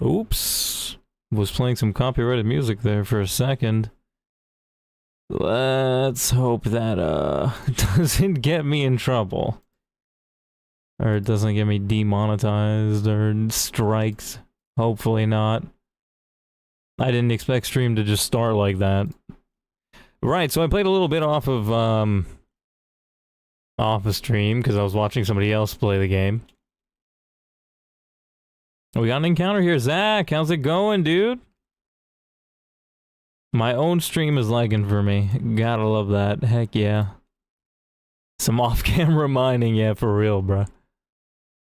Oops. Was playing some copyrighted music there for a second. Let's hope that, doesn't get me in trouble. Or it doesn't get me demonetized or strikes. Hopefully not. I didn't expect stream to just start like that. Right, so I played a little bit off of stream because I was watching somebody else play the game. We got an encounter here. Zach, how's it going, dude? My own stream is lagging for me. Gotta love that. Heck yeah. Some off-camera mining, yeah, for real, bruh.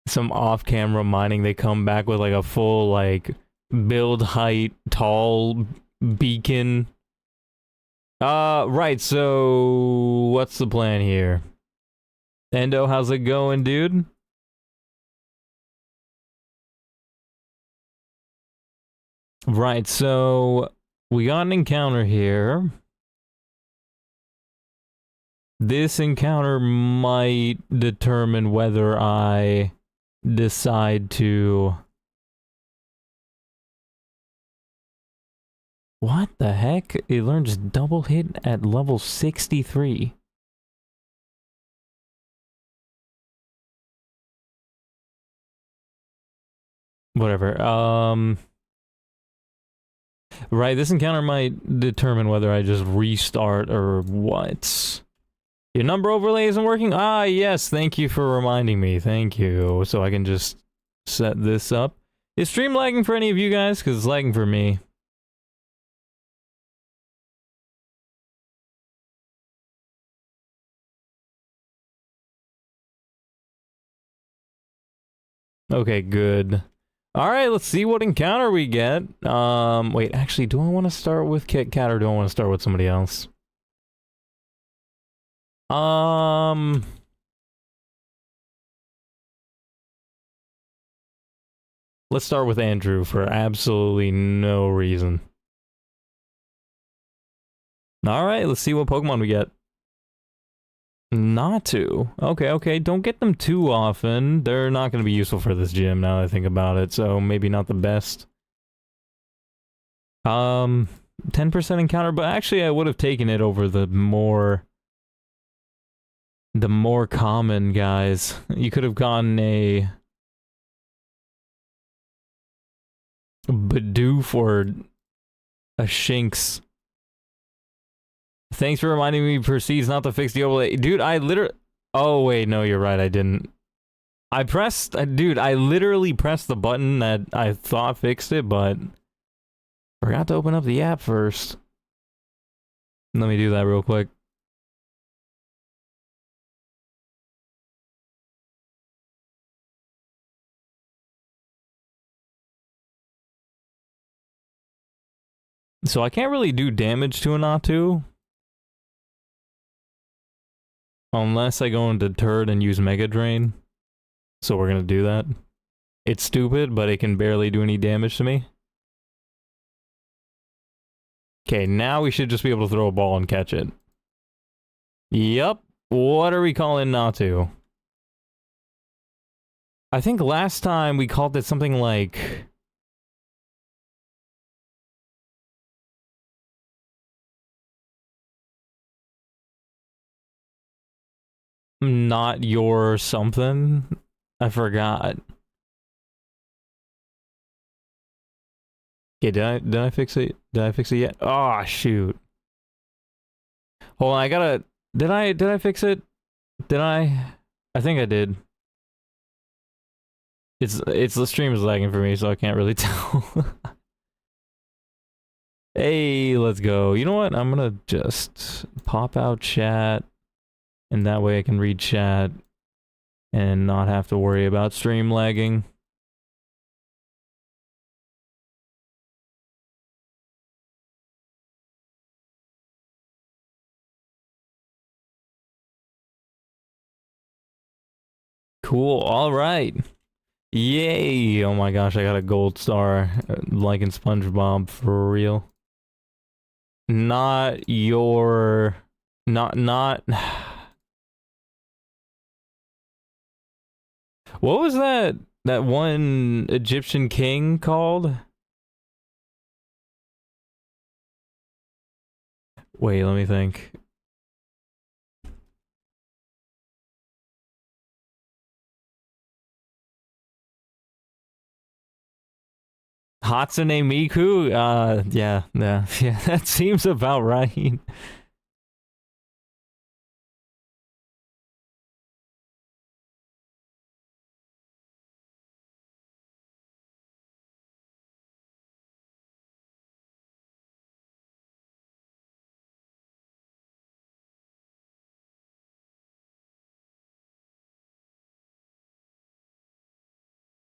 Some off-camera mining, they come back with like a full, like, build height, tall beacon. Right, so what's the plan here? Endo, how's it going, dude? Right, so we got an encounter here. This encounter might determine whether I decide to... What the heck? It learns double hit at level 63. Whatever, right, this encounter might determine whether I just restart or what. Your number overlay isn't working? Ah, yes, thank you for reminding me. Thank you. So I can just set this up. Is stream lagging for any of you guys? Because it's lagging for me. Okay, good. Alright, let's see what encounter we get. Wait, actually, do I want to start with Kit Kat or do I want to start with somebody else? Let's start with Andrew for absolutely no reason. Alright, let's see what Pokemon we get. Not to. Okay, okay, don't get them too often. They're not going to be useful for this gym now that I think about it, so maybe not the best. 10% encounter, but actually I would have taken it over the more common guys. You could have gotten a Bidoof or a Shinx. Thanks for reminding me proceeds not to fix the overlay. Dude, I literally... Oh, wait, no, you're right, I didn't. Dude, I literally pressed the button that I thought fixed it, but... Forgot to open up the app first. Let me do that real quick. So I can't really do damage to a Natu. Unless I go into Turd and use Mega Drain. So we're gonna do that. It's stupid, but it can barely do any damage to me. Okay, now we should just be able to throw a ball and catch it. Yup. What are we calling Natu? I think last time we called it something like... Not your something? I forgot. Okay, did I fix it? Did I fix it yet? Oh, shoot. Hold on, I gotta... Did I fix it? Did I? I think I did. It's the stream is lagging for me, so I can't really tell. Hey, let's go. You know what? I'm gonna just pop out chat. And that way I can read chat and not have to worry about stream lagging. Cool, alright. Yay! Oh my gosh, I got a gold star, like in SpongeBob, for real. Not your... Not... What was that? that one Egyptian king called? Wait, let me think. Hatsune Miku? Yeah, that seems about right.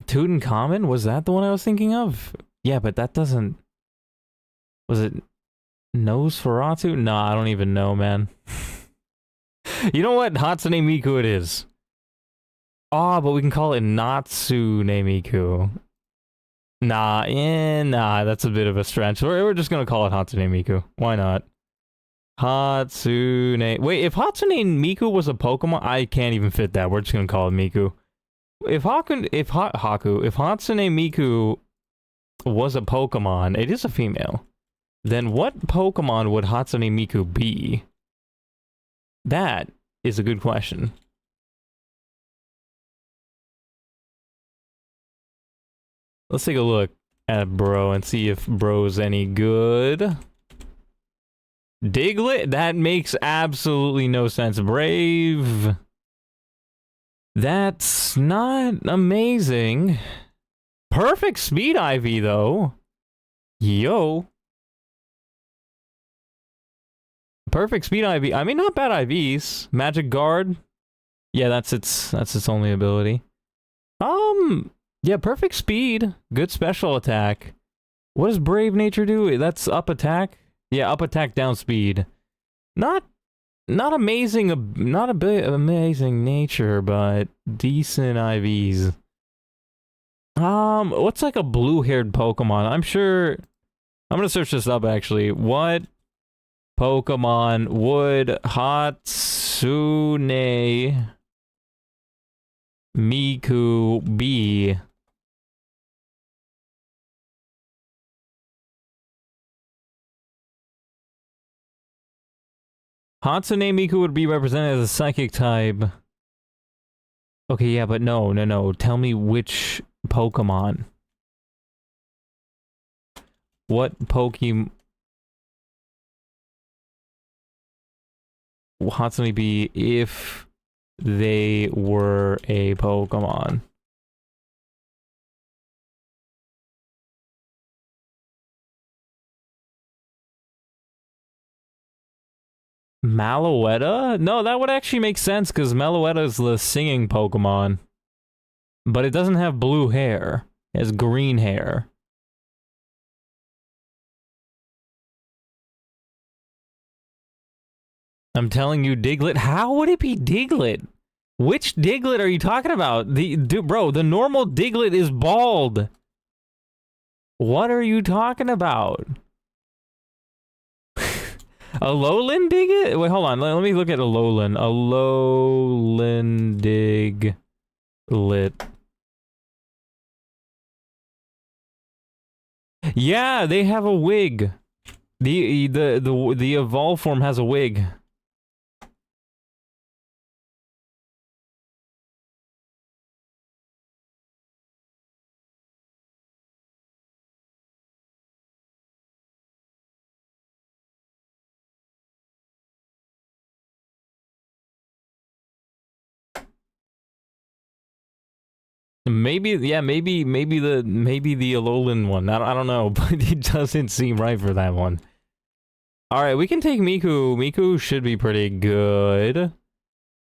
Tutankhamun? Was that the one I was thinking of? Yeah, but that doesn't... Was it Nosferatu? Nah, I don't even know, man. You know what? Hatsune Miku it is. Oh, but we can call it Natsune Miku. Nah, that's a bit of a stretch. We're just gonna call it Hatsune Miku. Why not? Hatsune... Wait, if Hatsune Miku was a Pokemon, I can't even fit that. We're just gonna call it Miku. If Hatsune Miku was a Pokemon, it is a female, then what Pokemon would Hatsune Miku be? That is a good question. Let's take a look at bro and see if bro's any good. Diglett? That makes absolutely no sense. Brave. That's not amazing. Perfect speed IV though. Yo. Perfect speed IV. I mean, not bad IVs. Magic Guard. Yeah, that's its only ability. Yeah, perfect speed. Good special attack. What does Brave Nature do? That's up attack? Yeah, up attack, down speed. Not amazing, not a bit amazing nature, but decent IVs. What's like a blue-haired Pokemon? I'm sure... I'm gonna search this up, actually. What Pokemon would Hatsune Miku be? Hatsune Miku would be represented as a psychic type. Okay, yeah, but no. Tell me which Pokemon. What Pokemon... Hatsune be if they were a Pokemon? Malouetta? No, that would actually make sense because Malouetta is the singing Pokemon. But it doesn't have blue hair. It has green hair. I'm telling you, Diglett. How would it be Diglett? Which Diglett are you talking about? Bro, the normal Diglett is bald. What are you talking about? Alolan Diglett? Wait, hold on. Let me look at Alolan. Alolan Diglett. Yeah, they have a wig. The evolve form has a wig. Maybe the Alolan one. I don't know, but it doesn't seem right for that one. All right, we can take Miku. Miku should be pretty good.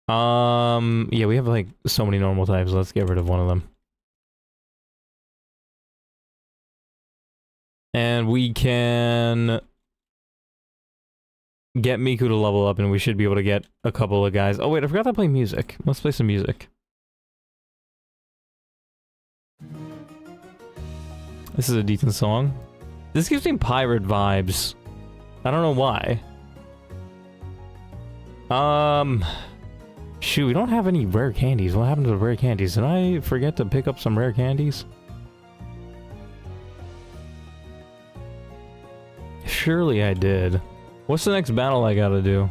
Yeah, we have like so many normal types. Let's get rid of one of them. And we can get Miku to level up, and we should be able to get a couple of guys. Oh wait, I forgot to play music. Let's play some music. This is a decent song. This gives me pirate vibes. I don't know why. Shoot, we don't have any rare candies. What happened to the rare candies? Did I forget to pick up some rare candies? Surely I did. What's the next battle I gotta do?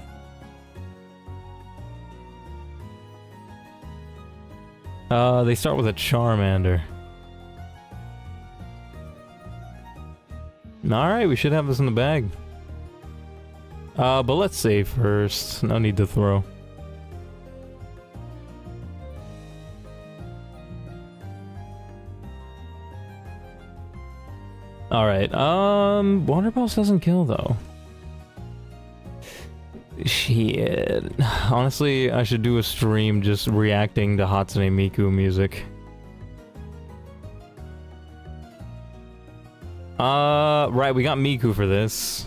They start with a Charmander. Alright, we should have this in the bag. But let's save first. No need to throw. Alright, Water Pulse doesn't kill though. Shit. Honestly, I should do a stream just reacting to Hatsune Miku music. Right, we got Miku for this.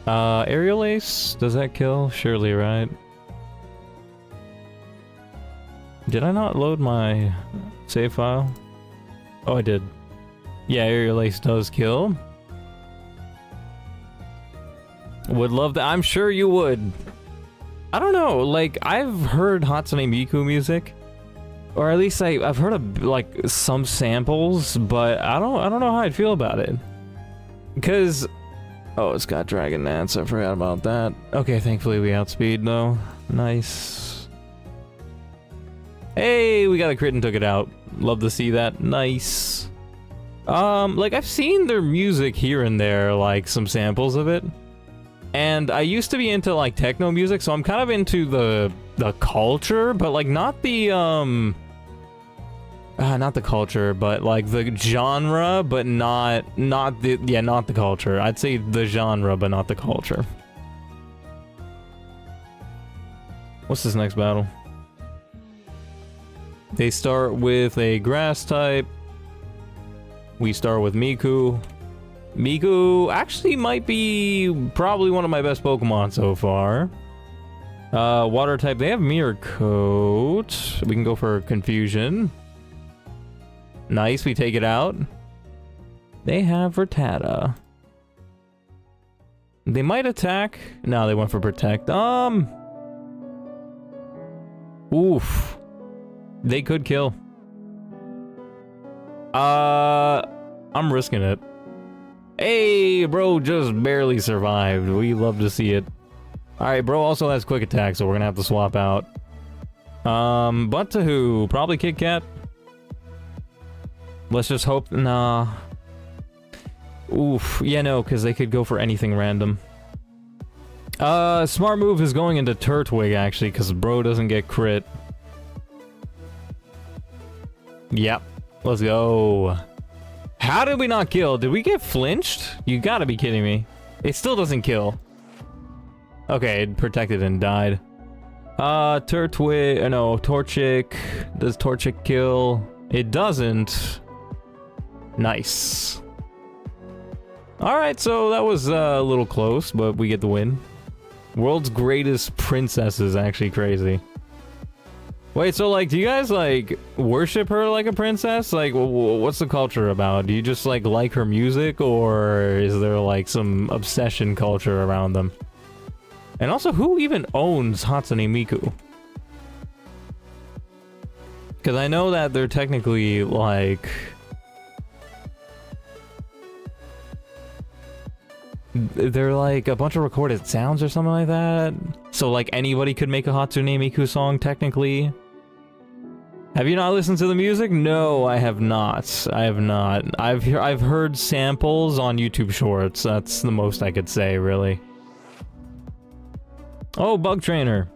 Aerial Ace, does that kill? Surely, right? Did I not load my save file? Oh, I did. Yeah, Aerial Ace does kill. Would love that. I'm sure you would. I don't know, like, I've heard Hatsune Miku music. Or at least I've heard of, like, some samples, but I don't know how I'd feel about it. Because... oh, it's got Dragon Dance, I forgot about that. Okay, thankfully we outspeed, though. Nice. Hey, we got a crit and took it out. Love to see that. Nice. Like, I've seen their music here and there, like, some samples of it. And I used to be into, like, techno music, so I'm kind of into the culture, but, like, not the, not the culture, but, like, the genre, but not the culture. I'd say the genre, but not the culture. What's this next battle? They start with a grass type. We start with Miku. Miku actually might be probably one of my best Pokemon so far. Water type, they have Mirror Coat. We can go for Confusion. Nice, we take it out. They have Rattata. They might attack. No, they went for Protect. Oof. They could kill. I'm risking it. Hey, bro just barely survived. We love to see it. Alright, bro also has quick attack, so we're gonna have to swap out. But to who? Probably Kit Kat? Let's just hope... nah. Oof. Yeah, no, because they could go for anything random. Smart move is going into Turtwig, actually, because bro doesn't get crit. Yep. Let's go. How did we not kill? Did we get flinched? You gotta be kidding me. It still doesn't kill. Okay, it protected and died. Turtwig... no, Torchic. Does Torchic kill? It doesn't. Nice. Alright, so that was a little close, but we get the win. World's greatest princess is actually crazy. Wait, so, like, do you guys, like, worship her like a princess? Like, what's the culture about? Do you just, like her music, or is there, like, some obsession culture around them? And also, who even owns Hatsune Miku? Because I know that they're technically, like... they're, like, a bunch of recorded sounds or something like that. So, like, anybody could make a Hatsune Miku song, technically. Have you not listened to the music? No, I have not. I have not. I've heard samples on YouTube Shorts. That's the most I could say, really. Oh, Bug Trainer.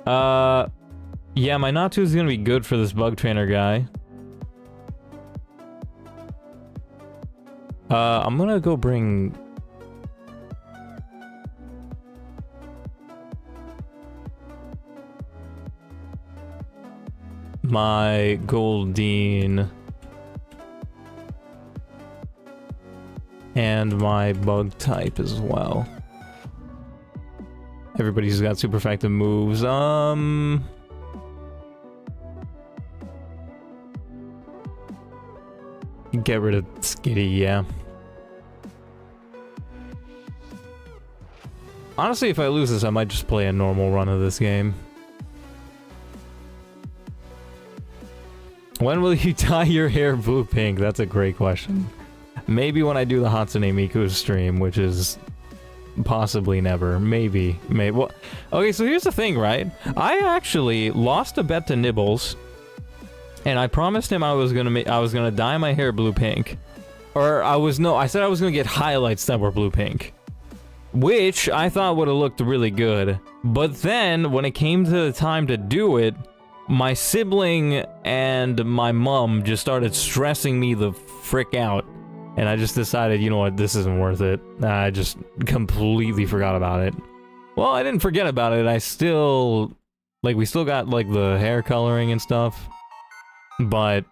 Yeah, my Natu is gonna be good for this Bug Trainer guy. I'm gonna go bring... my Goldeen and my bug type as well. Everybody's got super effective moves. Get rid of Skitty, yeah. Honestly, if I lose this, I might just play a normal run of this game. When will you dye your hair blue pink? That's a great question. Maybe when I do the Hatsune Miku stream, which is possibly never. Maybe. Well, okay, so here's the thing, right? I actually lost a bet to Nibbles, and I promised him I was gonna dye my hair blue pink. Or I said I was gonna get highlights that were blue pink, which I thought would have looked really good. But then when it came to the time to do it, my sibling and my mom just started stressing me the frick out. And I just decided, you know what, this isn't worth it. I just completely forgot about it. Well, I didn't forget about it. I still, like, we still got, like, the hair coloring and stuff. But,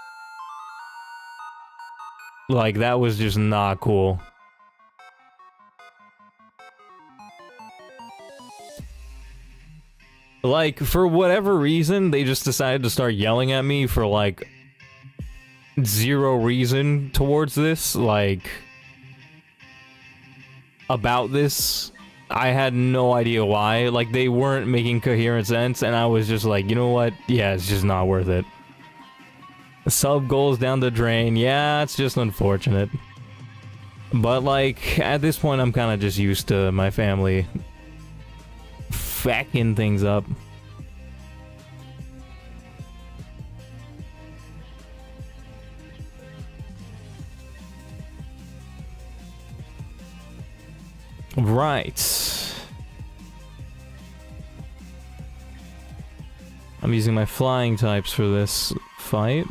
like, that was just not cool. Like, for whatever reason, they just decided to start yelling at me for, like, zero reason towards this, like, about this. I had no idea why. Like, they weren't making coherent sense, and I was just like, you know what? Yeah, it's just not worth it. Sub goals down the drain. Yeah, it's just unfortunate. But, like, at this point, I'm kind of just used to my family fucking things up. Right. I'm using my flying types for this fight.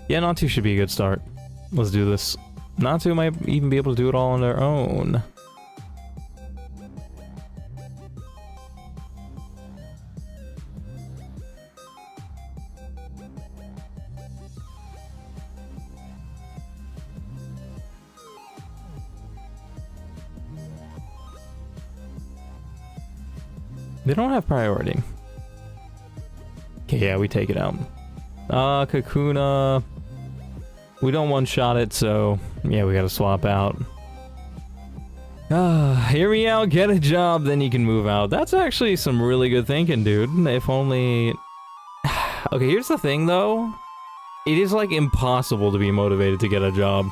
Yeah, Natu should be a good start. Let's do this. Natu might even be able to do it all on their own. They don't have priority. Okay, yeah, we take it out. Kakuna. We don't one-shot it, so yeah, we gotta swap out. Hear me out, get a job, then you can move out. That's actually some really good thinking, dude. If only... Okay, here's the thing, though. It is, like, impossible to be motivated to get a job.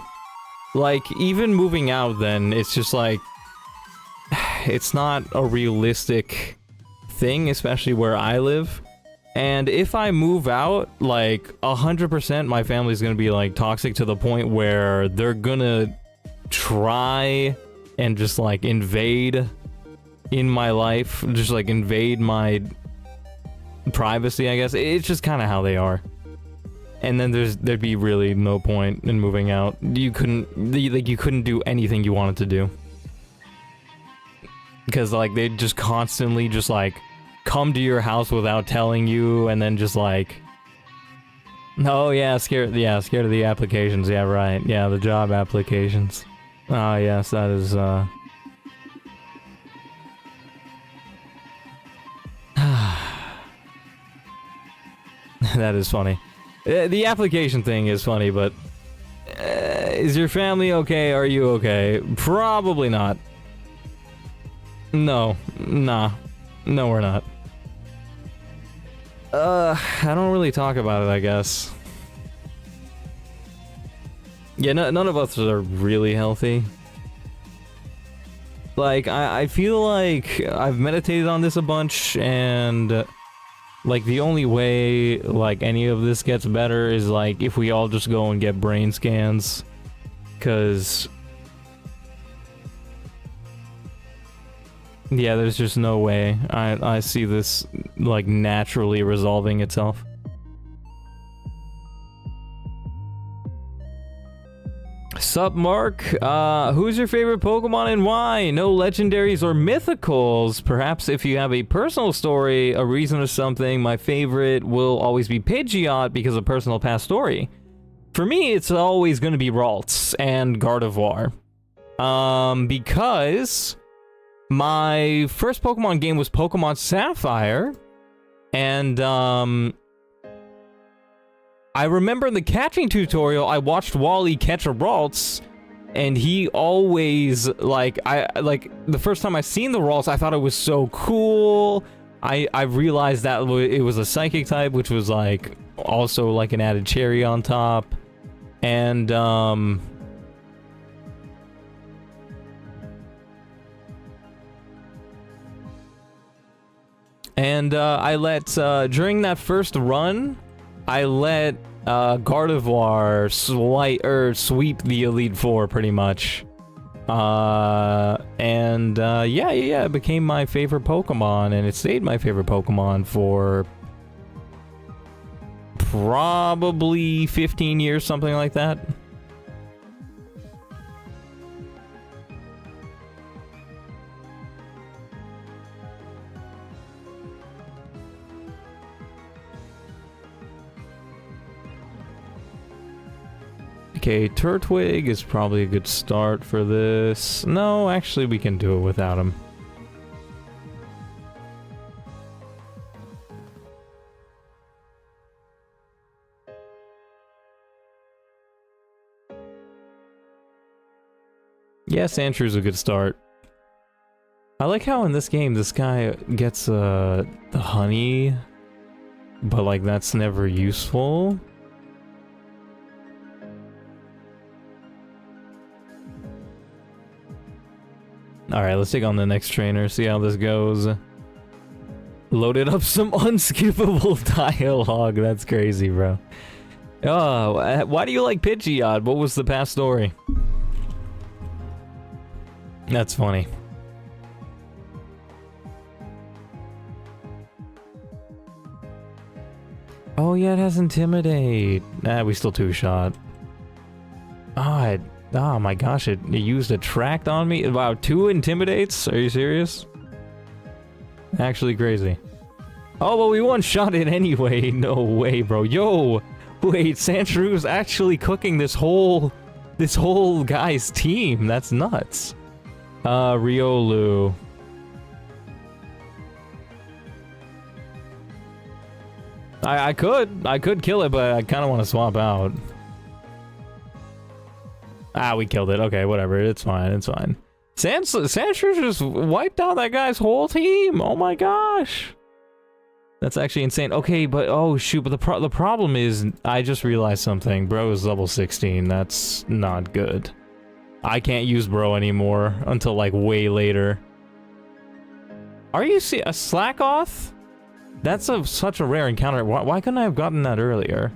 Like, even moving out, then, it's just, like... It's not a realistic thing, especially where I live. And if I move out, like, 100% my family's gonna be, like, toxic to the point where they're gonna try and just, like, invade in my life. Just, like, invade my privacy, I guess. It's just kind of how they are. And then there'd be really no point in moving out. You couldn't do anything you wanted to do. Because, like, they'd just constantly just, like, come to your house without telling you, and then just like, oh yeah, scared of the applications. Yeah, right. Yeah, the job applications. Ah, yes, that is that is funny. The application thing is funny, but is your family okay? Are you okay? Probably not. No, nah. No, we're not. I don't really talk about it, I guess. Yeah, none of us are really healthy. Like, I feel like I've meditated on this a bunch, and like, the only way, like, any of this gets better is, like, if we all just go and get brain scans. 'Cause... yeah, there's just no way I see this, like, naturally resolving itself. Sup, Mark? Who's your favorite Pokemon and why? No legendaries or mythicals. Perhaps if you have a personal story, a reason or something, my favorite will always be Pidgeot because of personal past story. For me, it's always going to be Ralts and Gardevoir. Because... my first Pokemon game was Pokemon Sapphire, and, I remember in the catching tutorial, I watched Wally catch a Ralts, And he always, like, the first time I seen the Roarks, I thought it was so cool. I realized that it was a psychic type, which was, like, also, like, an added cherry on top. And, I let, during that first run, I let, Gardevoir sweep the Elite Four, pretty much. Yeah, it became my favorite Pokemon, and it stayed my favorite Pokemon for probably 15 years, something like that. Okay, Turtwig is probably a good start for this. No, actually we can do it without him. Yeah, Sandshrews a good start. I like how in this game this guy gets the honey, but like that's never useful. Alright, let's take on the next trainer, see how this goes. Loaded up some unskippable dialogue, that's crazy, bro. Oh, why do you like Pidgeot? What was the past story? That's funny. Oh yeah, it has Intimidate. Nah, we still two-shot. Oh my gosh, it used Attract on me? Wow, 2 Intimidates? Are you serious? Actually crazy. Oh, well, we one-shot it anyway. No way, bro. Yo! Wait, Sandshrews actually cooking this whole guy's team. That's nuts. Riolu. I could kill it, but I kind of want to swap out. Ah, we killed it. Okay, whatever. It's fine. It's fine. Sandshrews just wiped out that guy's whole team. Oh my gosh. That's actually insane. Okay, but oh shoot, but the problem is I just realized something. Bro is level 16. That's not good. I can't use Bro anymore until like way later. Are you a Slackoth? That's such a rare encounter. Why couldn't I have gotten that earlier?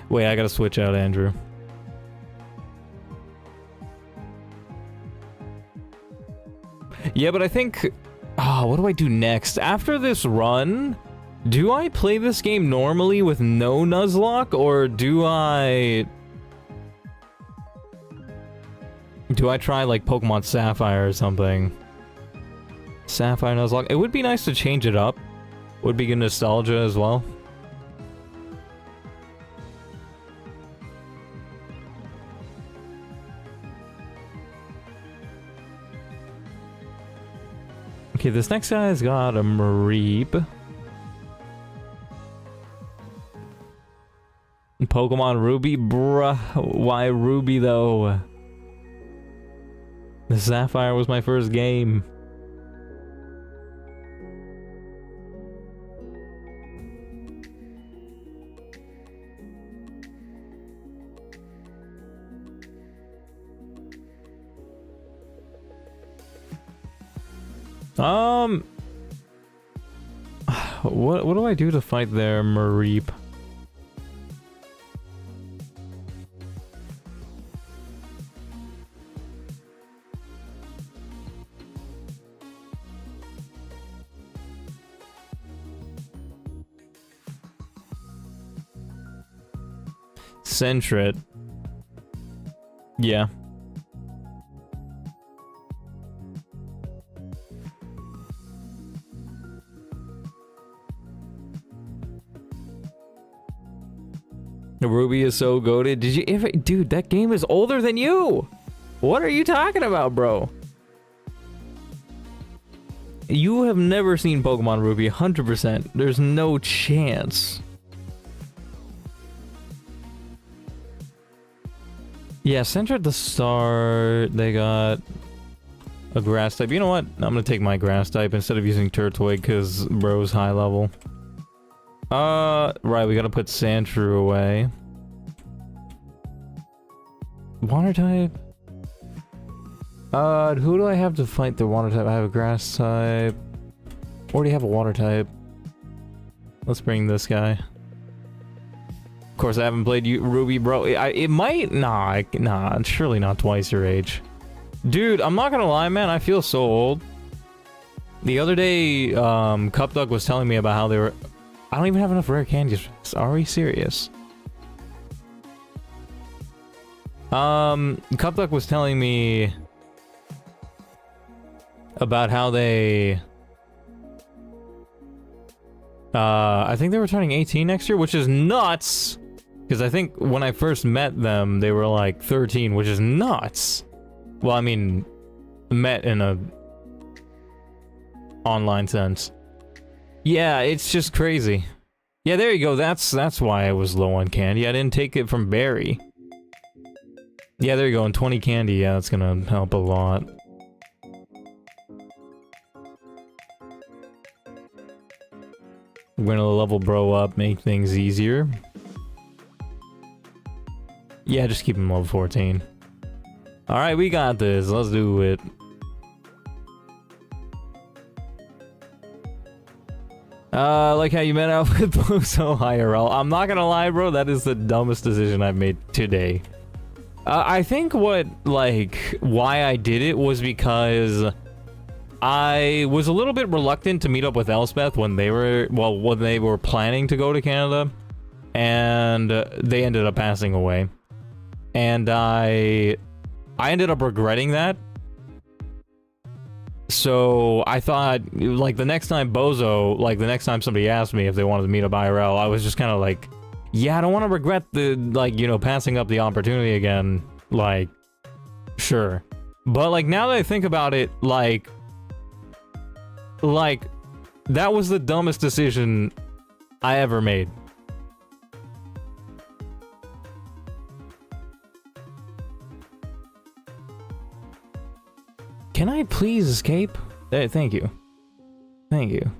Wait, I gotta switch out Andrew. Yeah, but I think... Oh, what do I do next? After this run, do I play this game normally with no Nuzlocke, or do I... Do I try, like, Pokemon Sapphire or something? Sapphire Nuzlocke. It would be nice to change it up. Would be good nostalgia as well. Okay, this next guy's got a Mareep. Pokemon Ruby? Bruh, why Ruby though? The Sapphire was my first game. What do I do to fight their Mareep? Sentret. Yeah. Ruby is so goated. Did you ever... Dude, that game is older than you! What are you talking about, bro? You have never seen Pokemon Ruby, 100%. There's no chance. Yeah, Center at the start, they got a grass type. You know what? I'm gonna take my grass type instead of using Turtwig because bro's high level. Right, we gotta put Sandshrew away. Water type? Who do I have to fight the water type? I have a grass type. Already have a water type. Let's bring this guy. Of course, I haven't played Ruby, bro. It might... Nah, surely not twice your age. Dude, I'm not gonna lie, man. I feel so old. The other day, Cupdog was telling me about how they were... I don't even have enough rare candies. Are we serious? Cupdog was telling me about how they... I think they were turning 18 next year, which is nuts! Because I think when I first met them, they were like 13, which is nuts! Well, I mean, met in a online sense. Yeah, it's just crazy. Yeah, there you go. That's why I was low on candy. I didn't take it from Barry. Yeah, there you go. And 20 candy. Yeah, that's gonna help a lot. We're gonna level bro up, make things easier. Yeah, just keep him level 14. Alright, we got this. Let's do it. Like how you met out with Bozo IRL. I'm not gonna lie, bro, that is the dumbest decision I've made today. I think why I did it was because I was a little bit reluctant to meet up with Elspeth when they were planning to go to Canada, and they ended up passing away. And I ended up regretting that. So I thought, like, the next time the next time somebody asked me if they wanted to meet up IRL, I was just kind of like, yeah, I don't want to regret the, passing up the opportunity again. Like, sure. But, like, now that I think about it, like, that was the dumbest decision I ever made. Can I please escape? Thank you. Thank you.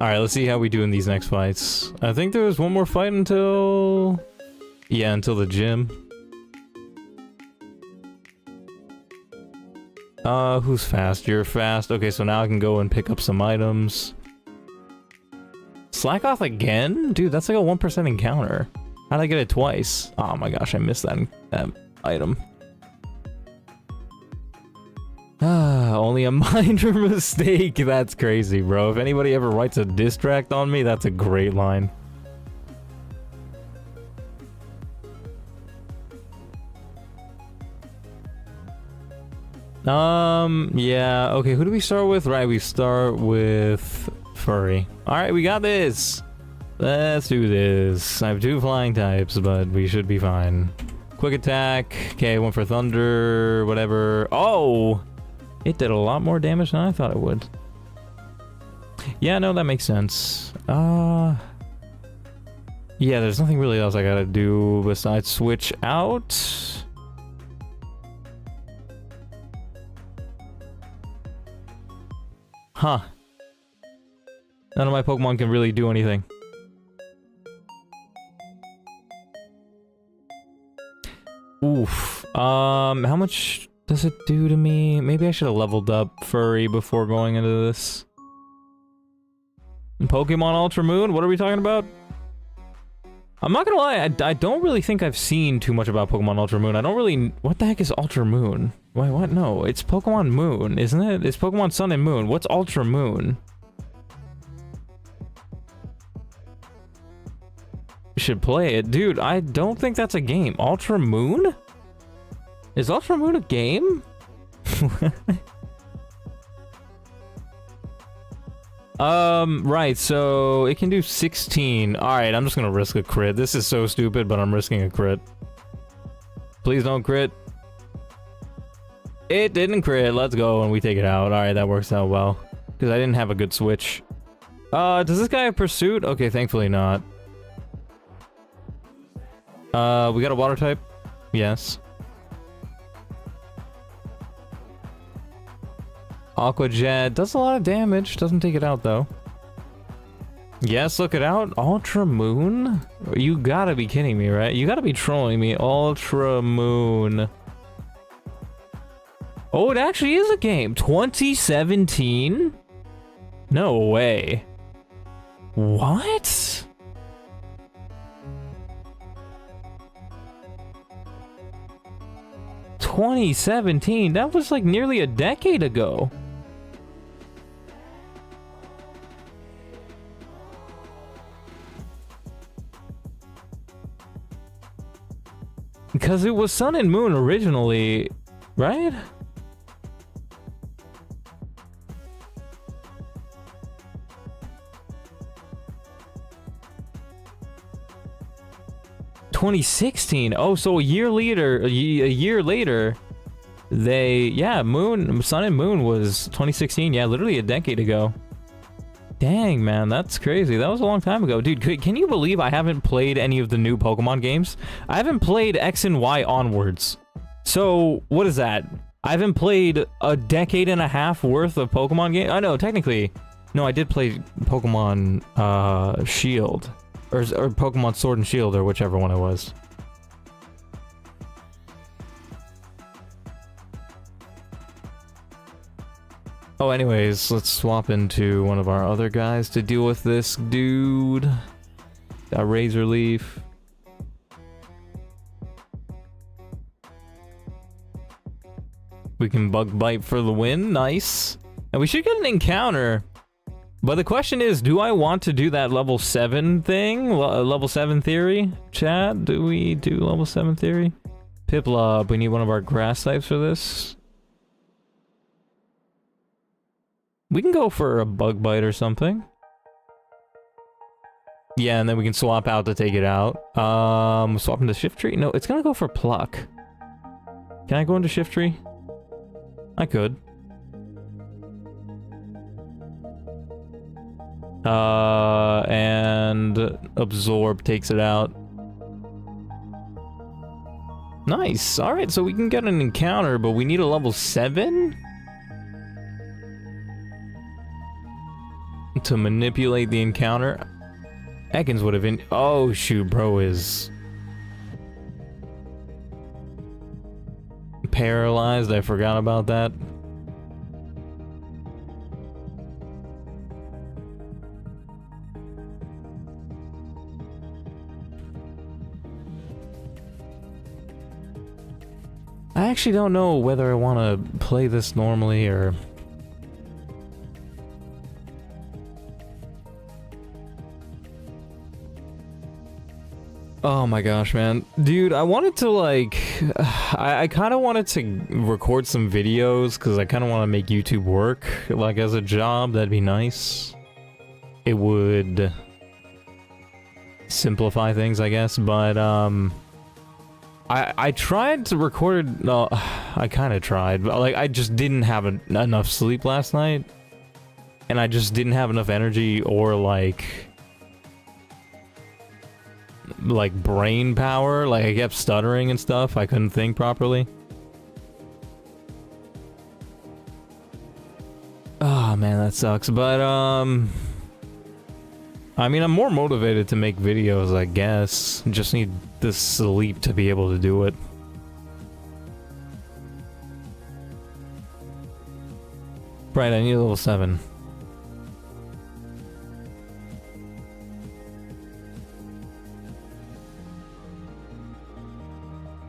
Alright, let's see how we do in these next fights. I think there was one more fight until... Yeah, until the gym. Who's fast? You're fast. Okay, so now I can go and pick up some items. Slack off again? Dude, that's like a 1% encounter. How'd I get it twice? Oh my gosh, I missed that item. Only a minor mistake. That's crazy, bro. If anybody ever writes a diss track on me, that's a great line. Yeah, okay, who do we start with? Right, we start with Furry. Alright, we got this! Let's do this. I have 2 flying types, but we should be fine. Quick attack. Okay, one for thunder, whatever. Oh! It did a lot more damage than I thought it would. Yeah, no, that makes sense. Yeah, there's nothing really else I gotta do besides switch out. Huh. None of my Pokemon can really do anything. Oof. How much does it do to me? Maybe I should have leveled up Furry before going into this. Pokemon Ultra Moon? What are we talking about? I'm not gonna lie, I don't really think I've seen too much about Pokemon Ultra Moon. I don't really... What the heck is Ultra Moon? Wait, what? No, it's Pokemon Moon, isn't it? It's Pokemon Sun and Moon. What's Ultra Moon? Should play it. Dude, I don't think that's a game. Ultra Moon? Is Ultra Moon a game? Right, so it can do 16. Alright, I'm just gonna risk a crit. This is so stupid, but I'm risking a crit. Please don't crit. It didn't crit. Let's go, and we take it out. Alright, that works out well. Because I didn't have a good switch. Does this guy have pursuit? Okay, thankfully not. We got a water type? Yes. Aqua Jet does a lot of damage. Doesn't take it out, though. Yes, look it out. Ultra Moon? You gotta be kidding me, right? You gotta be trolling me. Ultra Moon. Oh, it actually is a game. 2017? No way. What? $2017? That was like nearly a decade ago. Because it was Sun and Moon originally, right? $2016. Oh, so a year later, Sun and Moon was 2016. Yeah, literally a decade ago. Dang, man, that's crazy. That was a long time ago. Dude, can you believe I haven't played any of the new Pokemon games? I haven't played X and Y onwards. So, what is that? I haven't played a decade and a half worth of Pokemon games? I know, technically. No, I did play Pokemon Shield. Or Pokemon Sword and Shield, or whichever one it was. Oh, anyways, let's swap into one of our other guys to deal with this dude. Got Razor Leaf. We can Bug Bite for the win. Nice. And we should get an encounter. But the question is, do I want to do that level 7 thing? Level 7 theory? Chat, do we do level 7 theory? Piplup, we need one of our grass types for this. We can go for a Bug Bite or something. Yeah, and then we can swap out to take it out. Swap into Shift Tree? No, it's gonna go for Pluck. Can I go into Shift Tree? I could. And Absorb takes it out. Nice. Alright, so we can get an encounter, but we need a level 7? To manipulate the encounter. Ekans would have been. Oh shoot, bro is paralyzed. I forgot about that. I actually don't know whether I want to play this normally or. Oh my gosh, man. Dude, I wanted to, like... I kind of wanted to record some videos, because I kind of want to make YouTube work, like, as a job. That'd be nice. It would... simplify things, I guess, but, I tried to record... No, I kind of tried, but, like, I just didn't have enough sleep last night. And I just didn't have enough energy or, like brain power. Like, I kept stuttering and stuff. I couldn't think properly. Oh man, that sucks. But I mean, I'm more motivated to make videos, I guess. Just need the sleep to be able to do it. Right, I need a level 7.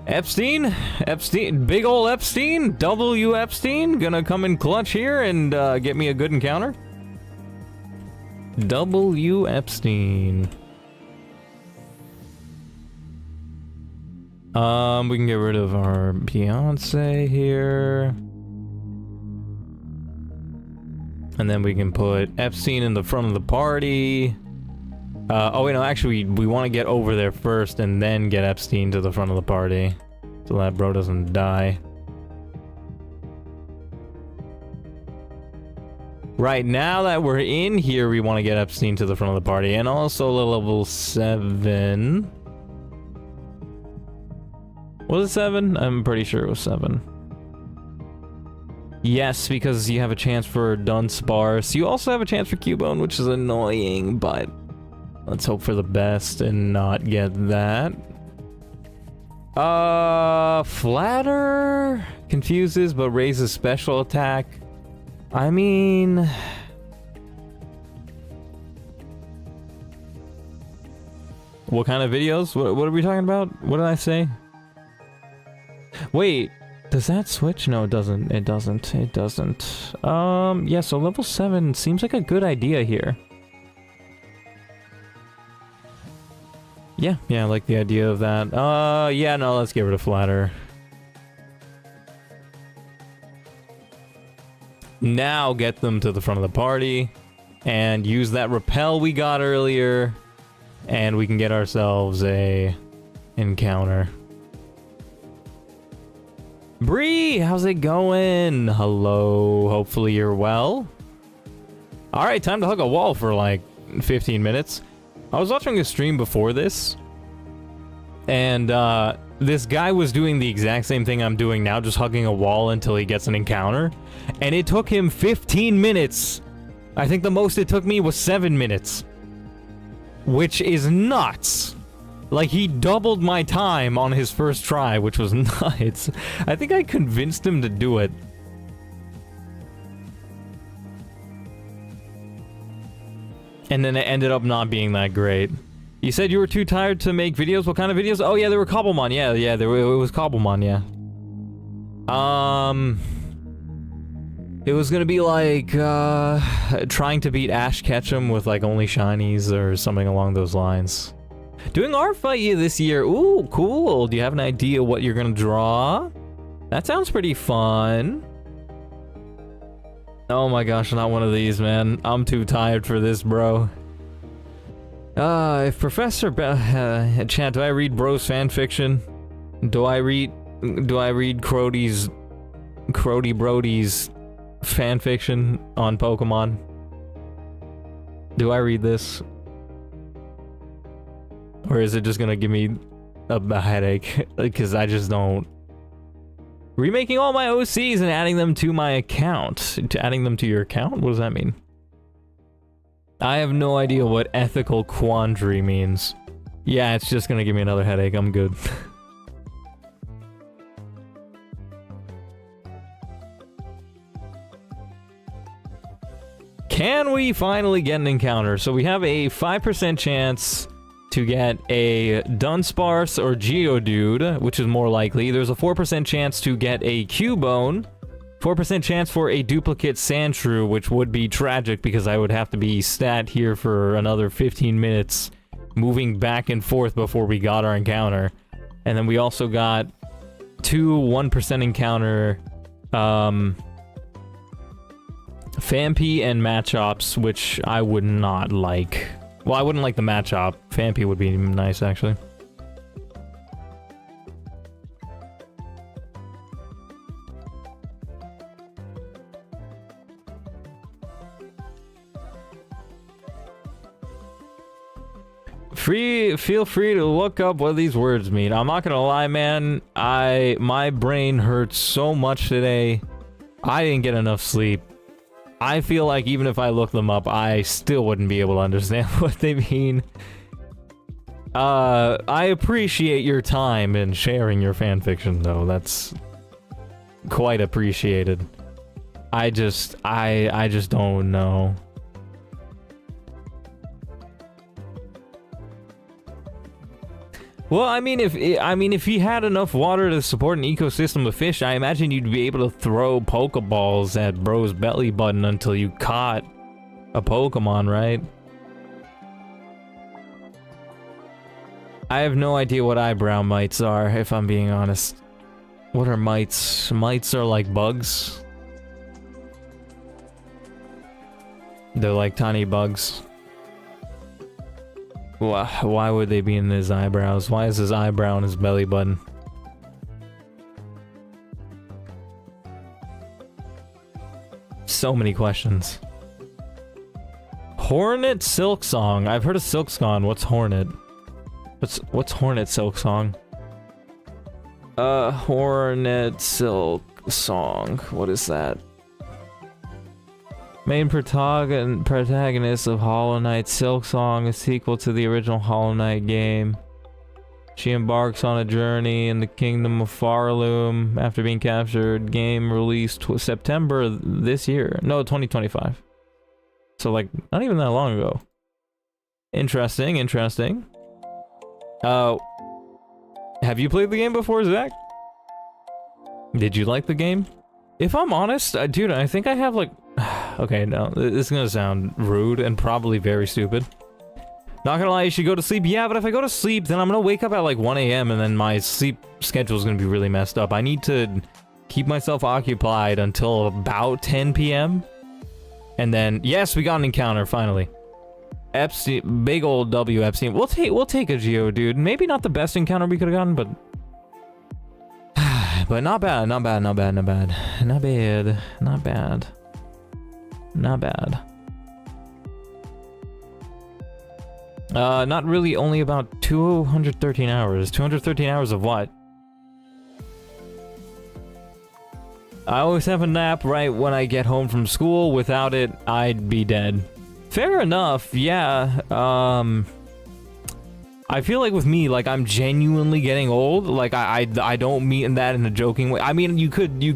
Epstein? Epstein? Big ol' Epstein? W Epstein? Gonna come in clutch here and get me a good encounter? W Epstein. We can get rid of our Beyonce here. And then we can put Epstein in the front of the party. Oh wait, no, actually we want to get over there first and then get Epstein to the front of the party. so that bro doesn't die. Right, now that we're in here, we want to get Epstein to the front of the party, and also level 7. Was it 7? I'm pretty sure it was 7. Yes, because you have a chance for Dunsparce. You also have a chance for Cubone, which is annoying, but let's hope for the best and not get that. Flatter confuses but raises special attack. I mean, what kind of videos? What are we talking about? What did I say? Wait, does that switch? No, it doesn't. It doesn't. It doesn't. Yeah, so level 7 seems like a good idea here. Yeah, I like the idea of that. Yeah, no, let's get rid of Flatter. Now get them to the front of the party and use that repel we got earlier, and we can get ourselves a encounter. Bree, how's it going? Hello, hopefully you're well. Alright, time to hug a wall for like 15 minutes. I was watching a stream before this, and this guy was doing the exact same thing I'm doing now, just hugging a wall until he gets an encounter. And it took him 15 minutes. I think the most it took me was 7 minutes. Which is nuts. Like, he doubled my time on his first try, which was nuts. I think I convinced him to do it. And then it ended up not being that great. You said you were too tired to make videos? What kind of videos? Oh yeah, they were Cobblemon. Yeah, it was Cobblemon, yeah. It was gonna be like, trying to beat Ash Ketchum with like only shinies or something along those lines. Doing our fight this year. Ooh, cool. Do you have an idea what you're gonna draw? That sounds pretty fun. Oh my gosh, not one of these, man. I'm too tired for this, bro. If Professor Chat, do I read Bro's fanfiction? Do I read Crody Brody's fanfiction on Pokemon? Do I read this? Or is it just gonna give me a headache? Because I just don't... Remaking all my OCs and adding them to my account. Adding them to your account? What does that mean? I have no idea what ethical quandary means. Yeah, it's just gonna give me another headache. I'm good. Can we finally get an encounter? So we have a 5% chance to get a Dunsparce or Geodude, which is more likely. There's a 4% chance to get a Cubone. 4% chance for a duplicate Sandshrew, which would be tragic because I would have to be stat here for another 15 minutes, moving back and forth before we got our encounter. And then we also got 2 1% encounter Phanpy and Machops, which I would not like. Well, I wouldn't like the Machop. Phanpy would be nice, actually. Feel free to look up what these words mean. I'm not gonna lie, man. My brain hurts so much today. I didn't get enough sleep. I feel like even if I look them up, I still wouldn't be able to understand what they mean. I appreciate your time in sharing your fanfiction, though. That's quite appreciated. I just don't know. Well, I mean, if he had enough water to support an ecosystem of fish, I imagine you'd be able to throw Pokeballs at bro's belly button until you caught a Pokemon, right? I have no idea what eyebrow mites are, if I'm being honest. What are mites? Mites are like bugs. They're like tiny bugs. Why would they be in his eyebrows? Why is his eyebrow on his belly button? So many questions. Hornet Silk Song. I've heard of Silk Song. What's Hornet? What's Hornet Silk Song? Hornet Silk Song. What is that? Main protagonist of Hollow Knight Silk Song, a sequel to the original Hollow Knight game. She embarks on a journey in the kingdom of Farloom after being captured. Game released September this year. No, 2025. So, like, not even that long ago. Interesting, interesting. Have you played the game before, Zach? Did you like the game? If I'm honest, dude, I think I have, like... Okay, no, this is gonna sound rude and probably very stupid. Not gonna lie, you should go to sleep. Yeah, but if I go to sleep, then I'm gonna wake up at like 1 AM and then my sleep schedule is gonna be really messed up. I need to keep myself occupied until about 10 PM. And then, yes, we got an encounter, finally. Epstein, big old W Epstein. We'll take a Geo, dude. Maybe not the best encounter we could have gotten, but... but not bad, not bad, not bad, not bad. Not bad, not bad. Not bad. Not really, only about 213 hours. 213 hours of what? I always have a nap right when I get home from school. Without it, I'd be dead. Fair enough, yeah. I feel like with me, like, I'm genuinely getting old. Like, I don't mean that in a joking way. I mean,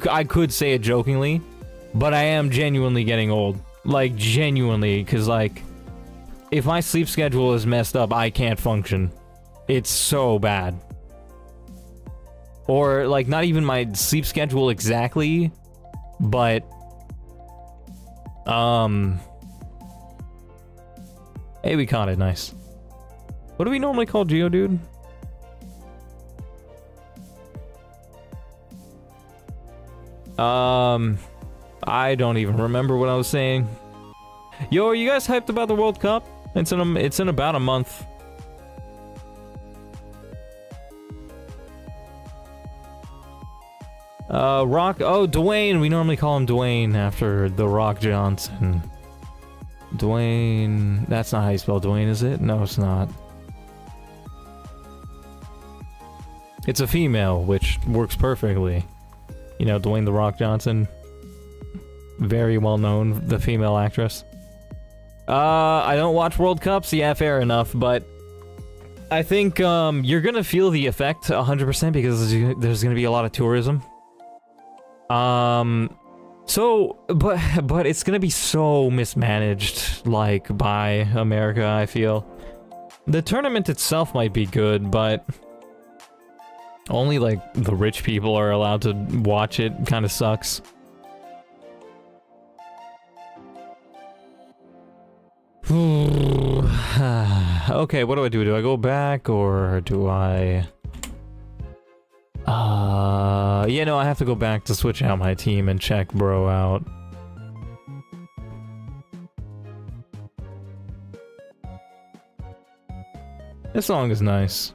I could say it jokingly. But I am genuinely getting old. Like, genuinely, because, like, if my sleep schedule is messed up, I can't function. It's so bad. Or, like, not even my sleep schedule exactly, but... Hey, we caught it, nice. What do we normally call Geodude? I don't even remember what I was saying. Yo, are you guys hyped about the World Cup? It's in about a month. Rock. Oh, Dwayne. We normally call him Dwayne after the Rock Johnson. Dwayne. That's not how you spell Dwayne, is it? No, it's not. It's a female, which works perfectly. You know, Dwayne the Rock Johnson. Very well known, the female actress. I don't watch World Cups, yeah, fair enough, but I think you're gonna feel the effect 100% because there's gonna be a lot of tourism. So, but it's gonna be so mismanaged, like, by America, I feel. The tournament itself might be good, but only, like, the rich people are allowed to watch it. Kinda sucks. Okay, what do I do? Do I go back, or do I... yeah, no, I have to go back to switch out my team and check bro out. This song is nice.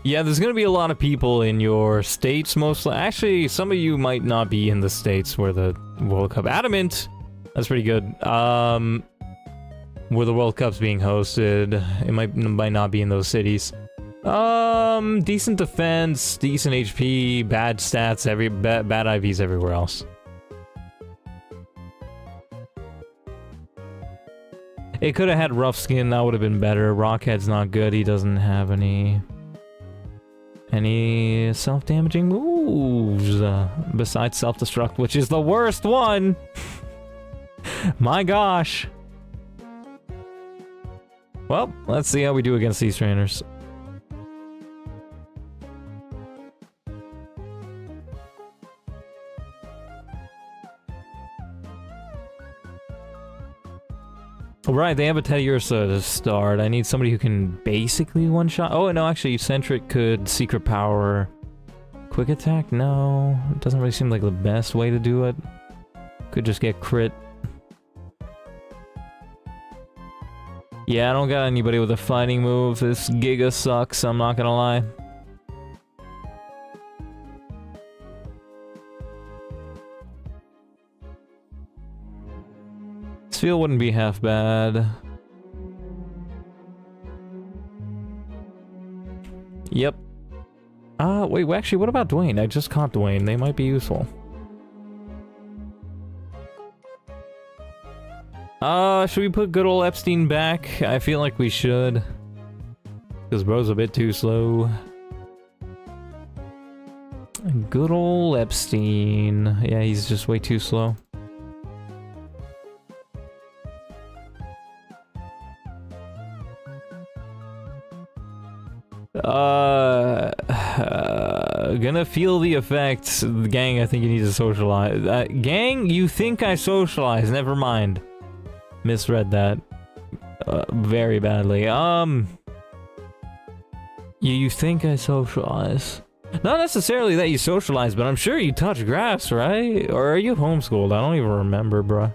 Yeah, there's gonna be a lot of people in your states, mostly. Actually, some of you might not be in the states where the World Cup... Adamant! That's pretty good. Where the World Cup's being hosted. It might not be in those cities. Decent defense, decent HP, bad stats, bad IVs everywhere else. It could have had rough skin, that would have been better. Rockhead's not good, he doesn't have any self-damaging moves besides self-destruct, which is the worst one. My gosh. Well, let's see how we do against these trainers. Right, they have a Teddy Ursa to start. I need somebody who can basically one-shot. Oh, no, actually, Eccentric could Secret Power. Quick Attack? No. It doesn't really seem like the best way to do it. Could just get crit. Yeah, I don't got anybody with a fighting move. This Giga sucks, I'm not gonna lie. Steel wouldn't be half bad. Yep. Wait, actually, what about Dwayne? I just caught Dwayne. They might be useful. Should we put good old Epstein back? I feel like we should. Because bro's a bit too slow. Good old Epstein. Yeah, he's just way too slow. Gonna feel the effects. Gang, I think you need to socialize. Gang, you think I socialize? Never mind. Misread that. Very badly. You think I socialize? Not necessarily that you socialize, but I'm sure you touch grass, right? Or are you homeschooled? I don't even remember, bruh.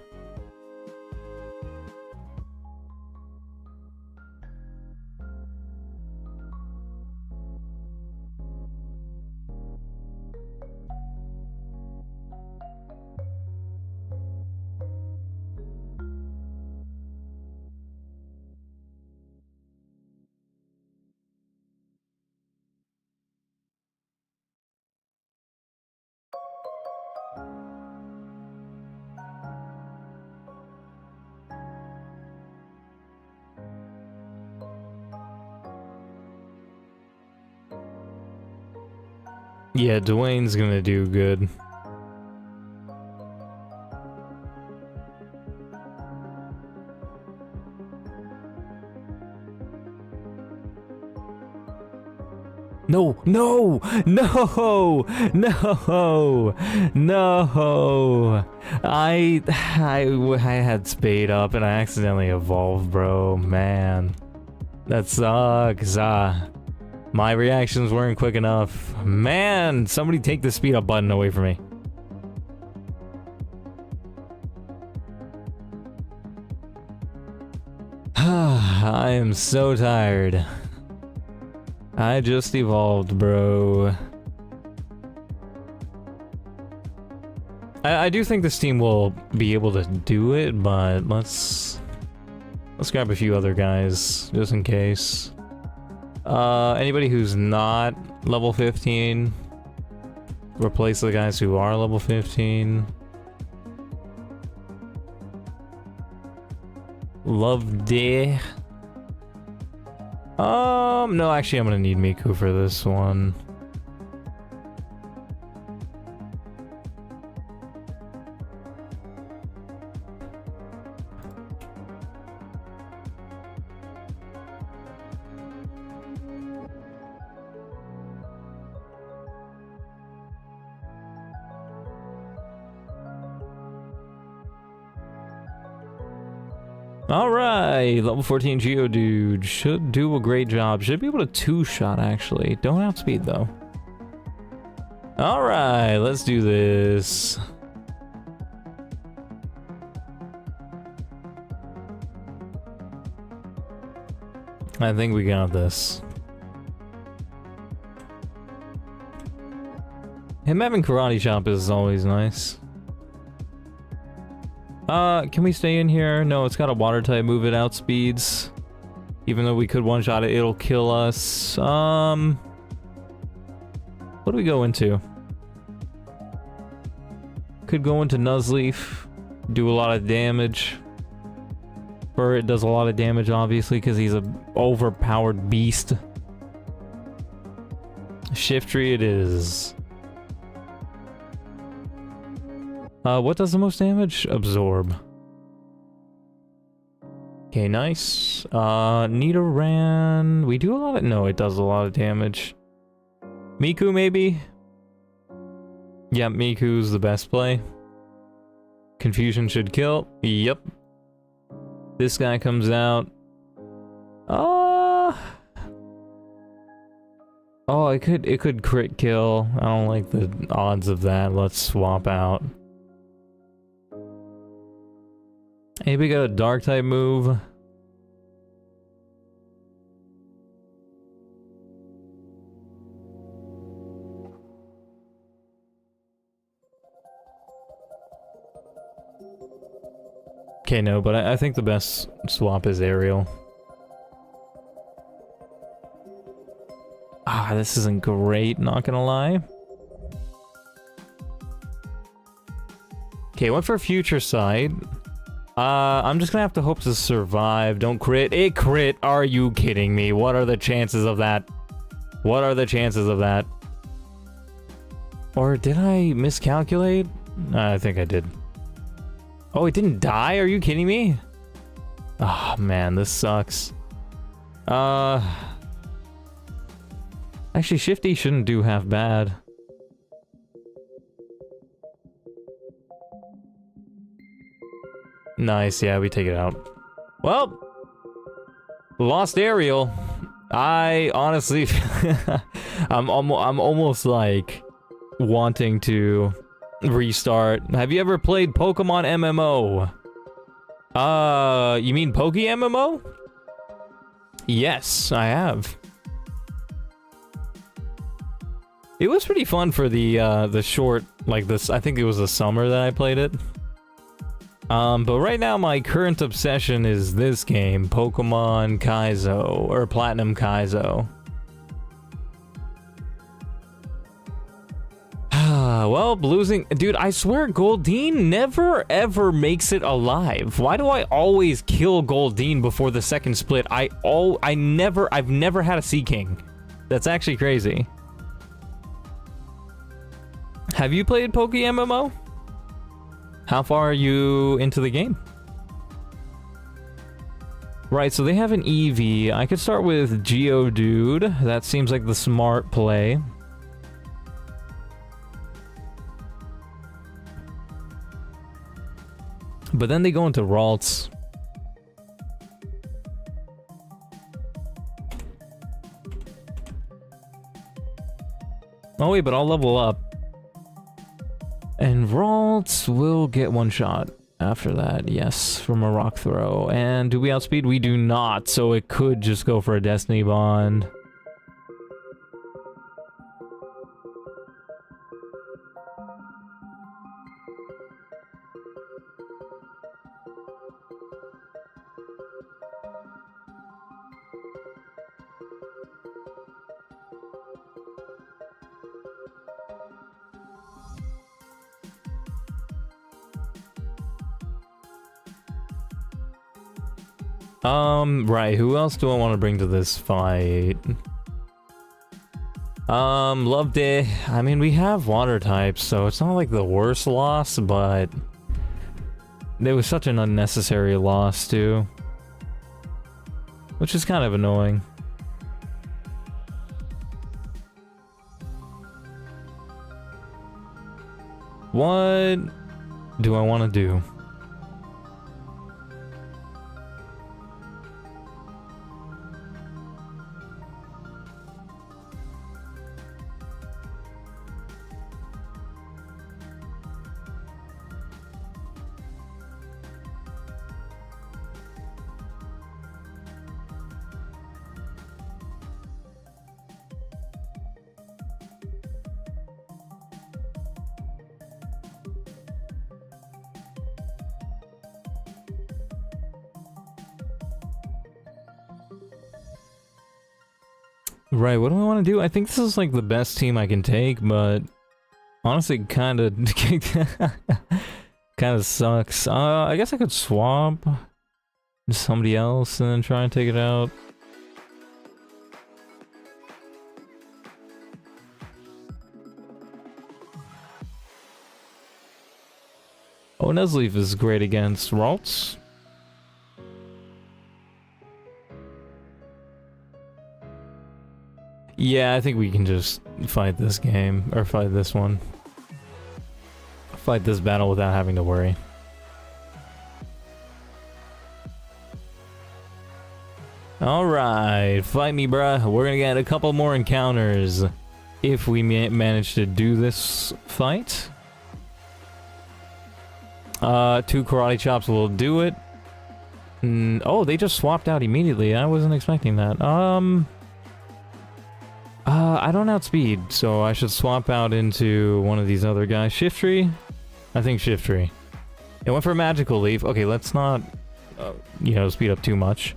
Yeah, Dwayne's gonna do good. No, no, no, no, no. I had Spade up and I accidentally evolved, bro. Man, that sucks. My reactions weren't quick enough. Man, somebody take the speed up button away from me. I am so tired. I just evolved, bro. I do think this team will be able to do it, but let's grab a few other guys just in case. Anybody who's not level 15, replace the guys who are level 15. Love day. No, actually I'm gonna need Miku for this one. Alright, level 14 Geodude should do a great job. Should be able to two-shot, actually. Don't outspeed, though. Alright, let's do this. I think we got this. Him having Karate Chop is always nice. Can we stay in here? No, it's got a water type move, it outspeeds. Even though we could one-shot it, it'll kill us. What do we go into? Could go into Nuzleaf, do a lot of damage. Burret does a lot of damage, obviously, because he's a overpowered beast. Shiftry it is. What does the most damage? Absorb. Okay, nice. Nidoran. We do a lot of... No, it does a lot of damage. Miku, maybe? Yeah, Miku's the best play. Confusion should kill. Yep. This guy comes out. Oh, it could crit kill. I don't like the odds of that. Let's swap out. Hey, we got a dark type move. Okay, no, but I think the best swap is aerial. Ah, this isn't great, not gonna lie. Okay, went for future sight. I'm just gonna have to hope to survive. Don't crit. It crit! Are you kidding me? What are the chances of that? What are the chances of that? Or did I miscalculate? I think I did. Oh, it didn't die? Are you kidding me? Oh, man, this sucks. Actually, Shifty shouldn't do half bad. Nice, yeah, we take it out. Well, lost aerial. I honestly, I'm almost like wanting to restart. Have you ever played Pokemon MMO? You mean Poke MMO? Yes, I have. It was pretty fun for the short, like this, I think it was the summer that I played it. But right now my current obsession is this game, Pokemon Kaizo, or Platinum Kaizo. Well, losing... Dude, I swear Goldeen never ever makes it alive. Why do I always kill Goldeen before the second split? I've never had a Sea King. That's actually crazy. Have you played Poke MMO? How far are you into the game? Right, so they have an EV. I could start with Geodude. That seems like the smart play. But then they go into Ralts. Oh wait, but I'll level up. And Ralts will get one shot after that, yes, from a rock throw. And do we outspeed? We do not, so it could just go for a Destiny Bond. Right, who else do I want to bring to this fight? Loved it. I mean, we have water types, so it's not like the worst loss, but it was such an unnecessary loss, too. Which is kind of annoying. What do I want to do? Right, what do I want to do? I think this is like the best team I can take, but honestly kind of kind of sucks. I guess I could swap to somebody else and then try and take it out. Oh, Nuzleaf is great against Ralts. Yeah, I think we can just fight this game, or fight this one. Fight this battle without having to worry. Alright, fight me, bruh. We're gonna get a couple more encounters if we manage to do this fight. 2 karate chops will do it. Oh, they just swapped out immediately. I wasn't expecting that. I don't outspeed, so I should swap out into one of these other guys. Shiftry? I think Shiftry. It went for a magical leaf. Okay, let's not, you know, speed up too much.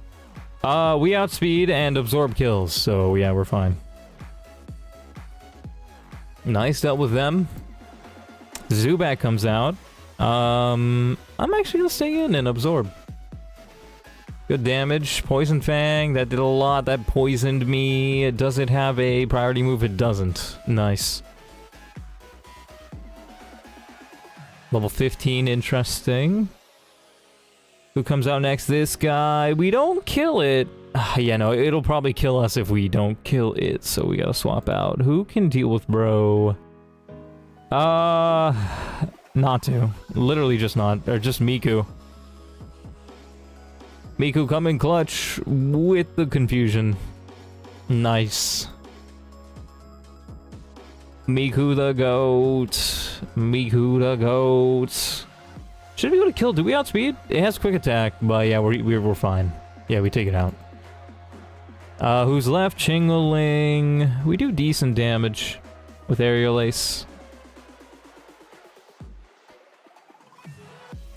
We outspeed and absorb kills, so yeah, we're fine. Nice, dealt with them. Zubat comes out. I'm actually gonna stay in and absorb. Good damage. Poison Fang, that did a lot. That poisoned me. Does it have a priority move? It doesn't. Nice. Level 15, interesting. Who comes out next? This guy. We don't kill it. Yeah, no, it'll probably kill us if we don't kill it, so we gotta swap out. Who can deal with bro? Not to. Literally just not. Or just Miku. Miku coming clutch with the confusion. Nice. Miku the goat. Miku the goat. Should be able to kill. Do we outspeed? It has quick attack, but yeah, we're fine. Yeah, we take it out. Who's left? Chingling. We do decent damage with Aerial Ace.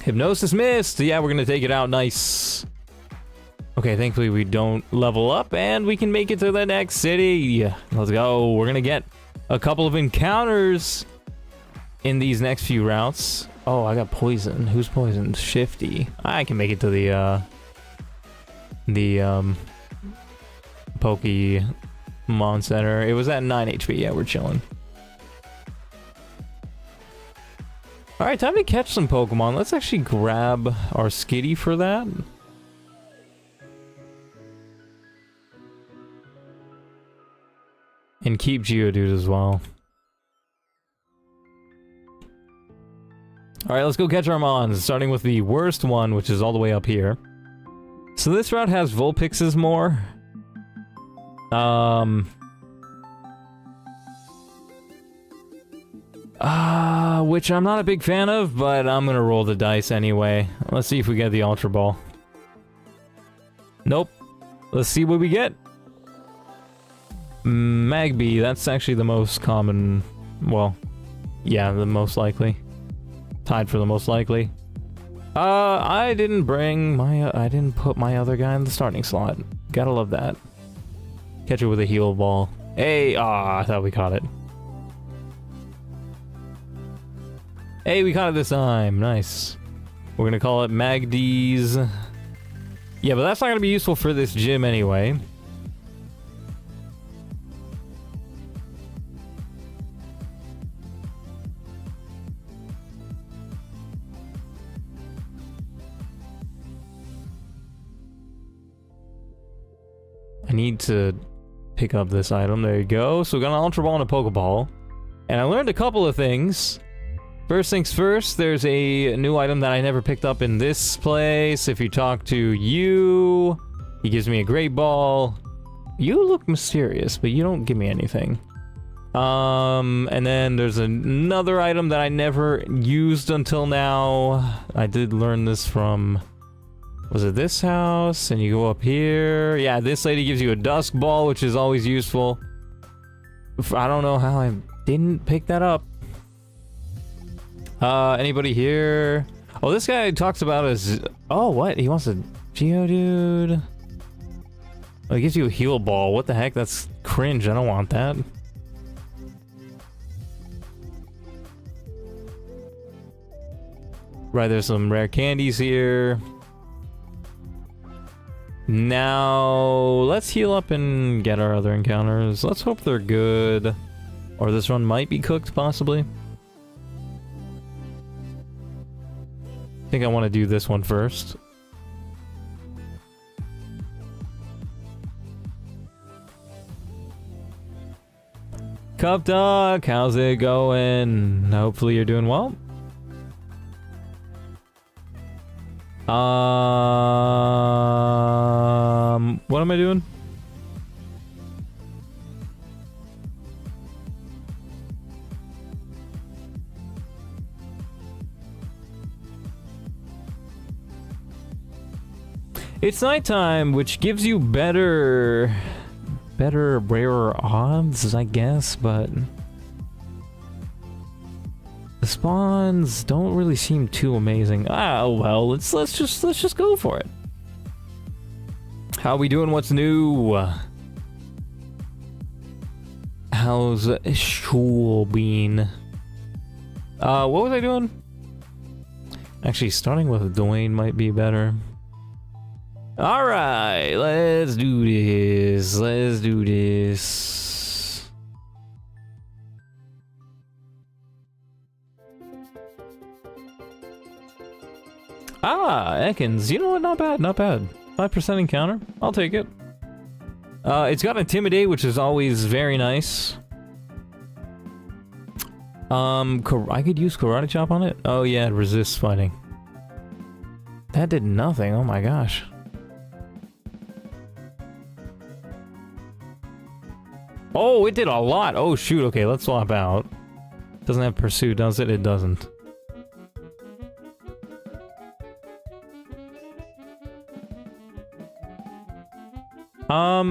Hypnosis missed! Yeah, we're gonna take it out. Nice. Okay, thankfully we don't level up, and we can make it to the next city. Let's go. We're gonna get a couple of encounters in these next few routes. Oh, I got poison. Who's poisoned? Shifty. I can make it to the Pokemon Center. It was at 9 HP. Yeah, we're chilling. Alright, time to catch some Pokemon. Let's actually grab our Skitty for that. And keep Geodude as well. Alright, let's go catch our Mons, starting with the worst one, which is all the way up here. So this route has Vulpixes more. Which I'm not a big fan of, but I'm gonna roll the dice anyway. Let's see if we get the Ultra Ball. Nope. Let's see what we get. Magby, that's actually the most common, well, yeah, the most likely. Tied for the most likely. I didn't put my other guy in the starting slot. Gotta love that. Catch it with a heal ball. Hey, I thought we caught it. Hey, we caught it this time. Nice. We're gonna call it Magdy's. Yeah, but that's not gonna be useful for this gym anyway. I need to pick up this item. There you go. So we got an Ultra Ball and a Pokeball. And I learned a couple of things. First things first, there's a new item that I never picked up in this place. If you talk to you, he gives me a Great Ball. You look mysterious, but you don't give me anything. And then there's another item that I never used until now. I did learn this from... was it this house? And you go up here. Yeah, this lady gives you a Dusk Ball, which is always useful. I don't know how I didn't pick that up. Anybody here? Oh, this guy talks about his... oh, what? He wants a Geodude? Oh, he gives you a Heal Ball. What the heck? That's cringe. I don't want that. Right, there's some rare candies here. Now, let's heal up and get our other encounters. Let's hope they're good. Or this one might be cooked, possibly. I think I want to do this one first. Cup Dog, how's it going? Hopefully you're doing well. What am I doing? It's nighttime, which gives you better, rarer odds, I guess, but The spawns don't really seem too amazing. Ah, well, let's just go for it. How we doing? What's new? How's school been? What was I doing? Actually, starting with Dwayne might be better. Alright, let's do this. Let's do this. Ah, Ekans. You know what? Not bad, not bad. 5% encounter. I'll take it. It's got Intimidate, which is always very nice. I could use Karate Chop on it? Oh yeah, it resists fighting. That did nothing, oh my gosh. Oh, it did a lot! Oh shoot, okay, let's swap out. Doesn't have Pursuit, does it? It doesn't.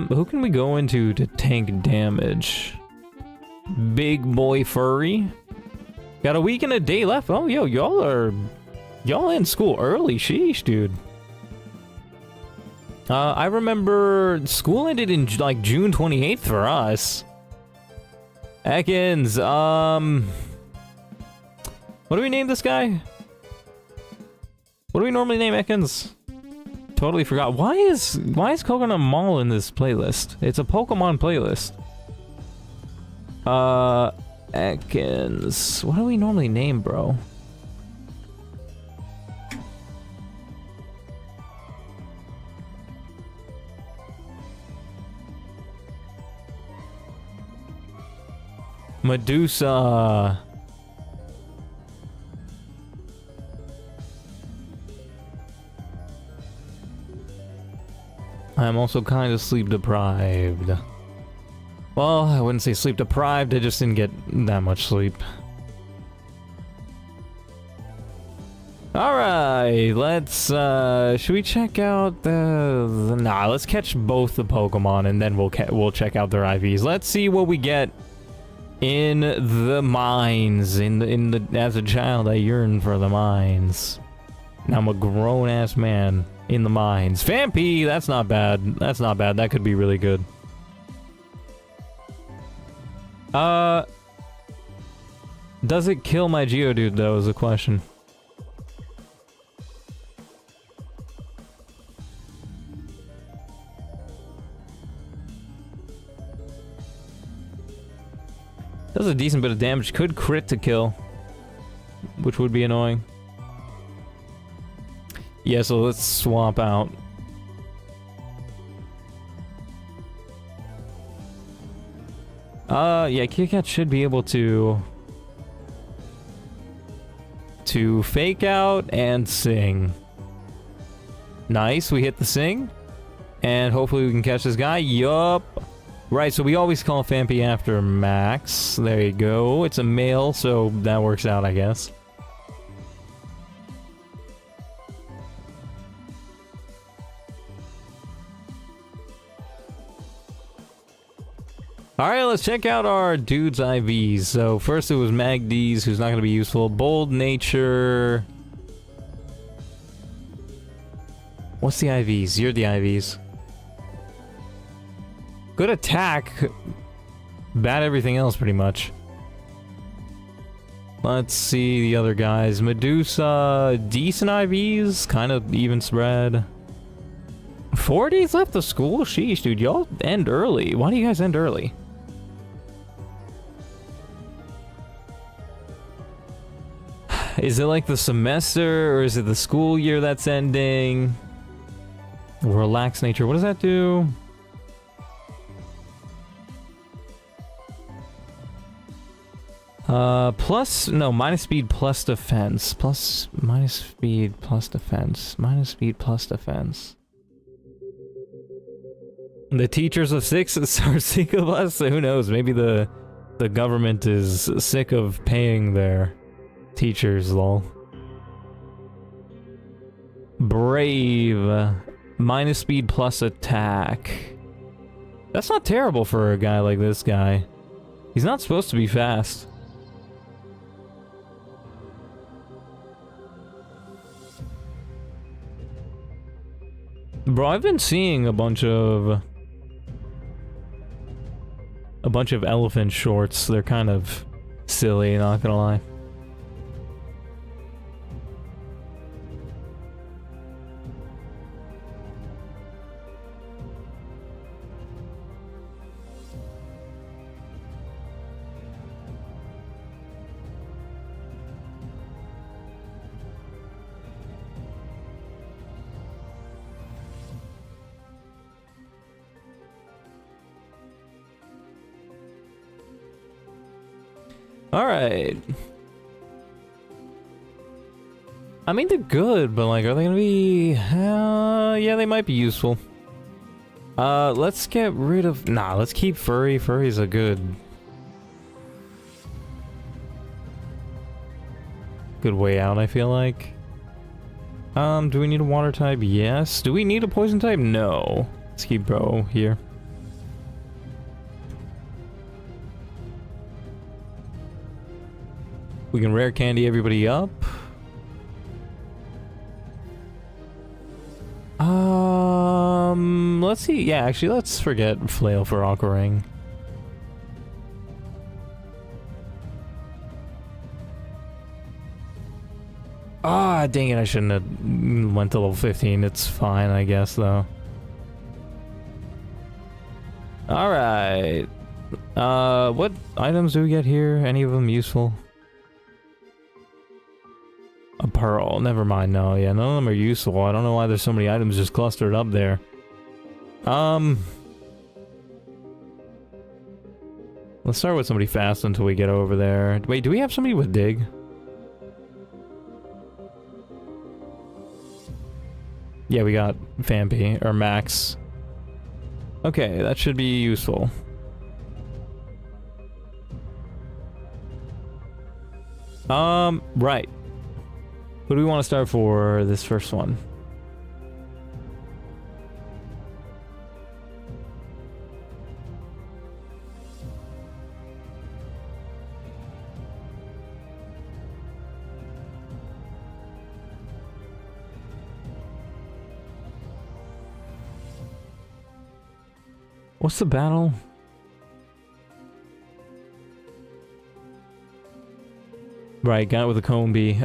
Who can we go into to tank damage? Big Boy Furry? Got a week and a day left. Oh, yo, y'all in school early. Sheesh, dude. I remember school ended in like June 28th for us. Ekans, what do we name this guy? What do we normally name Ekans? Totally forgot. Why is Coconut Mall in this playlist? It's a Pokemon playlist. Ekans. What do we normally name, bro? Medusa. I'm also kind of sleep deprived. Well, I wouldn't say sleep deprived, I just didn't get that much sleep. Alright, let's, should we check out the... Nah, let's catch both the Pokemon and then we'll check out their IVs. Let's see what we get in the mines. As a child, I yearned for the mines. Now I'm a grown-ass man in the mines. Phanpy, that's not bad. That's not bad, that could be really good. Does it kill my Geodude, though, is the question. Does a decent bit of damage. Could crit to kill, which would be annoying. Yeah, so let's swap out. Yeah, Kit Kat should be able to fake out and sing. Nice, we hit the sing. And hopefully we can catch this guy. Yup. Right, so we always call Phanpy after Max. There you go. It's a male, so that works out, I guess. Alright, let's check out our dude's IVs. So first it was Magd's, who's not going to be useful. Bold Nature. What's the IVs? You're the IVs. Good attack. Bad everything else, pretty much. Let's see the other guys. Medusa, decent IVs, kind of even spread. 4 days left of school? Sheesh, dude, y'all end early. Why do you guys end early? Is it like the semester, or is it the school year that's ending? Relax nature, what does that do? Minus speed plus defense. Minus speed plus defense. Minus speed plus defense. The teachers of 6 are sick of us? Who knows? Maybe the government is sick of paying their teachers, lol. Brave. Minus speed plus attack. That's not terrible for a guy like this guy. He's not supposed to be fast. Bro, I've been seeing a bunch of elephant shorts. They're kind of silly, not gonna lie. Alright. I mean, they're good, but like, are they gonna be... yeah, they might be useful. Let's get rid of... Nah, let's keep furry. Furry's a good way out, I feel like. Do we need a water type? Yes. Do we need a poison type? No. Let's keep bro here. We can rare candy everybody up. Let's see. Yeah, actually, let's forget flail for Aqua Ring. Ah, dang it! I shouldn't have went to level 15. It's fine, I guess, though. All right. What items do we get here? Any of them useful? A pearl. Never mind. No, yeah, none of them are useful. I don't know why there's so many items just clustered up there. Let's start with somebody fast until we get over there. Wait, do we have somebody with dig? Yeah, we got Vampy, or Max. Okay, that should be useful. Right. Who do we want to start for this first one? What's the battle? Right, guy with a combi.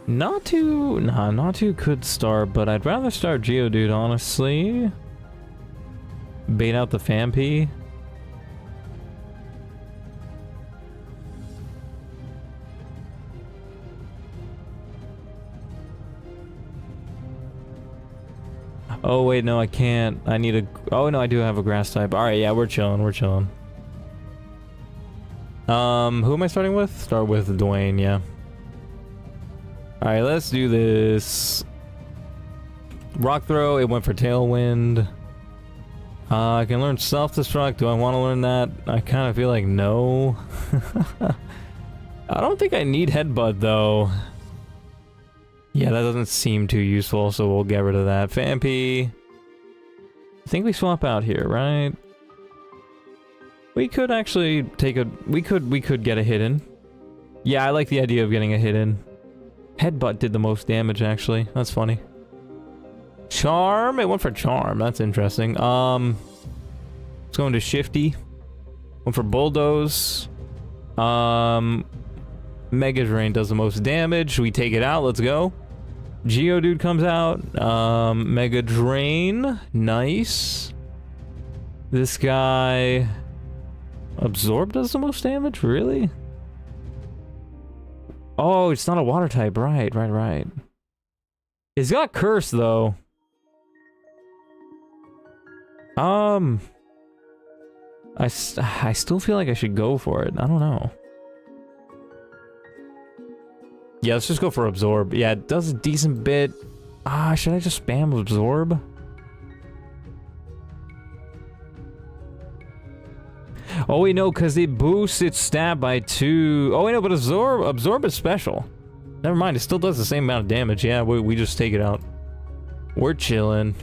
Not too could start, but I'd rather start Geodude, honestly. Bait out the Fampi. Oh wait, no, I can't. I need a... Oh no, I do have a grass type. Alright, yeah, we're chilling, we're chilling. Who am I starting with? Start with Dwayne, yeah. Alright, let's do this. Rock Throw, it went for Tailwind. I can learn Self-Destruct. Do I want to learn that? I kind of feel like no. I don't think I need Headbutt, though. Yeah, that doesn't seem too useful, so we'll get rid of that. Fampi. I think we swap out here, right? We could actually take a... We could get a hidden. Yeah, I like the idea of getting a hidden. Headbutt did the most damage, actually. That's funny. Charm? It went for Charm. That's interesting. Let's go into Shifty. Went for Bulldoze. Mega Drain does the most damage. We take it out. Let's go. Geodude comes out. Mega Drain. Nice. This guy... Absorb does the most damage? Really? Oh, it's not a water type. Right. It's got Curse, though. I still feel like I should go for it. I don't know. Yeah, let's just go for Absorb. Yeah, it does a decent bit. Should I just spam Absorb? Oh wait, no, because it boosts its stat by 2. Oh wait, no, but Absorb is special. Never mind, it still does the same amount of damage. Yeah, we just take it out. We're chilling.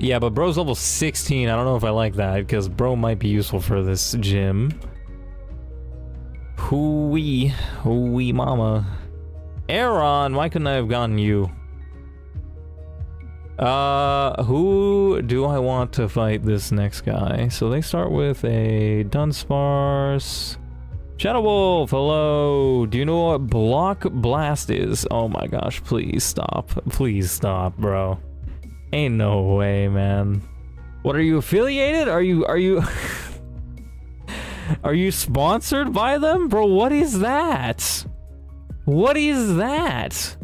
Yeah, but bro's level 16. I don't know if I like that, because bro might be useful for this gym. Hooey mama. Aaron, why couldn't I have gotten you? Who do I want to fight this next guy? So they start with a Dunsparce. Shadow Wolf, hello. Do you know what Block Blast is? Oh my gosh, please stop. Please stop, bro. Ain't no way, man. What, are you affiliated? Are you are you sponsored by them? Bro, what is that? What is that?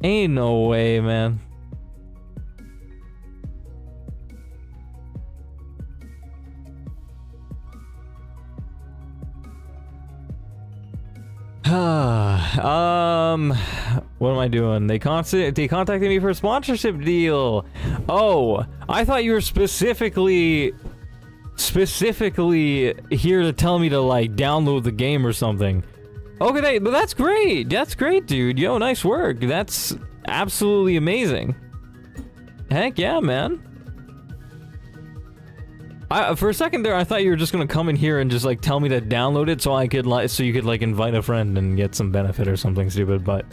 Ain't no way, man. What am I doing? They contacted me for a sponsorship deal. Oh, I thought you were specifically here to tell me to like download the game or something. Okay, but that's great. That's great, dude. Yo, nice work. That's absolutely amazing. Heck yeah, man. For a second there, I thought you were just gonna come in here and just like tell me to download it so I could like, so you could like invite a friend and get some benefit or something stupid, but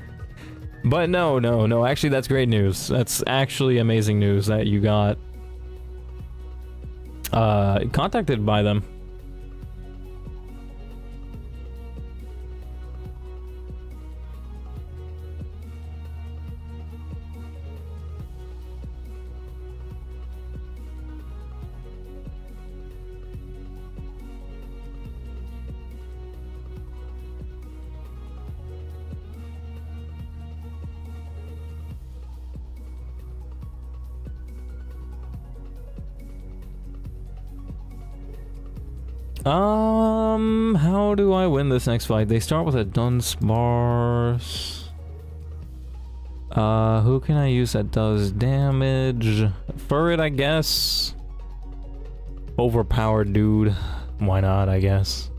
no. Actually, that's great news. That's actually amazing news that you got contacted by them. How do I win this next fight? They start with a Dunsparce. Who can I use that does damage? Furret, I guess. Overpowered dude. Why not, I guess.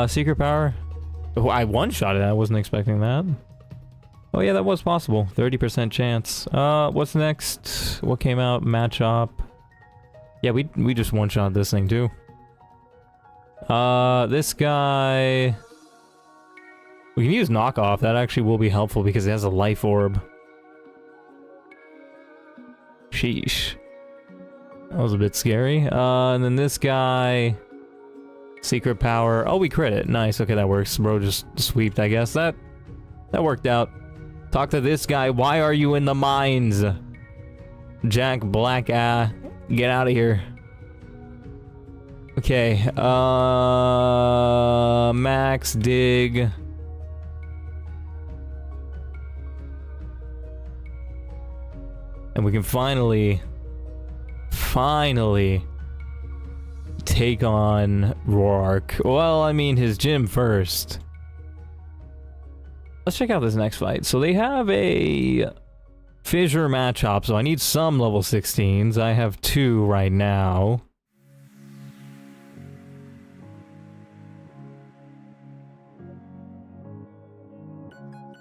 Secret power. Oh, I one-shot it. I wasn't expecting that. Oh yeah, that was possible. 30% chance. What's next? What came out? Matchup. Yeah, we just one-shot this thing too. This guy... We can use knockoff. That actually will be helpful because it has a life orb. Sheesh. That was a bit scary. And then this guy... Secret power. Oh, we crit it. Nice. Okay, that works. Bro just sweeped, I guess. That worked out. Talk to this guy. Why are you in the mines? Jack Black, get out of here. Okay, max dig. And we can finally take on Roark. Well, I mean, his gym first. Let's check out this next fight. So they have a fissure matchup, so I need some level 16s. I have 2 right now.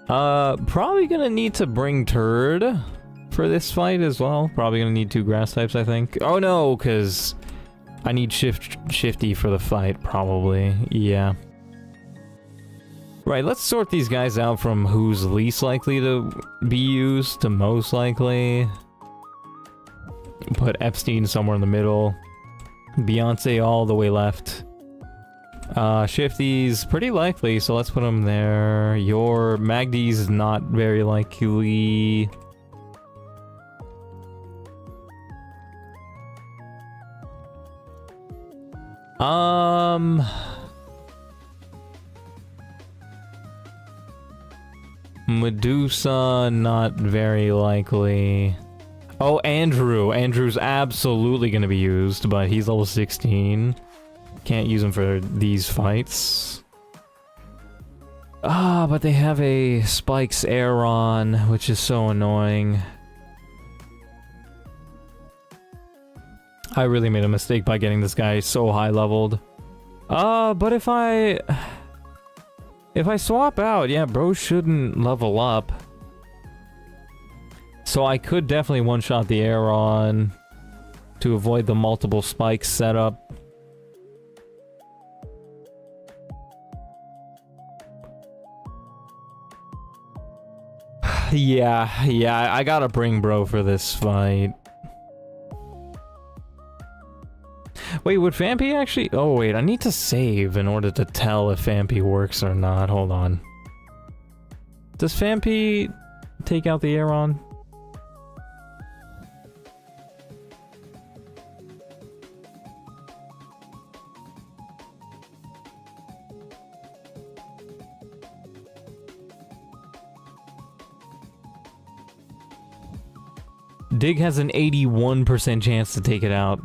Probably gonna need to bring Turd for this fight as well. Probably gonna need 2 grass types, I think. Oh no, because I need Shifty for the fight, probably. Yeah. Right, let's sort these guys out from who's least likely to be used to most likely. Put Epstein somewhere in the middle. Beyonce all the way left. Shifty's pretty likely, so let's put him there. Your Magdy's not very likely. Medusa, not very likely. Oh, Andrew. Andrew's absolutely gonna be used, but he's level 16. Can't use him for these fights. Ah, but they have a Spikes Aeron, which is so annoying. I really made a mistake by getting this guy so high leveled. But if I swap out, yeah, bro shouldn't level up. So I could definitely one-shot the Aeron to avoid the multiple spikes setup. Yeah, I gotta bring bro for this fight. Wait, would Fampi actually... Oh, wait, I need to save in order to tell if Fampi works or not. Hold on. Does Fampi take out the Aeron? Dig has an 81% chance to take it out.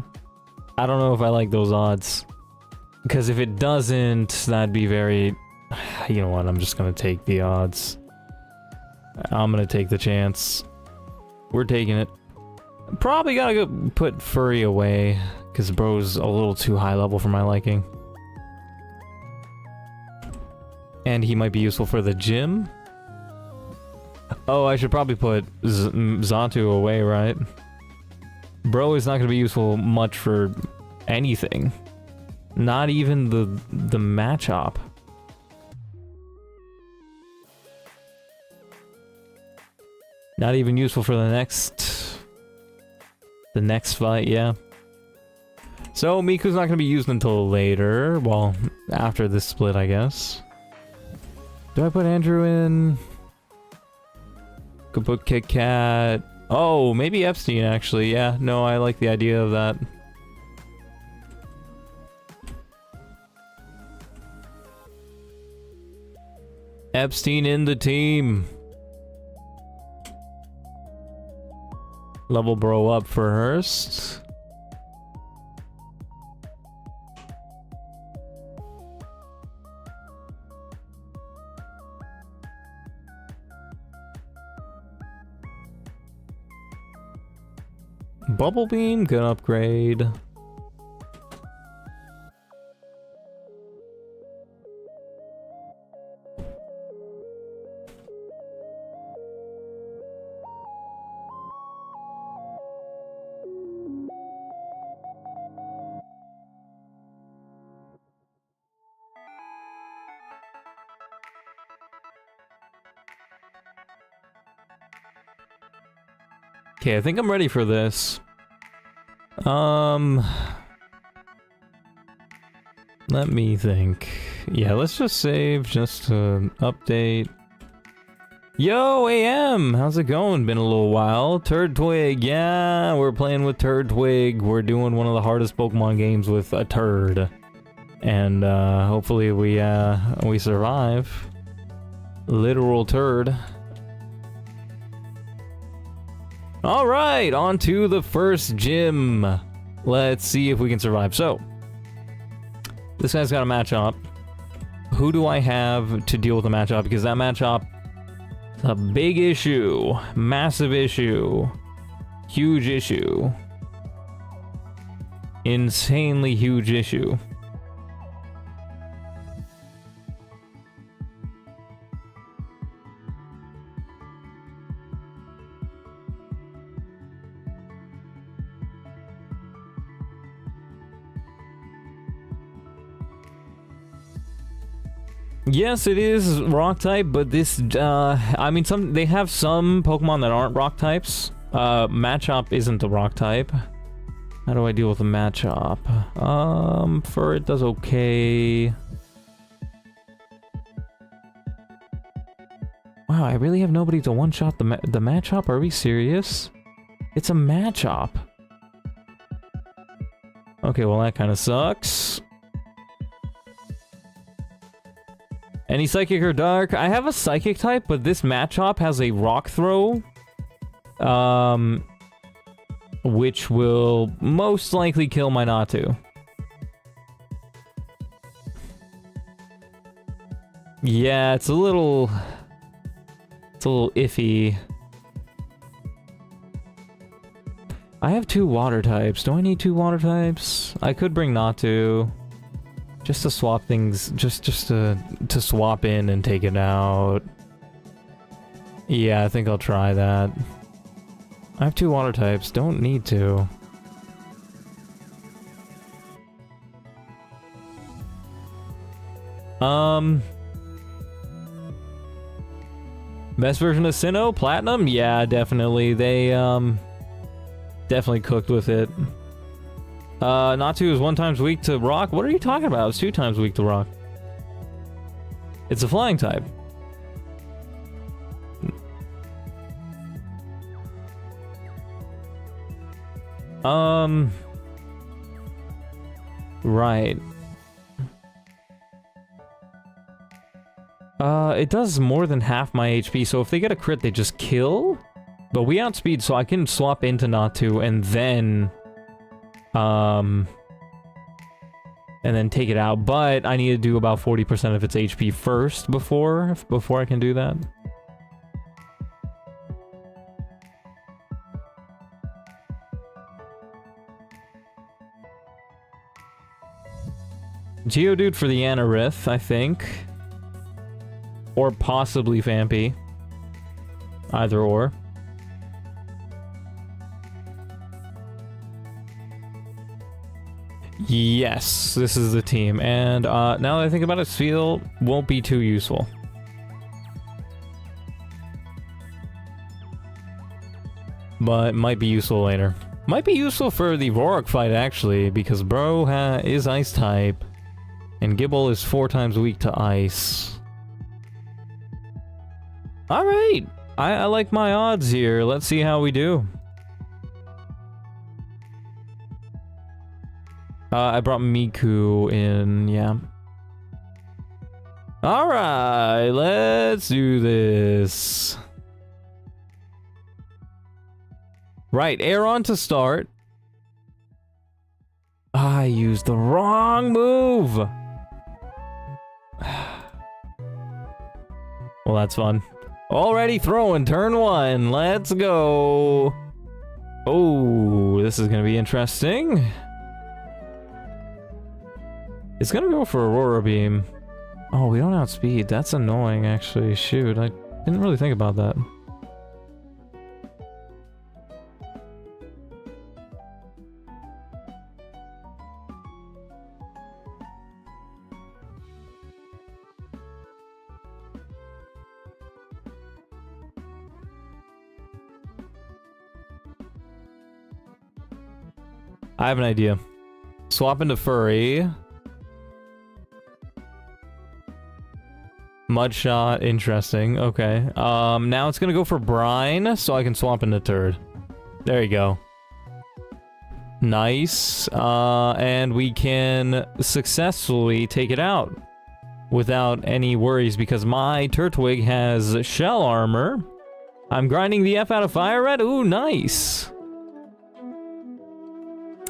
I don't know if I like those odds. Because if it doesn't, that'd be very... You know what, I'm just gonna take the odds. I'm gonna take the chance. We're taking it. Probably gotta go put Furry away, because bro's a little too high level for my liking. And he might be useful for the gym. Oh, I should probably put Xatu away, right? Bro is not going to be useful much for anything. Not even the matchup. Not even useful for the next fight, yeah. So Miku's not going to be used until later. Well, after this split, I guess. Do I put Andrew in? Could put Kit Kat. Oh, maybe Epstein, actually. Yeah, no, I like the idea of that. Epstein in the team. Level bro up for Hurst. Bubble Beam, good upgrade. Okay, I think I'm ready for this. Let me think. Yeah, let's just save just to update. Yo, AM! How's it going? Been a little while. Turd Twig, yeah, we're playing with Turd Twig. We're doing one of the hardest Pokemon games with a turd. And, hopefully we survive. Literal turd. Alright, on to the first gym. Let's see if we can survive. So, this guy's got a matchup. Who do I have to deal with the matchup? Because that matchup is a big issue. Massive issue. Huge issue. Insanely huge issue. Yes, it is rock type, but this, I mean, they have some Pokemon that aren't rock types. Machop isn't a rock type. How do I deal with a Machop? Furret does okay. Wow, I really have nobody to one-shot the Machop? Are we serious? It's a Machop. Okay, well that kind of sucks. Any Psychic or Dark? I have a Psychic type, but this Machop has a Rock Throw. Which will most likely kill my Natu. Yeah, it's a little iffy. I have 2 water types. Do I need 2 water types? I could bring Natu. Just to swap things, just to swap in and take it out. Yeah, I think I'll try that. I have 2 water types. Don't need to. Best version of Sinnoh? Platinum? Yeah, definitely. They, definitely cooked with it. Natu is 1 times weak to rock? What are you talking about? It's 2 times weak to rock. It's a flying type. Right. It does more than half my HP, so if they get a crit, they just kill? But we outspeed, so I can swap into Natu and then take it out, but I need to do about 40% of its HP first before I can do that. Geodude for the Anorith, I think. Or possibly Vampy. Either or. Yes, this is the team. And now that I think about it, Steel won't be too useful. But might be useful later. Might be useful for the Roark fight, actually, because bro is ice type. And Gible is 4 times weak to ice. Alright! I like my odds here. Let's see how we do. I brought Miku in, yeah. Alright, let's do this. Right, Aeron to start. I used the wrong move! Well, that's fun. Already throwing turn 1. Let's go. Oh, this is gonna be interesting. It's gonna go for Aurora Beam. Oh, we don't outspeed. That's annoying, actually. Shoot, I didn't really think about that. I have an idea. Swap into Furry. Mudshot, interesting. Okay. Now it's gonna go for Brine, so I can swap into Turd. There you go. Nice. And we can successfully take it out without any worries because my Turtwig has shell armor. I'm grinding the F out of Fire Red. Ooh, nice.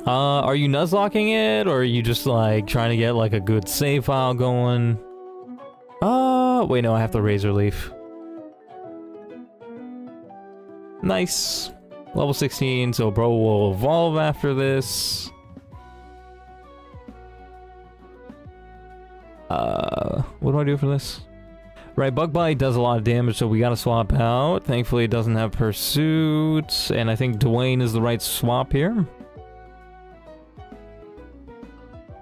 Are you nuzlocking it, or are you just, like, trying to get, like, a good save file going? Wait, no, I have the Razor Leaf. Nice. Level 16, so bro will evolve after this. What do I do for this? Right, Bug Bite does a lot of damage, so we gotta swap out. Thankfully, it doesn't have Pursuit, and I think Dwayne is the right swap here.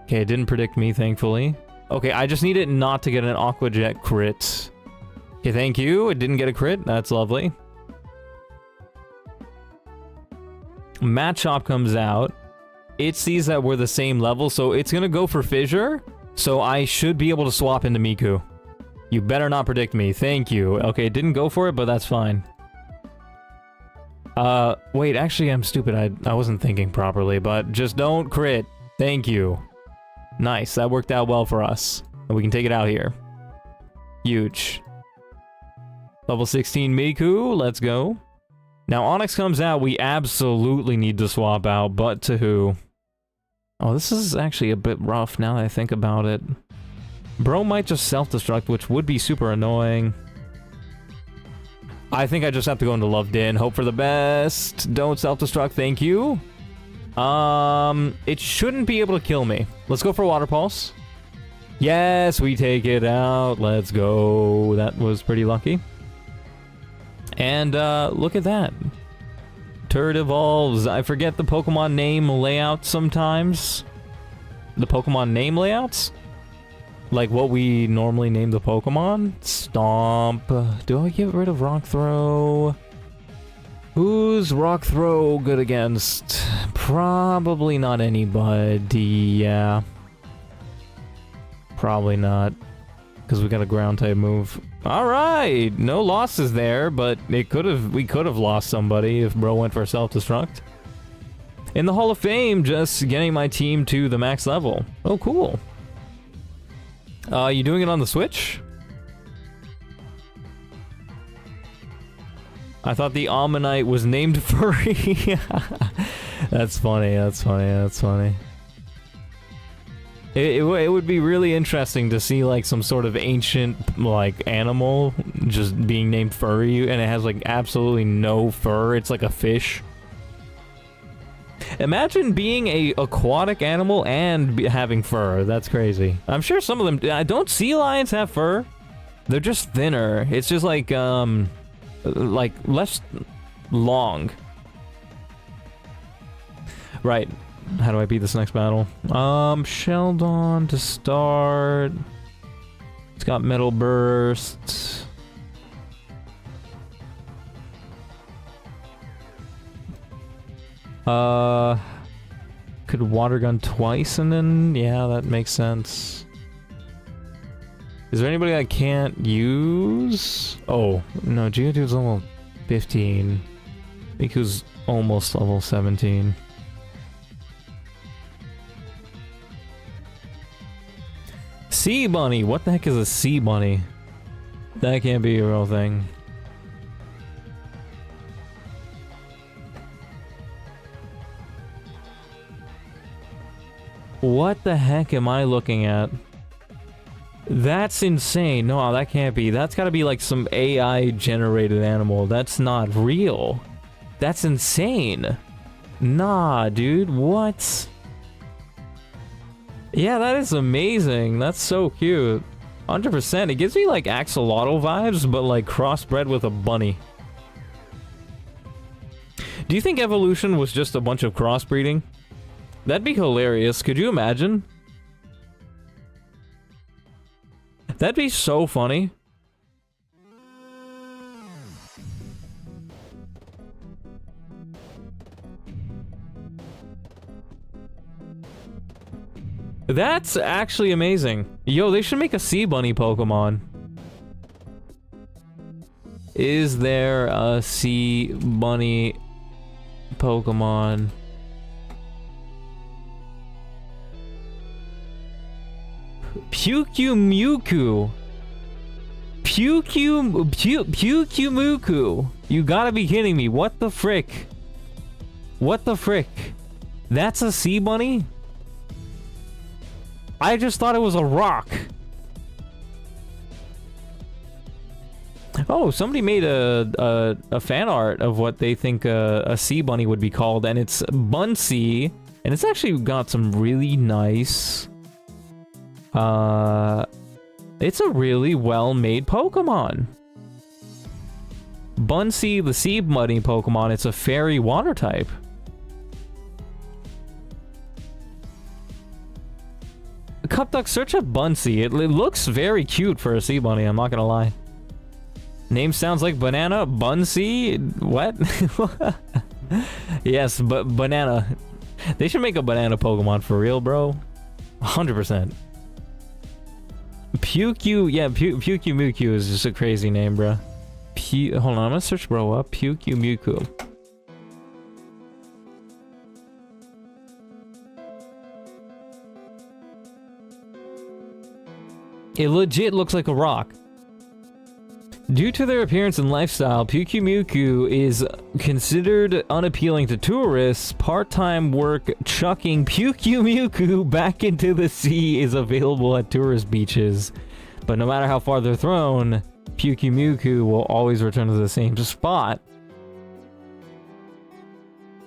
Okay, it didn't predict me, thankfully. Okay, I just need it not to get an Aqua Jet crit. Okay, thank you. It didn't get a crit. That's lovely. Machop comes out. It sees that we're the same level, so it's gonna go for Fissure. So I should be able to swap into Miku. You better not predict me. Thank you. Okay, it didn't go for it, but that's fine. Wait, actually, I'm stupid. I wasn't thinking properly, but just don't crit. Thank you. Nice, that worked out well for us. And we can take it out here. Huge. Level 16 Miku, let's go. Now Onyx comes out, we absolutely need to swap out, but to who? Oh, this is actually a bit rough now that I think about it. Bro might just self-destruct, which would be super annoying. I think I just have to go into Love Den, hope for the best. Don't self-destruct, thank you. It shouldn't be able to kill me. Let's go for Water Pulse. Yes, we take it out. Let's go. That was pretty lucky. And, look at that. Turd evolves. I forget the Pokemon name layout sometimes. The Pokemon name layouts? Like what we normally name the Pokemon? Stomp. Do I get rid of Rock Throw? Who's Rock Throw good against? Probably not anybody, yeah. Probably not. Because we got a ground type move. Alright! No losses there, but we could have lost somebody if bro went for self-destruct. In the Hall of Fame, just getting my team to the max level. Oh, cool. You doing it on the Switch? I thought the Ammonite was named Furry. That's funny, that's funny, that's funny. It would be really interesting to see like some sort of ancient like animal just being named Furry and it has like absolutely no fur. It's like a fish. Imagine being a aquatic animal and having fur. That's crazy. I'm sure some of them... Don't sea lions have fur? They're just thinner. It's just like less long. Right. How do I beat this next battle? Sheldon to start. It's got Metal Burst. Could Water Gun twice and then... Yeah, that makes sense. Is there anybody I can't use? Oh, no, Geodude's level 15. Miku's almost level 17. Sea Bunny! What the heck is a Sea Bunny? That can't be a real thing. What the heck am I looking at? That's insane. No, that can't be. That's gotta be like some AI generated animal. That's not real. That's insane. Nah, dude, what? Yeah, that is amazing. That's so cute. 100%. It gives me like Axolotl vibes, but like crossbred with a bunny. Do you think evolution was just a bunch of crossbreeding? That'd be hilarious. Could you imagine? That'd be so funny. That's actually amazing. Yo, they should make a Sea Bunny Pokemon. Is there a Sea Bunny Pokemon? Pyukumuku. Pyukumuku. You gotta be kidding me. What the frick? What the frick? That's a Sea Bunny? I just thought it was a rock. Oh, somebody made a fan art of what they think a Sea Bunny would be called, and it's Bunsey, and it's actually got some really nice... it's a really well-made Pokemon. Bunsey, the Sea Bunny Pokemon, it's a fairy water type. Cupduck, search up Bunsey. It looks very cute for a Sea Bunny, I'm not gonna lie. Name sounds like banana. Bunsey? What? Yes, but banana. They should make a banana Pokemon for real, bro. 100%. Pyukyu, yeah, Pyukumuku is just a crazy name, bro. Hold on, I'm gonna search bro up. Pyukumuku. It legit looks like a rock. Due to their appearance and lifestyle, Pyukumuku is considered unappealing to tourists. Part-time work chucking Pyukumuku back into the sea is available at tourist beaches. But no matter how far they're thrown, Pyukumuku will always return to the same spot.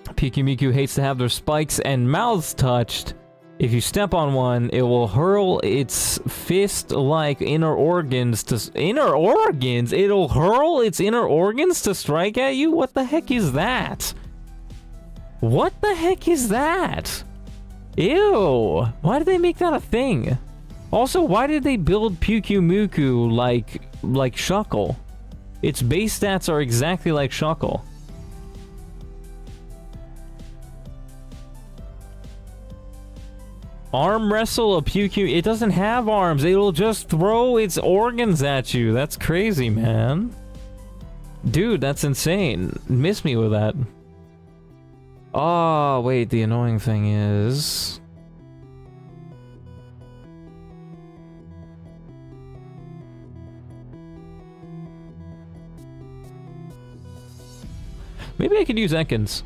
Pyukumuku hates to have their spikes and mouths touched. If you step on one, it will hurl its fist-like inner organs to... Inner organs? It'll hurl its inner organs to strike at you? What the heck is that? What the heck is that? Ew! Why did they make that a thing? Also, why did they build Pyukumuku like Shuckle? Its base stats are exactly like Shuckle. Arm wrestle a Pyukyu. It doesn't have arms. It'll just throw its organs at you. That's crazy, man. Dude, that's insane. Miss me with that. Oh, wait. The annoying thing is... maybe I could use Ekans.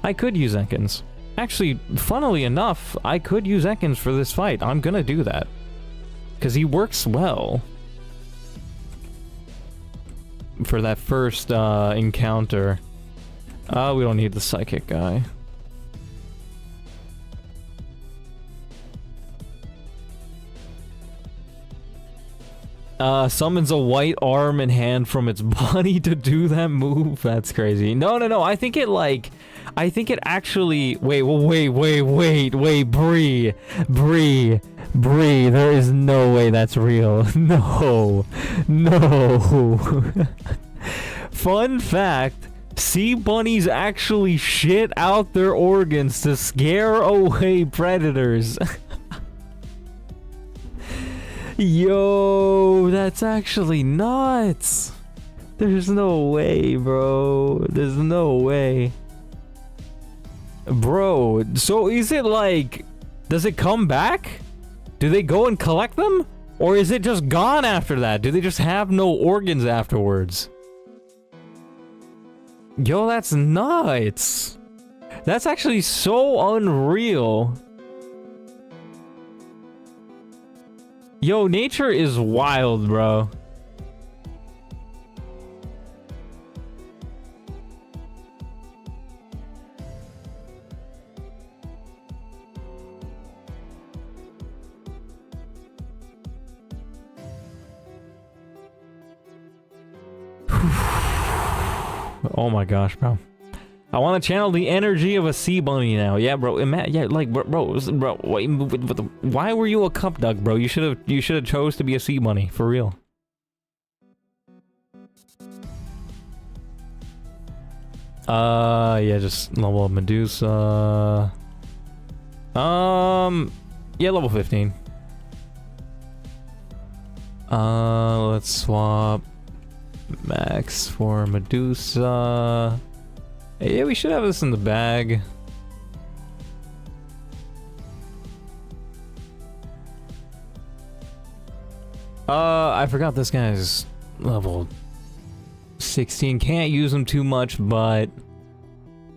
I could use Ekans. Actually, funnily enough, I could use Ekans for this fight. I'm gonna do that. Because he works well. For that first encounter. We don't need the psychic guy. Summons a white arm and hand from its body to do that move. That's crazy. No, no, no. I think it actually... Wait, Bree. There is no way that's real. No. Fun fact, sea bunnies actually shit out their organs to scare away predators. Yo, that's actually nuts. There's no way, bro. There's no way. Bro, so is it like... does it come back? Do they go and collect them? Or is it just gone after that? Do they just have no organs afterwards? Yo, that's nuts. That's actually so unreal. Yo, nature is wild, bro. Oh my gosh, bro. I want to channel the energy of a sea bunny now. Yeah, bro. Yeah, like, bro. Wait, why were you a cup duck, bro? You should have chose to be a sea bunny for real. Yeah, just level up Medusa. Yeah, level 15. Let's swap Max for Medusa. Yeah, we should have this in the bag. I forgot this guy's level 16. Can't use him too much, but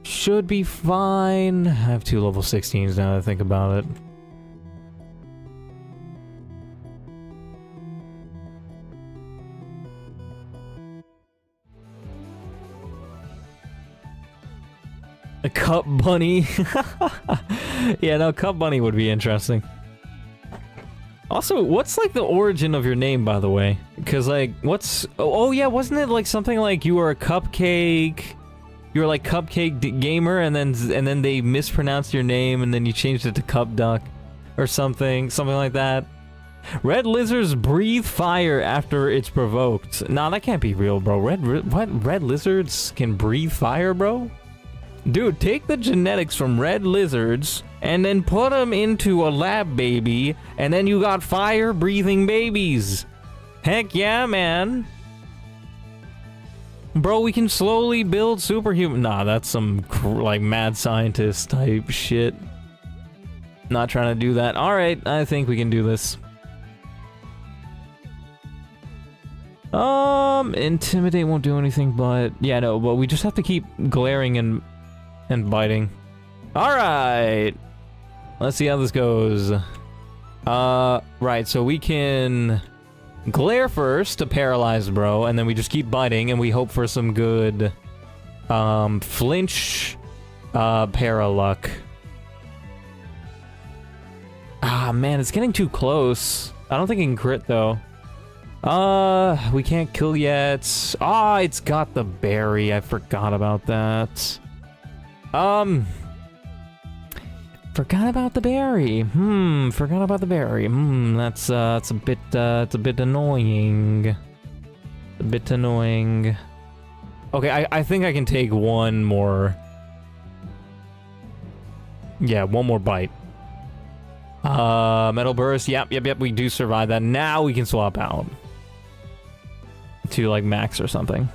should be fine. I have 2 level 16s now that I think about it. A cup bunny. Yeah, no, cup bunny would be interesting. Also, what's like the origin of your name, by the way? Because like, what's... oh yeah, wasn't it like something like you were a cupcake? You were like cupcake gamer, and then they mispronounced your name, and then you changed it to cup duck, or something like that. Red lizards breathe fire after it's provoked. Nah, that can't be real, bro. Red lizards can breathe fire, bro? Dude, take the genetics from red lizards and then put them into a lab baby, and then you got fire-breathing babies. Heck yeah, man. Bro, we can slowly build superhuman... Nah, that's some, like, mad scientist type shit. Not trying to do that. Alright, I think we can do this. Intimidate won't do anything, but... yeah, no, but we just have to keep glaring and biting. Alright! Let's see how this goes. Right, so we can glare first to paralyze bro, and then we just keep biting, and we hope for some good, flinch, para-luck. Ah, man, it's getting too close. I don't think he can crit, though. We can't kill yet. Ah, it's got the berry. I forgot about that. Forgot about the berry. Forgot about the berry. That's a bit annoying. A bit annoying. Okay, I think I can take one more. Yeah, one more bite. Metal burst. Yep, we do survive that. Now we can swap out to like max or something.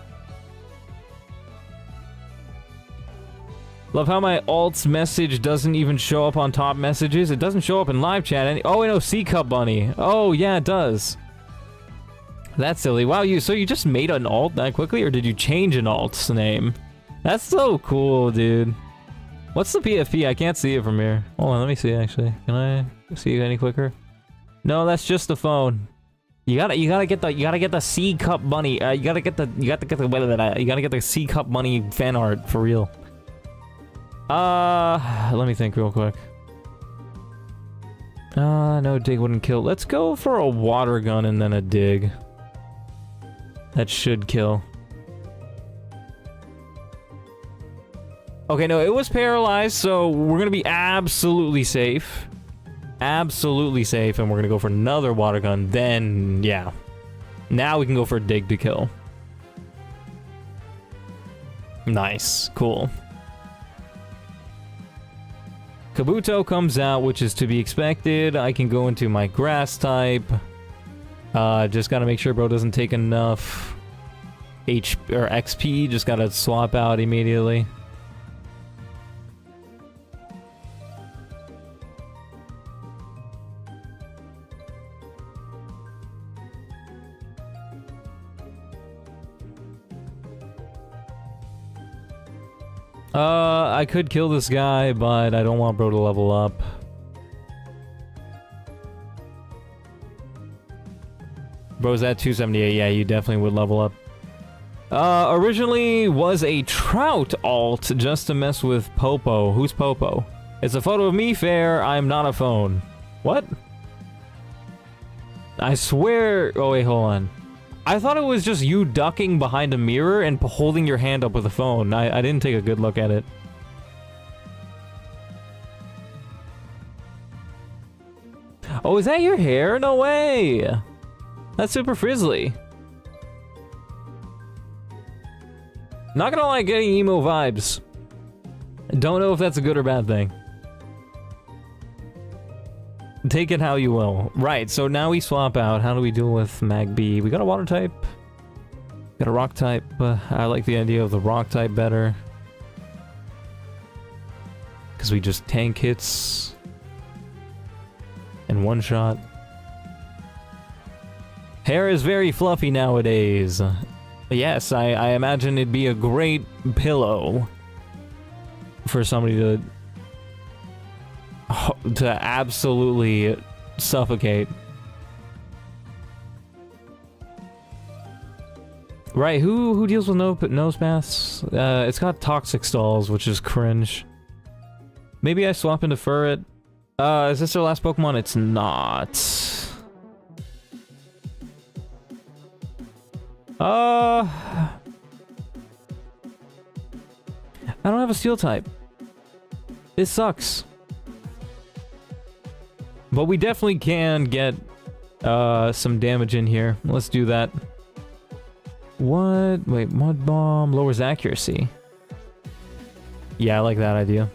Love how my alt's message doesn't even show up on top messages. It doesn't show up in live chat. Oh, wait, no, C-Cup Bunny. Oh, yeah, it does. That's silly. Wow, so you just made an alt that quickly, or did you change an alt's name? That's so cool, dude. What's the PFP? I can't see it from here. Hold on, let me see, actually. Can I see any quicker? No, that's just the phone. You gotta get the C-Cup Bunny. You gotta get the C-Cup Bunny fan art for real. Let me think real quick. No, dig wouldn't kill. Let's go for a water gun and then a dig. That should kill. Okay, no, it was paralyzed, so we're gonna be absolutely safe. Absolutely safe, and we're gonna go for another water gun, then, yeah. Now we can go for a dig to kill. Nice. Cool. Kabuto comes out, which is to be expected. I can go into my grass type. Just gotta make sure bro doesn't take enough or XP. Just gotta swap out immediately. I could kill this guy, but I don't want bro to level up. Bro's at 278, yeah, you definitely would level up. Originally was a Trout alt just to mess with Popo. Who's Popo? It's a photo of me, fair, I'm not a phone. What? I swear... Oh wait, hold on. I thought it was just you ducking behind a mirror and holding your hand up with a phone. I didn't take a good look at it. Oh, is that your hair? No way! That's super frizzly. Not gonna lie, getting emo vibes. Don't know if that's a good or bad thing. Take it how you will. Right, so now we swap out. How do we deal with Mag B? We got a water type. Got a rock type. I like the idea of the rock type better. Because we just tank hits. And one shot. Hair is very fluffy nowadays. Yes, I imagine it'd be a great pillow for somebody to absolutely suffocate. Right, who deals with nose paths? It's got toxic stalls, which is cringe. Maybe I swap into Furret. Is this our last Pokemon? It's not. I don't have a steel type. This sucks. But we definitely can get some damage in here. Let's do that. What? Wait, Mud Bomb lowers accuracy. Yeah, I like that idea.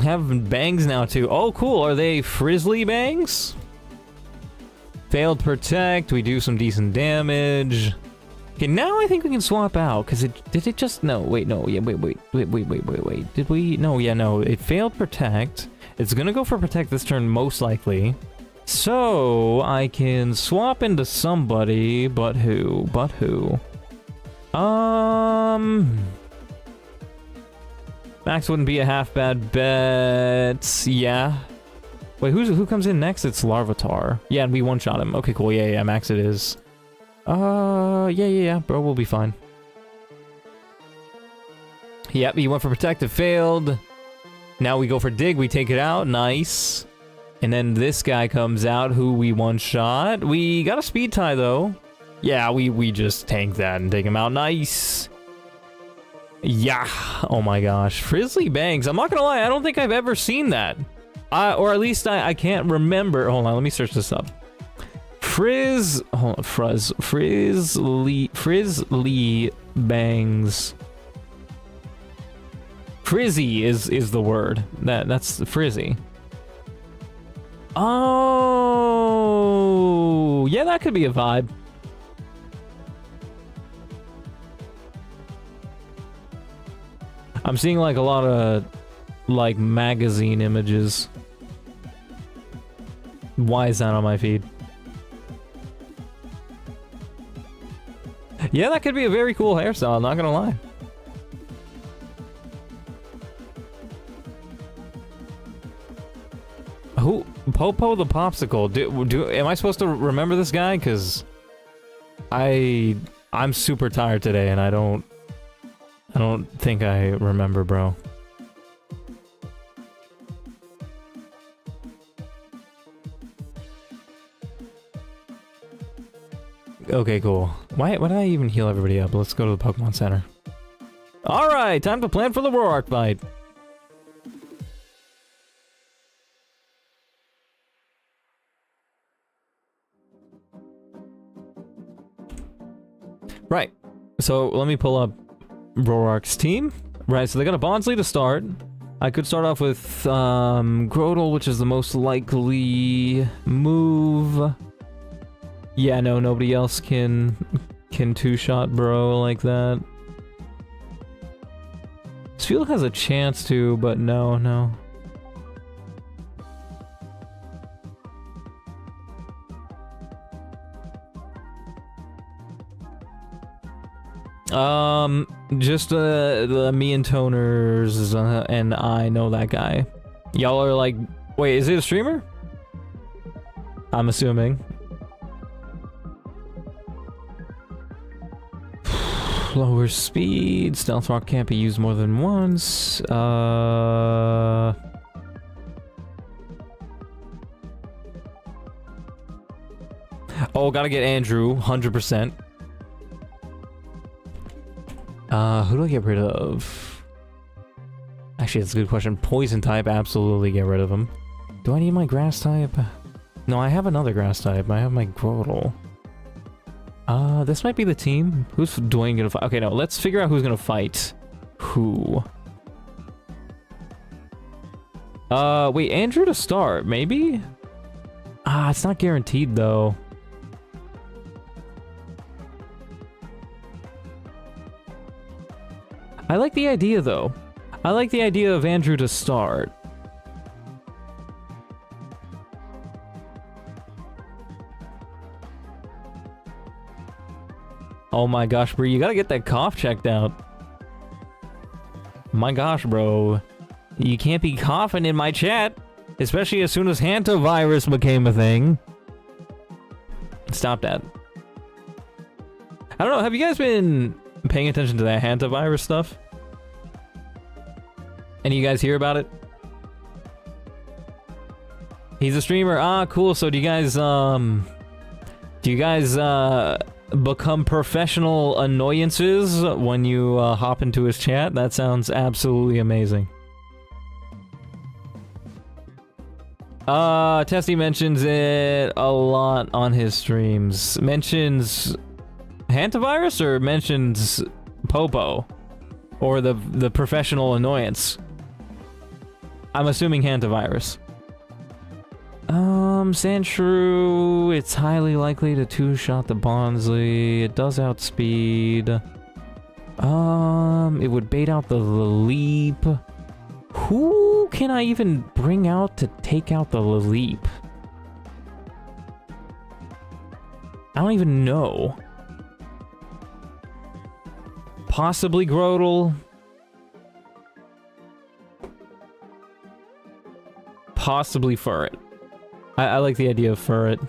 Have bangs now too. Oh, cool. Are they frizzly bangs? Failed protect. We do some decent damage. Okay, now I think we can swap out, because did it just... No, wait, no, yeah, wait. Did we... No, yeah, no, it failed protect. It's gonna go for protect this turn, most likely. So, I can swap into somebody, but who? Max wouldn't be a half bad bet. Yeah. Wait, who comes in next? It's Larvitar. Yeah, and we one-shot him. Okay, cool, yeah, Max it is. Yeah, bro, we'll be fine. Yep, he went for protective, failed. Now we go for dig, we take it out, nice. And then this guy comes out who we one-shot. We got a speed tie though. Yeah, we just tank that and take him out, nice. Yeah, oh my gosh. Frizzly Bangs, I'm not gonna lie, I don't think I've ever seen that. Or at least I can't remember. Hold on, let me search this up. Frizzly Bangs. Frizzy is the word. That's frizzy. Oh, yeah, that could be a vibe. I'm seeing like a lot of like magazine images. Why is that on my feed? Yeah, that could be a very cool hairstyle, I'm not gonna lie. Who? Popo the Popsicle. Am I supposed to remember this guy? Cause I'm super tired today and I don't think I remember, bro. Okay, cool. Why did I even heal everybody up? Let's go to the Pokemon Center. Alright, time to plan for the Roark fight. Right. So let me pull up Roark's team. Right, so they got a Bonsly to start. I could start off with Grotle, which is the most likely move. Yeah, no, nobody else can two-shot bro like that. Spheal has a chance to, but no. Just the me and Toners, and I know that guy. Y'all are like, wait, is it a streamer? I'm assuming. Lower speed, Stealth Rock can't be used more than once. Oh, gotta get Andrew, 100%. Who do I get rid of? Actually, that's a good question. Poison type, absolutely get rid of him. Do I need my grass type? No, I have another grass type. I have my Grotle. This might be the team. Who's Dwayne gonna fight? Okay, no, let's figure out who's gonna fight who. Wait, Andrew to start, maybe? It's not guaranteed, though. I like the idea, though. I like the idea of Andrew to start. Oh my gosh, bro, you gotta get that cough checked out. My gosh, bro. You can't be coughing in my chat. Especially as soon as hantavirus became a thing. Stop that. I don't know, have you guys been paying attention to that hantavirus stuff? Any of you guys hear about it? He's a streamer. Cool. So do you guys become professional annoyances when you hop into his chat? That sounds absolutely amazing. Testy mentions it a lot on his streams. Mentions hantavirus or mentions Popo? Or the professional annoyance? I'm assuming hantavirus. Sandshrew, it's highly likely to two-shot the Bonsly. It does outspeed. It would bait out the Leap. Who can I even bring out to take out the Leap? I don't even know. Possibly Grotle. Possibly Furret. I like the idea of Furret.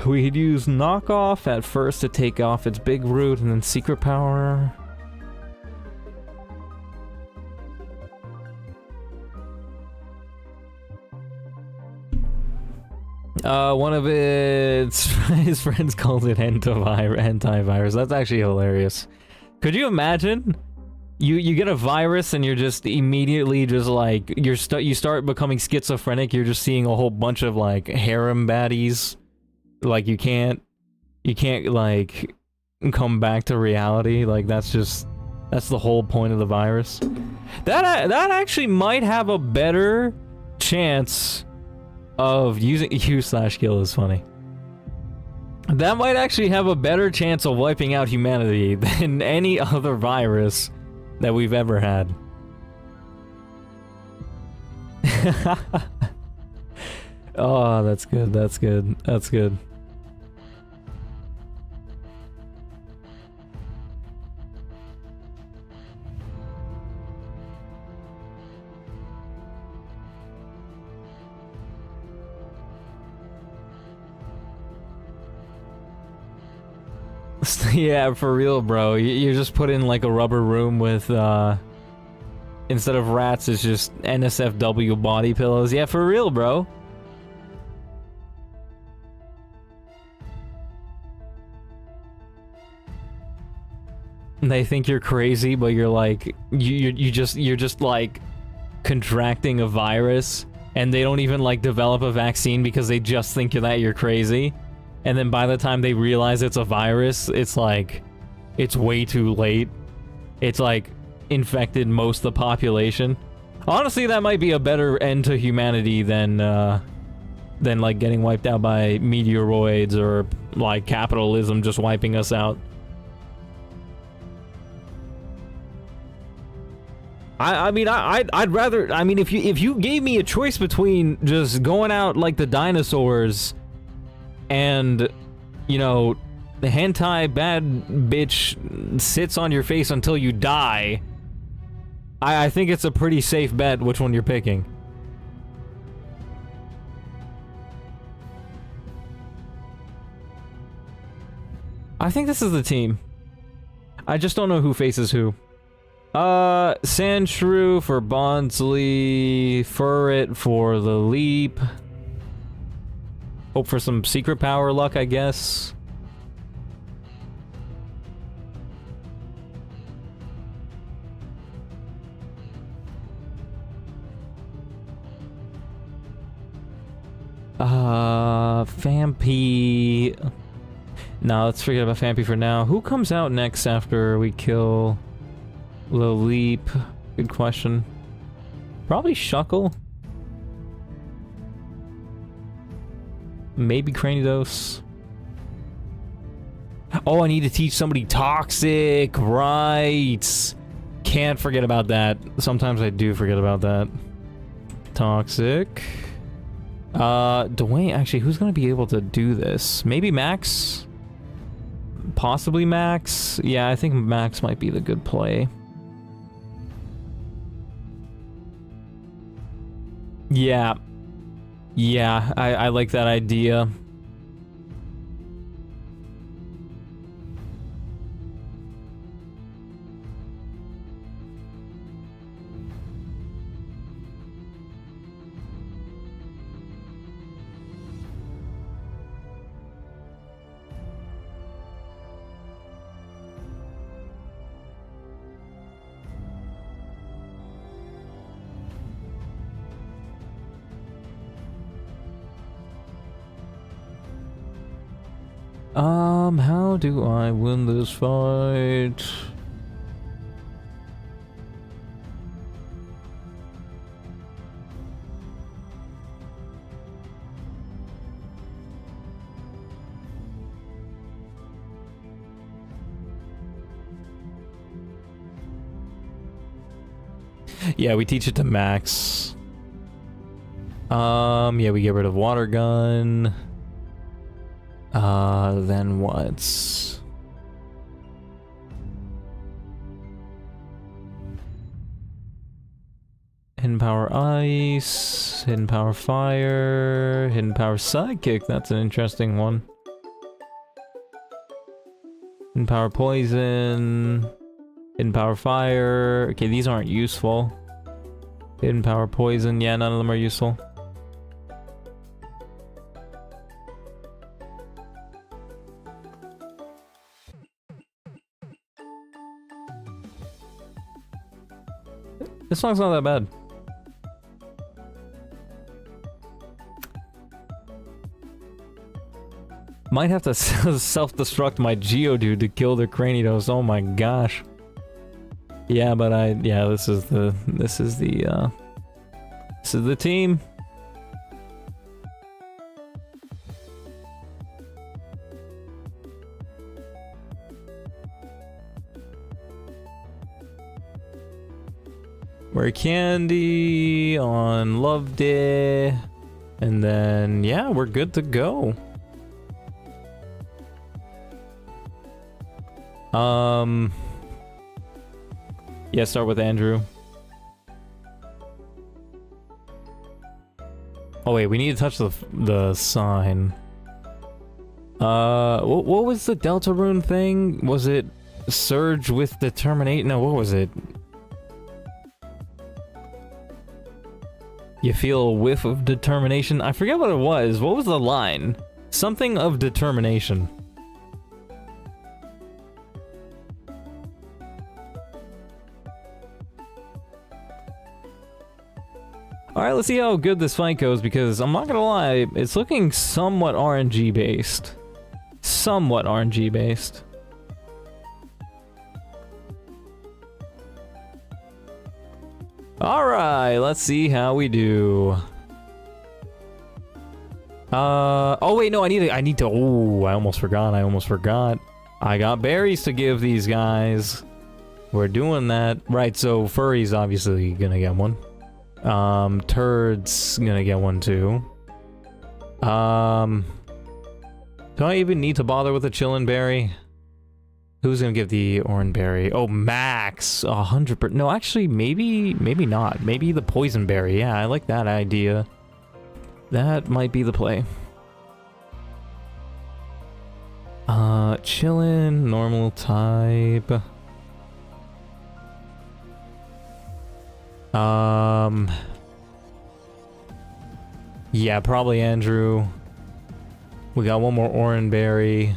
We'd use knockoff at first to take off its big root, and then secret power. One of his friends called it antivirus. That's actually hilarious. Could you imagine? You get a virus and you're just immediately just like you start becoming schizophrenic. You're just seeing a whole bunch of like harem baddies. Like you can't like come back to reality. Like that's the whole point of the virus. That actually might have a better chance of using u/kill is funny. That might actually have a better chance of wiping out humanity than any other virus that we've ever had. Oh, that's good. That's good. That's good. Yeah, for real, bro. You just put in like a rubber room with, instead of rats, it's just NSFW body pillows. Yeah, for real, bro. They think you're crazy, but you're like, you're just like contracting a virus, and they don't even like develop a vaccine because they just think that you're crazy. And then by the time they realize it's a virus, it's like, it's way too late. It's like infected most of the population. Honestly, that might be a better end to humanity than like getting wiped out by meteoroids or like capitalism just wiping us out. I mean, I'd rather, I mean, if you gave me a choice between just going out like the dinosaurs and, you know, the hentai bad bitch sits on your face until you die, I think it's a pretty safe bet which one you're picking. I think this is the team. I just don't know who faces who. Sandshrew for Bondsley, Furret for the leap. Hope for some secret power luck, I guess. Fampy. No, let's forget about Fampy for now. Who comes out next after we kill the leap? Good question. Probably Shuckle. Maybe Cranidos. Oh, I need to teach somebody Toxic. Right. Can't forget about that. Sometimes I do forget about that. Toxic. Dwayne, actually, who's gonna be able to do this? Maybe Max? Possibly Max? Yeah, I think Max might be the good play. Yeah. Yeah, I like that idea. How do I win this fight? Yeah, we teach it to Max. Yeah, we get rid of water gun. Then what? Hidden power ice, hidden power fire, hidden power psychic. That's an interesting one. Hidden power poison. Hidden power fire. Okay, these aren't useful. Hidden power poison. Yeah, none of them are useful. This song's not that bad. Might have to self-destruct my Geodude to kill the Cranidos. Oh my gosh. Yeah, but this is the team. We're Candy on Love Day. And then, yeah, we're good to go. Yeah, start with Andrew. Oh wait, we need to touch the sign. What was the Delta Rune thing? Was it Surge with Determination? No, what was it? You feel a whiff of determination? I forget what it was. What was the line? Something of determination. Alright, let's see how good this fight goes, because I'm not gonna lie, it's looking somewhat RNG based. Somewhat RNG based. Alright, let's see how we do. Oh wait, no, I need to, oh, I almost forgot. I got berries to give these guys. We're doing that. Right, so Furry's obviously gonna get one. Turd's gonna get one too. Do I even need to bother with a chillin' berry? Who's gonna give the orange berry? Oh, Max! 100%. No, actually, maybe not. Maybe the poison berry. Yeah, I like that idea. That might be the play. Chillin', normal type. Yeah, probably Andrew. We got one more orange berry.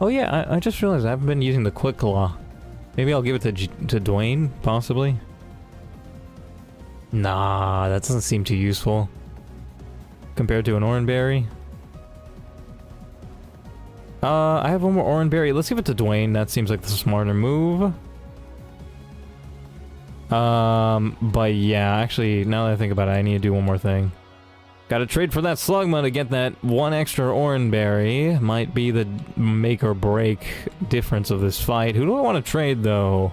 Oh yeah, I just realized I haven't been using the Quick Claw. Maybe I'll give it to Dwayne, possibly? Nah, that doesn't seem too useful. Compared to an orange berry. I have one more orange berry. Let's give it to Dwayne. That seems like the smarter move. But yeah, actually, now that I think about it, I need to do one more thing. Gotta trade for that Slugma to get that one extra orange berry. Might be the make or break difference of this fight. Who do I want to trade, though?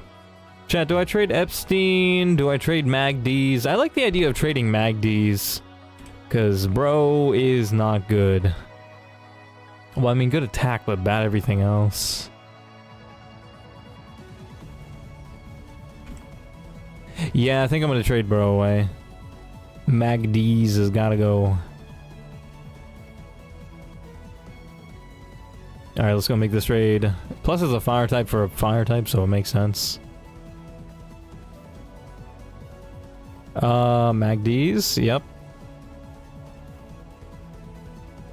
Chat, do I trade Epstein? Do I trade Magd's? I like the idea of trading Magd's. Because bro is not good. Well, I mean, good attack, but bad everything else. Yeah, I think I'm gonna trade bro away. Magd's has gotta go. Alright, let's go make this trade. Plus it's a fire type for a fire type, so it makes sense. Magd's, yep.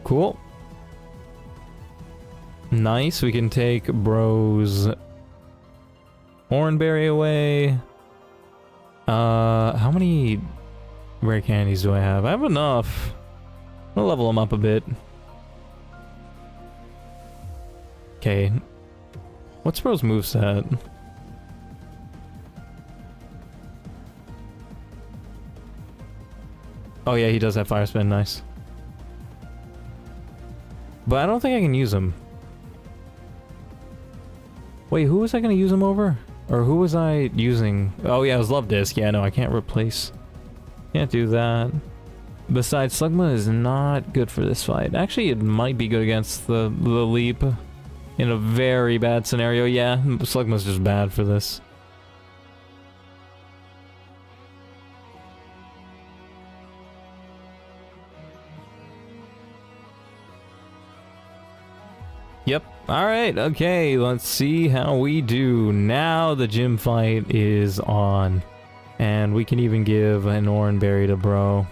Cool. Nice, we can take bro's Oranberry away. How many rare candies do I have? I have enough. I'll level them up a bit. Okay. What's bro's moveset? Oh yeah, he does have fire spin, nice. But I don't think I can use him. Wait, who was I gonna use him over? Or who was I using? Oh yeah, it was Love Disc. Yeah, no, I can't replace. Can't do that. Besides, Slugma is not good for this fight. Actually, it might be good against the leap. In a very bad scenario, yeah. Slugma's just bad for this. Yep. Alright, okay, let's see how we do. Now the gym fight is on. And we can even give an orange berry to bro.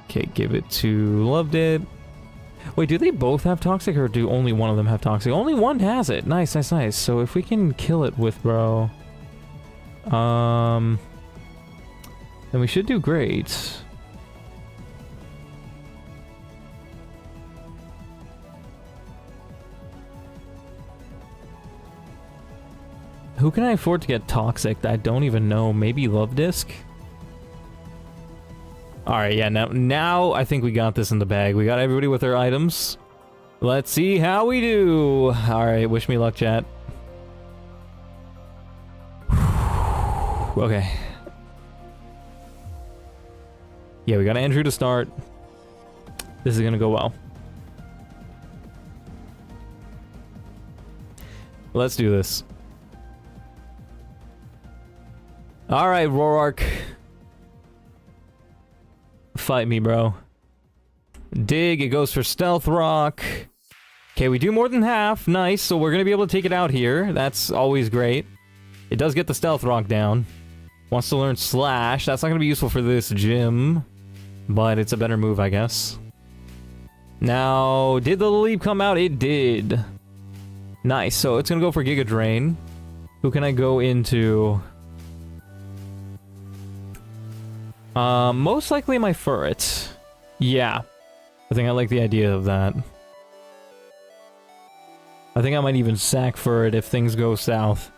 Okay, give it to Loved It. Wait, do they both have toxic or do only one of them have toxic? Only one has it. Nice, nice, nice. So if we can kill it with bro, then we should do great. Who can I afford to get toxic? I don't even know. Maybe Love Disc? Alright, yeah, now I think we got this in the bag. We got everybody with their items. Let's see how we do. Alright, wish me luck, chat. Okay. Yeah, we got Andrew to start. This is gonna go well. Let's do this. Alright, Roark. Fight me, bro. Dig, it goes for Stealth Rock. Okay, we do more than half. Nice, so we're gonna be able to take it out here. That's always great. It does get the Stealth Rock down. Wants to learn Slash. That's not gonna be useful for this gym, but it's a better move, I guess. Now, did the leap come out? It did. Nice, so it's gonna go for Giga Drain. Who can I go into? Most likely my Furret. Yeah. I think I like the idea of that. I think I might even sack Furret if things go south.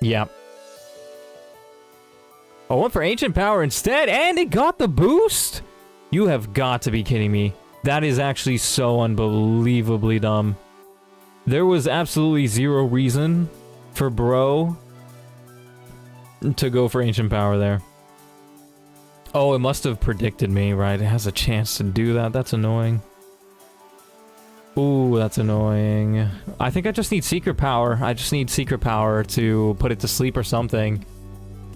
Yeah. I went for Ancient Power instead, and it got the boost? You have got to be kidding me. That is actually so unbelievably dumb. There was absolutely zero reason for bro to go for Ancient Power there. Oh, it must have predicted me, right? It has a chance to do that. That's annoying. Ooh, that's annoying. I think I just need Secret Power. I just need Secret Power to put it to sleep or something.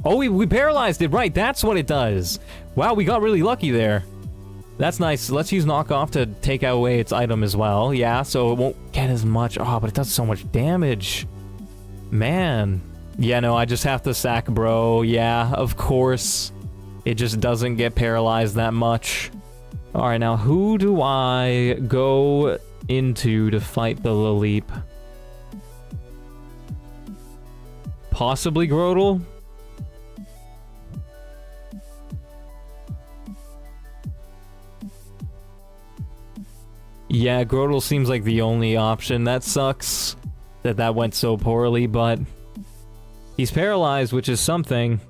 Oh, we paralyzed it, right? That's what it does. Wow, we got really lucky there. That's nice. Let's use Knockoff to take away its item as well. Yeah, so it won't get as much. Oh, but it does so much damage. Man. Yeah, no, I just have to sack bro. Yeah, of course. It just doesn't get paralyzed that much. Alright, now who do I go into to fight the Laleep? Possibly Grodel? Yeah, Grodel seems like the only option. That sucks that that went so poorly, but he's paralyzed, which is something.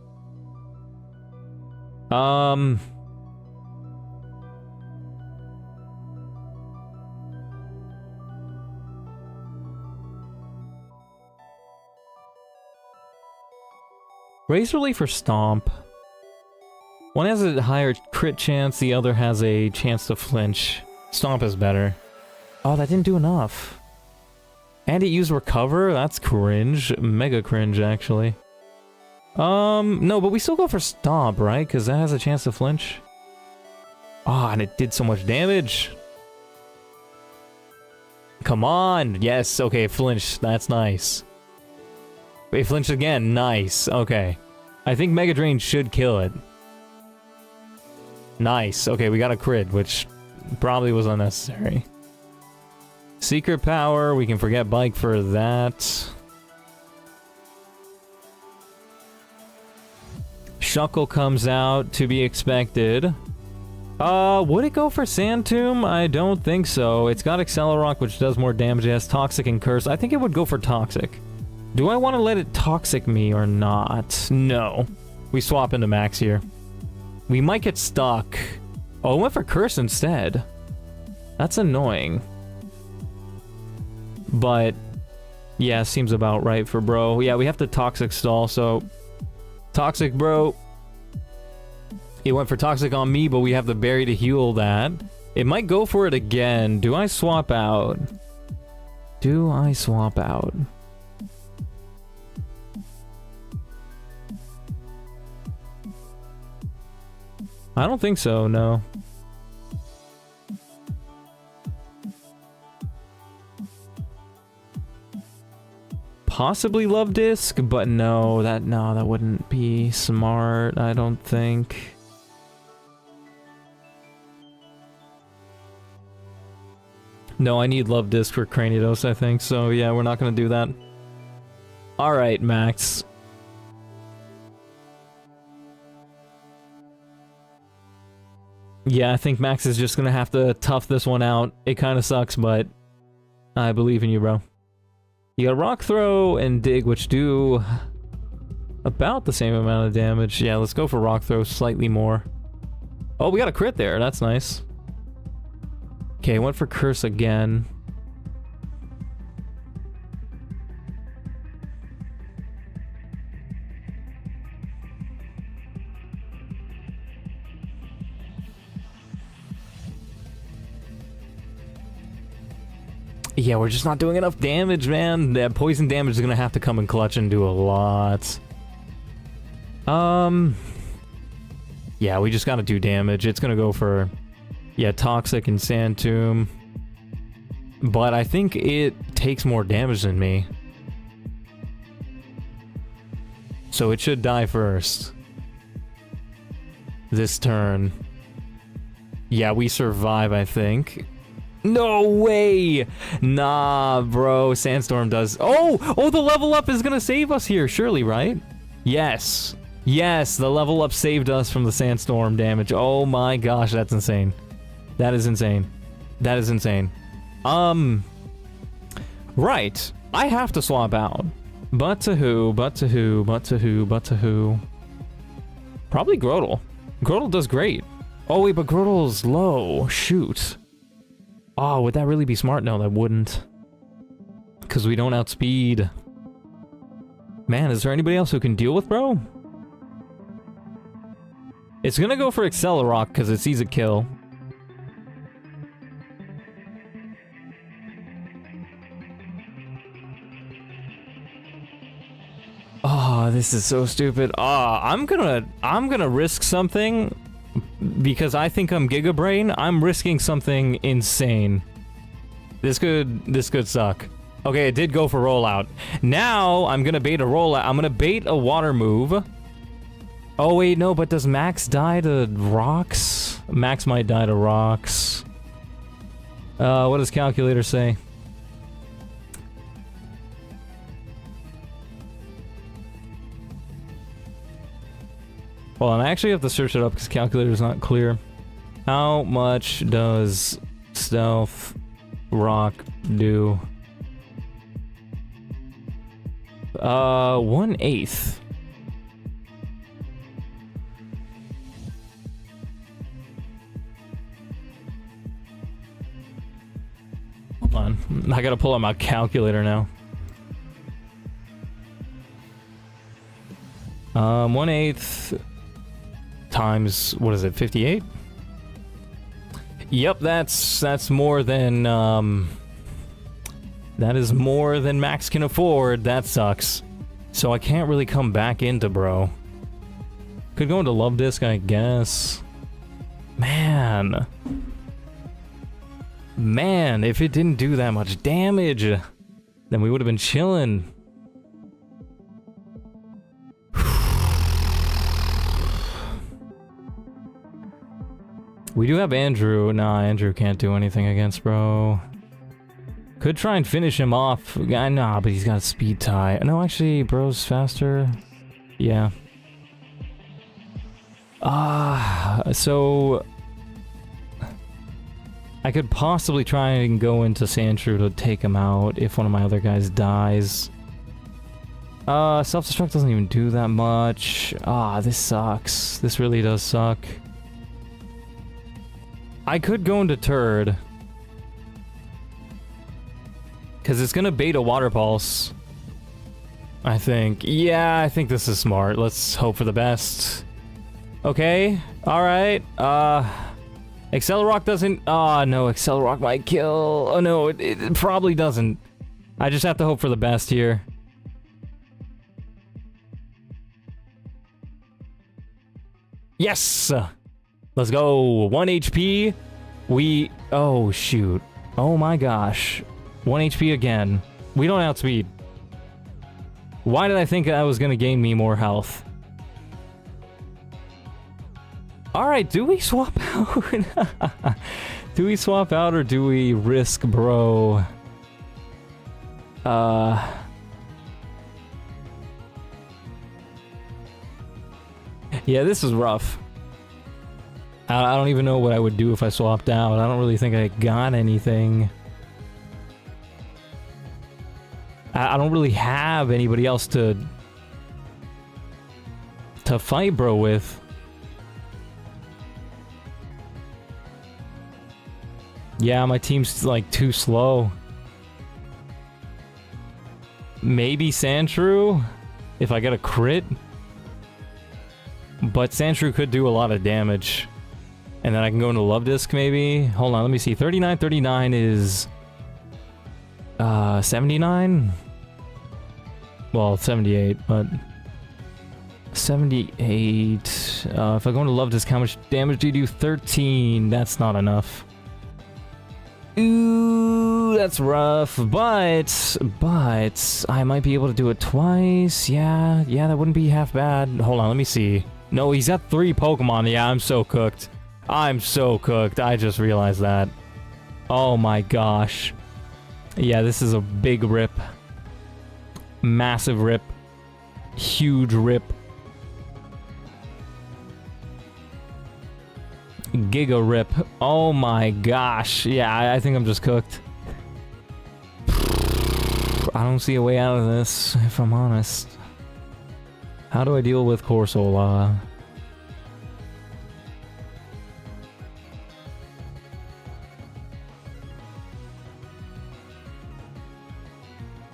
Razor Leaf or Stomp? One has a higher crit chance, the other has a chance to flinch. Stomp is better. Oh, that didn't do enough. And it used Recover? That's cringe. Mega cringe, actually. No, but we still go for Stomp, right? Because that has a chance to flinch. Oh, and it did so much damage. Come on! Yes, okay, flinch. That's nice. Wait, flinch again. Nice. Okay. I think Mega Drain should kill it. Nice. Okay, we got a crit, which probably was unnecessary. Secret Power, we can forget Bike for that. Shuckle comes out, to be expected. Would it go for Sand Tomb? I don't think so. It's got Accelerock, which does more damage. It has Toxic and Curse. I think it would go for Toxic. Do I want to let it Toxic me or not? No. We swap into Max here. We might get stuck. Oh, it went for Curse instead. That's annoying. But, yeah, seems about right for bro. Yeah, we have to Toxic stall, so... Toxic, bro. It went for Toxic on me, but we have the berry to heal that. It might go for it again. Do I swap out? Do I swap out? I don't think so, no. Possibly Love Disc, but no, that wouldn't be smart, I don't think. No, I need Love Disc for Cranidos, I think, so yeah, we're not gonna do that. Alright, Max. Yeah, I think Max is just gonna have to tough this one out. It kinda sucks, but I believe in you, bro. You got Rock Throw and Dig, which do about the same amount of damage. Yeah, let's go for Rock Throw slightly more. Oh, we got a crit there. That's nice. Okay, went for Curse again. Yeah, we're just not doing enough damage, man. That poison damage is gonna have to come in clutch and do a lot. Yeah, we just gotta do damage. It's gonna go for, yeah, Toxic and Sand Tomb. But I think it takes more damage than me. So it should die first. This turn. Yeah, we survive, I think. No way! Nah, bro. Sandstorm does... Oh! Oh, the level up is gonna save us here, surely, right? Yes. Yes, the level up saved us from the Sandstorm damage. Oh my gosh, that's insane. That is insane. That is insane. Right. I have to swap out. But to who? But to who? But to who? But to who? Probably Grotle. Grotle does great. Oh wait, but Grotle's low. Shoot. Oh, would that really be smart? No, that wouldn't. Because we don't outspeed. Man, is there anybody else who can deal with bro? It's gonna go for Accelerock because it sees a kill. Oh, this is so stupid. I'm gonna risk something. Because I think I'm Giga Brain, I'm risking something insane. This could suck. Okay, it did go for rollout. Now I'm gonna bait a rollout. I'm gonna bait a water move. Oh wait, no, but does Max die to rocks? Max might die to rocks. What does Calculator say? Well, I actually have to search it up because Calculator's not clear. How much does Stealth Rock do? 1/8. Hold on, I gotta pull out my calculator now. 1/8 times, what is it, 58? Yep, that's more than, that is more than Max can afford. That sucks. So I can't really come back into bro. Could go into Love Disc, I guess. Man. Man, if it didn't do that much damage, then we would have been chilling. We do have Andrew. Nah, Andrew can't do anything against bro. Could try and finish him off. Nah, but he's got a speed tie. No, actually, bro's faster. Yeah. So... I could possibly try and go into Sandshrew to take him out if one of my other guys dies. Self-destruct doesn't even do that much. This sucks. This really does suck. I could go into Turd. Because it's going to bait a Water Pulse. I think. Yeah, I think this is smart. Let's hope for the best. Okay. Alright. Accelerock doesn't... no. Accelerock might kill... Oh, no. It probably doesn't. I just have to hope for the best here. Yes! Let's go. 1 HP. We... Oh, shoot. Oh my gosh. 1 HP again. We don't outspeed. Why did I think I was gonna gain me more health? Alright, do we swap out? Do we swap out or do we risk, bro? Yeah, this is rough. I don't even know what I would do if I swapped out. I don't really think I got anything. I don't really have anybody else to fight bro with. Yeah, my team's like too slow. Maybe Sandshrew if I get a crit. But Sandshrew could do a lot of damage. And then I can go into Love Disc maybe. Hold on, let me see. 39, 39 is 79? Well, 78, but 78. If I go into Love Disc, how much damage do you do? 13. That's not enough. Ooh, that's rough, but I might be able to do it twice. Yeah, that wouldn't be half bad. Hold on, let me see. No, he's got 3 Pokemon. Yeah, I'm so cooked. I'm so cooked. I just realized that. Oh my gosh. Yeah, this is a big rip. Massive rip. Huge rip. Giga rip. Oh my gosh. Yeah, I think I'm just cooked. I don't see a way out of this, if I'm honest. How do I deal with Corsola?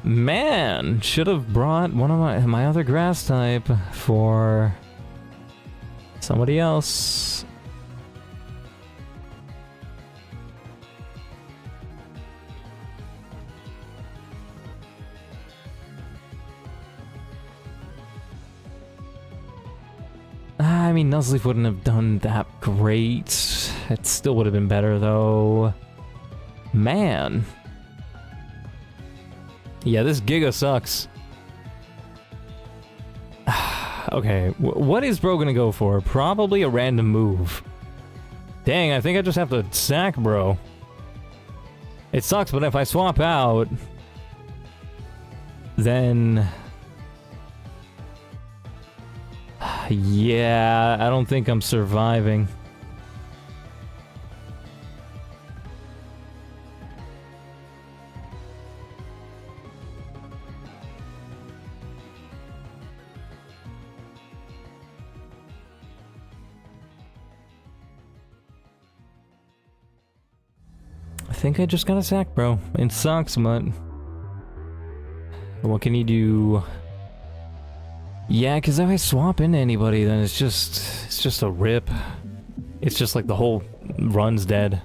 Man, should have brought one of my other grass type for somebody else. I mean, Nuzleaf wouldn't have done that great. It still would have been better, though. Man. Yeah, this Giga sucks. Okay, what is bro gonna go for? Probably a random move. Dang, I think I just have to sack bro. It sucks, but if I swap out, then... yeah, I don't think I'm surviving. I think I just gotta sack, bro. It sucks, but... what can you do? Yeah, because if I swap into anybody, then it's just a rip. It's just like the whole run's dead.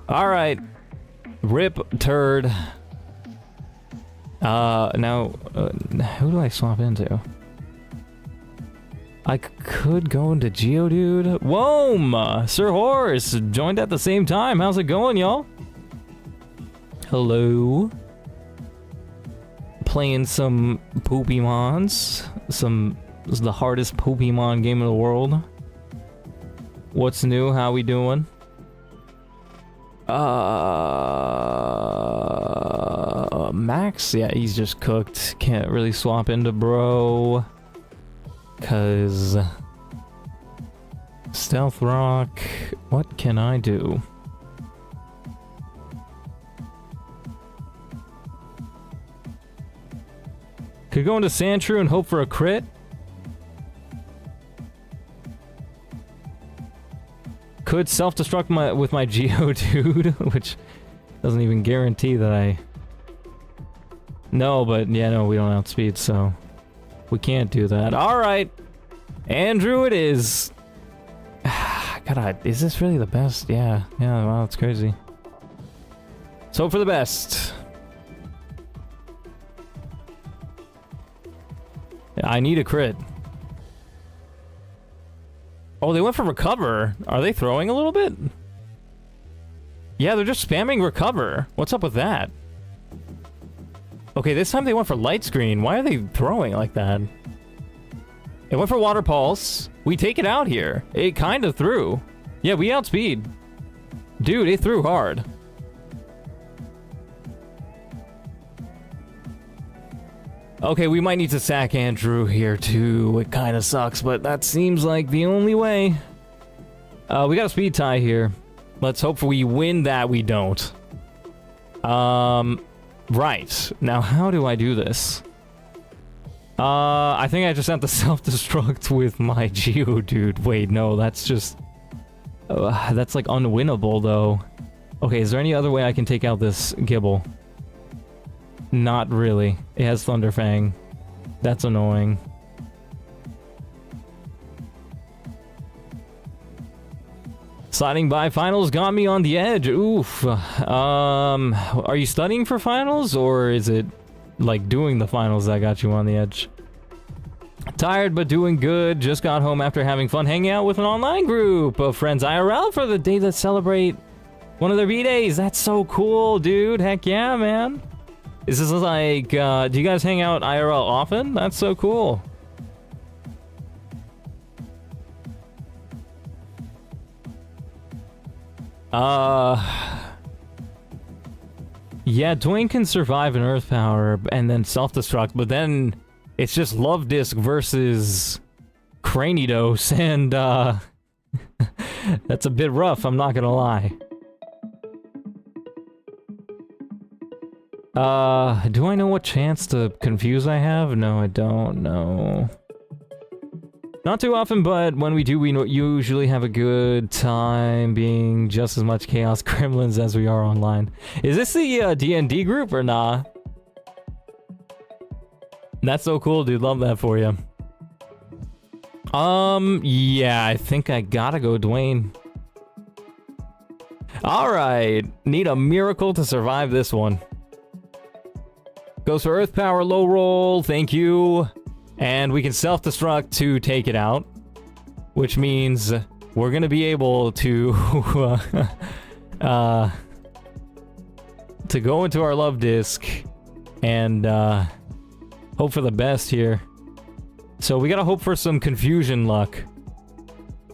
Alright. Rip turd. Now, who do I swap into? I could go into Geodude. Whoa! Sir Horse joined at the same time. How's it going, y'all? Hello. Playing some Poopymons. This is the hardest Pokemon game in the world. What's new? How we doing? Max? Yeah, he's just cooked. Can't really swap into bro. Cause... Stealth Rock. What can I do? Could go into Sandshrew and hope for a crit. Could self-destruct with my Geodude, which doesn't even guarantee that I... No, but yeah, no, we don't outspeed, so... we can't do that. Alright! Andrew it is! God, is this really the best? Yeah, wow, it's crazy. Let's hope for the best. I need a crit. Oh, they went for recover. Are they throwing a little bit? Yeah, they're just spamming recover. What's up with that? Okay, this time they went for light screen. Why are they throwing like that? It went for water pulse. We take it out here. It kind of threw. Yeah, we outspeed. Dude, it threw hard. Okay, we might need to sack Andrew here too. It kind of sucks, but that seems like the only way. We got a speed tie here. Let's hope we win that. We don't. Right. Now, how do I do this? I think I just have to self-destruct with my Geodude. Wait, no, that's just... that's like unwinnable, though. Okay, is there any other way I can take out this Gibble? Not really. It has Thunder Fang. That's annoying. Sliding by finals got me on the edge. Oof. Are you studying for finals, or is it like doing the finals that got you on the edge? Tired but doing good. Just got home after having fun hanging out with an online group of friends IRL for the day that celebrate one of their B-days. That's so cool, dude. Heck yeah, man. Is this like, do you guys hang out IRL often? That's so cool. Yeah, Dwayne can survive an Earth Power and then self-destruct, but then it's just Love Disc versus Cranidos, and, that's a bit rough, I'm not gonna lie. Do I know what chance to confuse I have? No, I don't know. Not too often, but when we do, we usually have a good time being just as much Chaos Gremlins as we are online. Is this the D&D group or nah? That's so cool, dude. Love that for you. Yeah, I think I gotta go Dwayne. Alright, need a miracle to survive this one. Goes for Earth Power, low roll, thank you. And we can self-destruct to take it out, which means we're gonna be able to to go into our Love Disc and hope for the best here. So we gotta hope for some confusion luck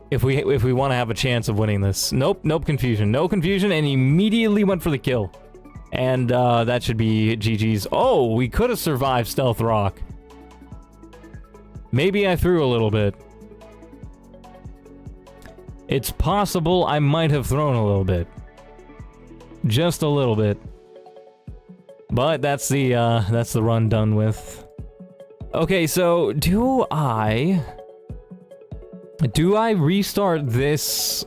if we want to have a chance of winning this. Nope, nope, confusion, no confusion, and immediately went for the kill, and that should be GG's. Oh, we could have survived Stealth Rock. Maybe I threw a little bit. It's possible I might have thrown a little bit. Just a little bit. But that's the run done with. Okay, so do I restart this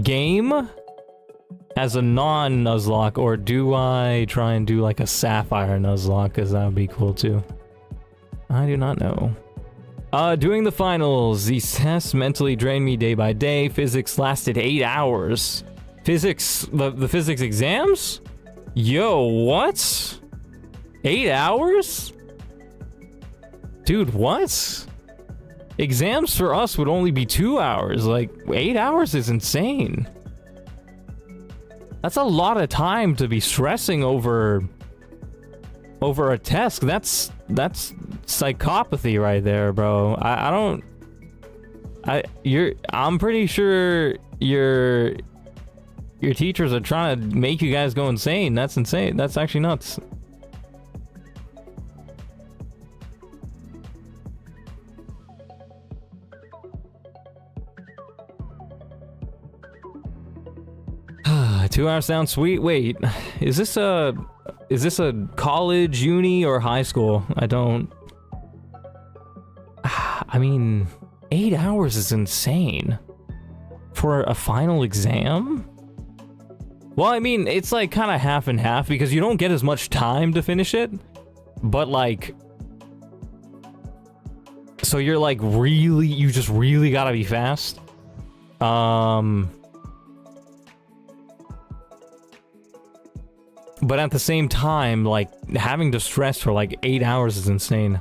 game as a non-Nuzlocke, or do I try and do like a Sapphire Nuzlocke, because that would be cool too? I do not know. Doing the finals. These tests mentally drained me day by day. Physics lasted 8 hours. Physics, the physics exams? Yo, what? 8 hours? Dude, what? Exams for us would only be 2 hours. Like, 8 hours is insane. That's a lot of time to be stressing over a test. That's psychopathy right there, bro. I'm pretty sure your teachers are trying to make you guys go insane. That's insane. That's actually nuts. Two hours sounds sweet. Wait, is this a college, uni, or high school? I mean, 8 hours is insane for a final exam. Well, I mean, it's like kind of half and half because you don't get as much time to finish it, but like, so you're like you just really gotta be fast. But at the same time, like, having to stress for like 8 hours is insane.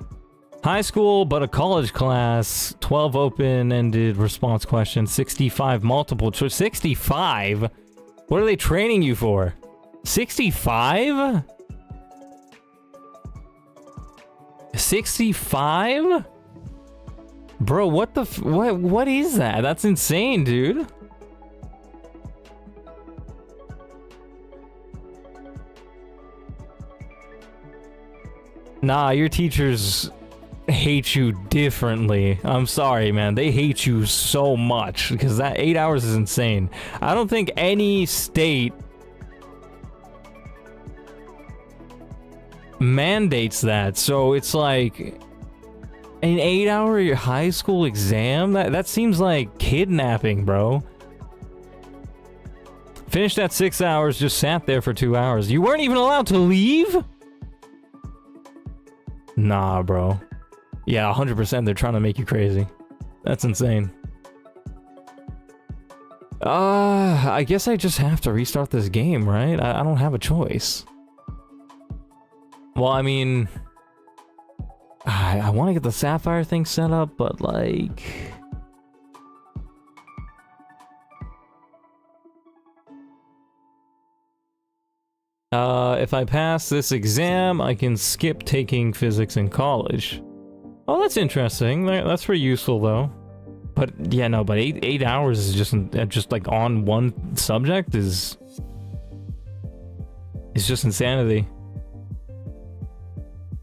High school, but a college class, 12 open-ended response questions, 65 multiple choice. 65? What are they training you for? 65? 65? Bro, what the what is that? That's insane, dude. Nah, your teachers hate you differently. I'm sorry, man. They hate you so much because that 8 hours is insane. I don't think any state mandates that. So it's like an 8-hour high school exam? That seems like kidnapping, bro. Finished at 6 hours, just sat there for 2 hours. You weren't even allowed to leave? Nah, bro. Yeah, 100% they're trying to make you crazy. That's insane. I guess I just have to restart this game, right? I don't have a choice. Well, I mean... I want to get the Sapphire thing set up, but like... if I pass this exam, I can skip taking physics in college. Oh, that's interesting. That's pretty useful, though. But, yeah, no, but 8 hours is just like, on one subject is... It's just insanity.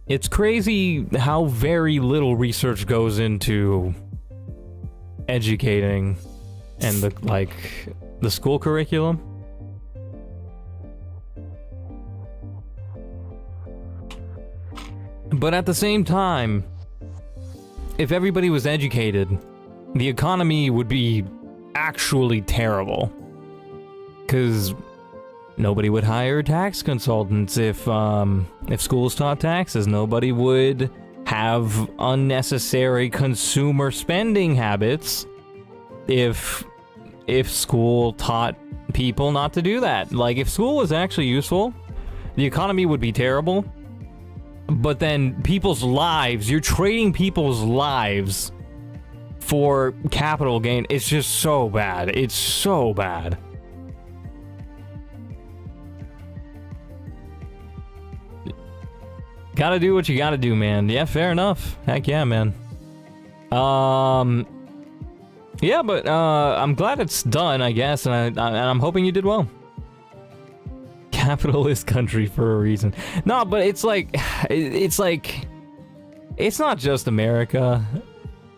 It's crazy how very little research goes into educating and the school curriculum. But at the same time, if everybody was educated, the economy would be actually terrible. 'Cause nobody would hire tax consultants if schools taught taxes. Nobody would have unnecessary consumer spending habits if school taught people not to do that. Like, if school was actually useful, the economy would be terrible. But then people's lives, you're trading people's lives for capital gain. It's just so bad. It's so bad. Gotta do what you gotta do, man. Yeah, fair enough. Heck yeah, man. Yeah, but I'm glad it's done, I guess, and I'm hoping you did well. Capitalist country for a reason. No, but it's like, it's not just America.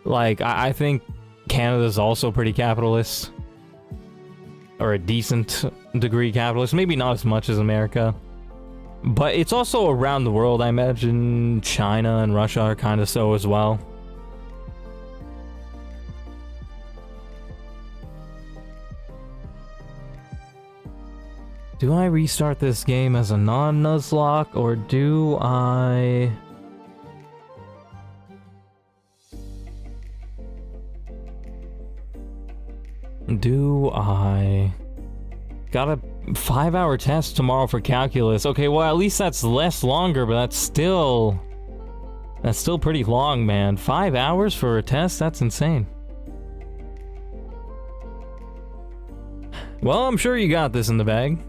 Like, I think Canada's also pretty capitalist. Or a decent degree capitalist. Maybe not as much as America. But it's also around the world. I imagine China and Russia are kind of so as well. Do I restart this game as a non-Nuzlocke, or do I... Got a 5-hour test tomorrow for calculus. Okay, well, at least that's less longer, but that's still pretty long, man. 5 hours for a test? That's insane. Well, I'm sure you got this in the bag.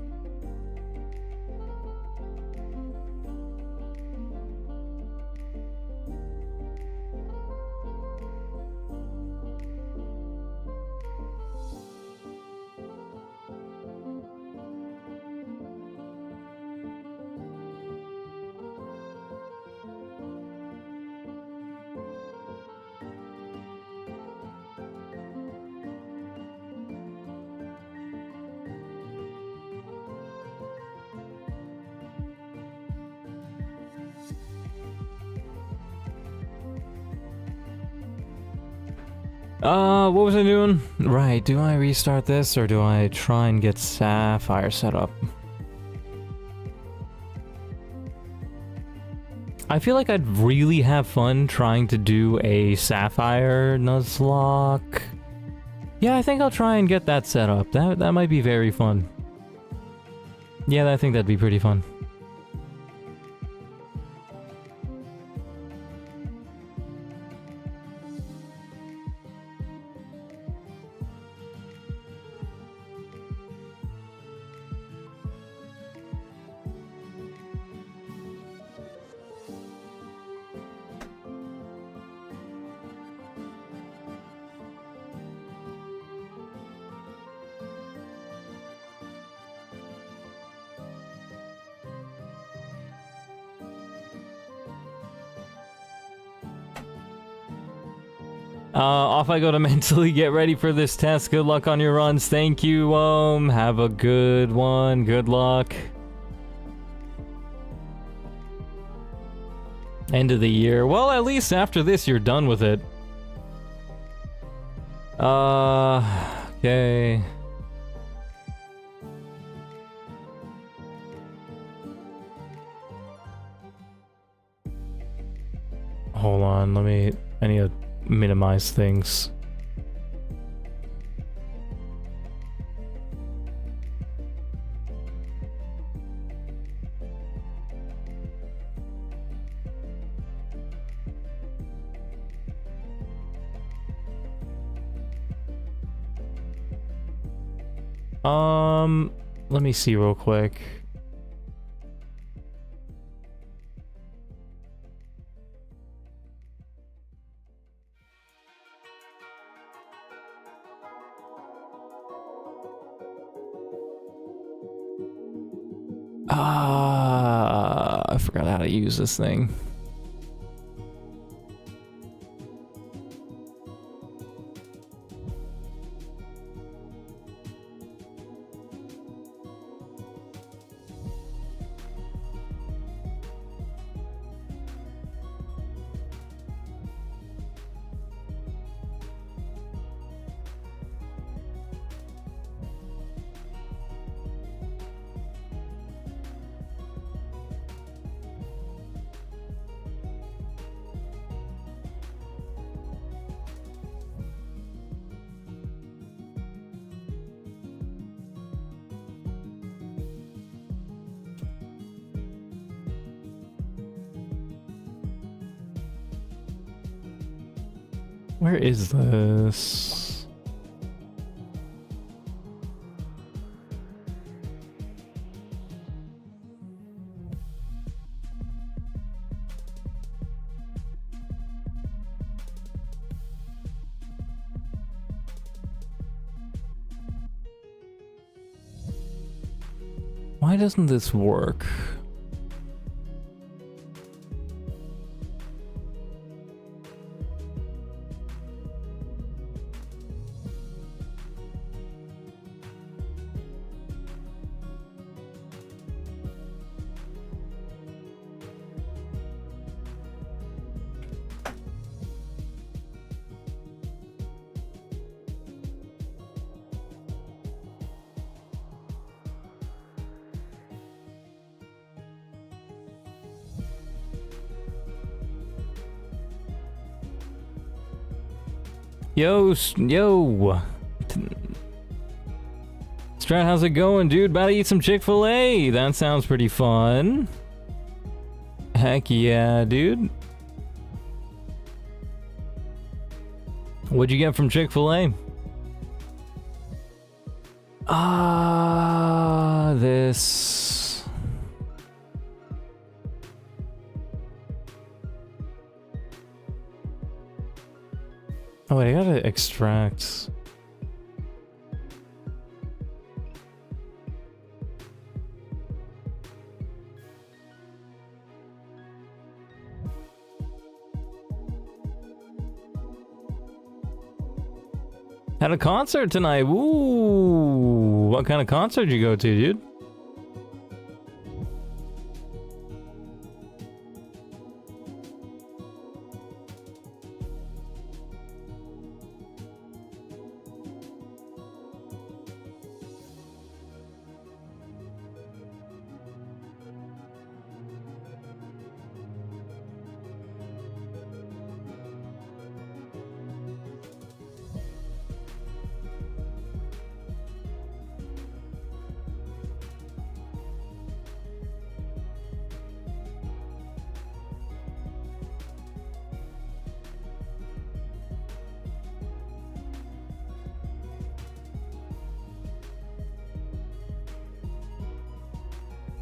What was I doing? Right, do I restart this, or do I try and get Sapphire set up? I feel like I'd really have fun trying to do a Sapphire Nuzlocke. Yeah, I think I'll try and get that set up. That might be very fun. Yeah, I think that'd be pretty fun. Off I go to mentally get ready for this test. Good luck on your runs. Thank you, have a good one. Good luck. End of the year. Well, at least after this, you're done with it. Okay. Hold on, I need to minimize things. Let me see real quick. I forgot how to use this thing. Where is this? Why doesn't this work? Yo. Strat, how's it going, dude? About to eat some Chick-fil-A. That sounds pretty fun. Heck yeah, dude. What'd you get from Chick-fil-A? This. Oh wait, I gotta extract. Had a concert tonight. Woo! What kind of concert did you go to, dude?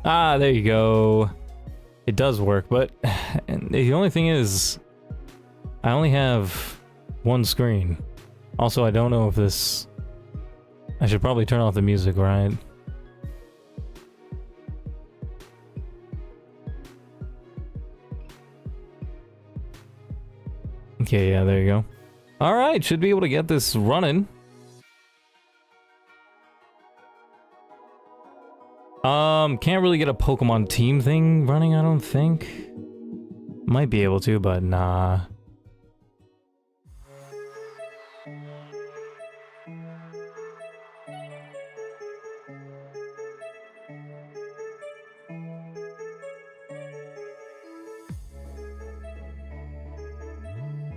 Ah, there you go. It does work, but and the only thing is, I only have one screen. Also, I don't know if this... I should probably turn off the music, right? Okay, yeah, there you go. Alright, should be able to get this running. Can't really get a Pokemon team thing running, I don't think. Might be able to, but nah.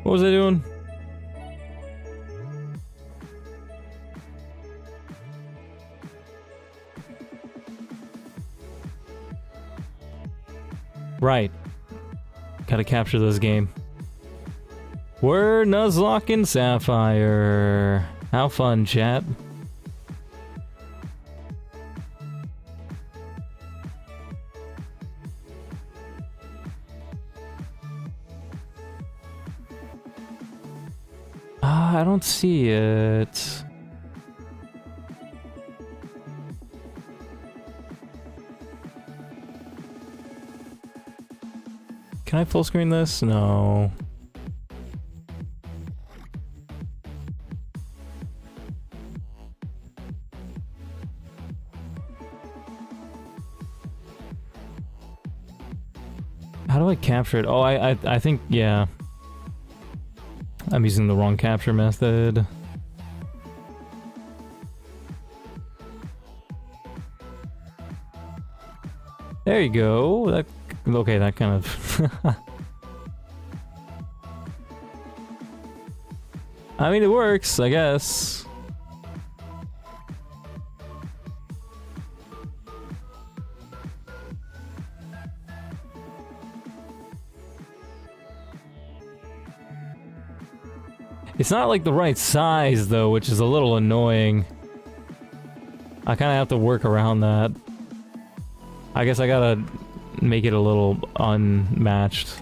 What was I doing? Right. Gotta capture this game. We're Nuzlocke and Sapphire. How fun, chat. I don't see it. Can I full screen this? No. How do I capture it? Oh, I think, yeah. I'm using the wrong capture method. There you go. That, okay, that kind of... I mean, it works, I guess. It's not like the right size, though, which is a little annoying. I kind of have to work around that. I guess I gotta make it a little unmatched.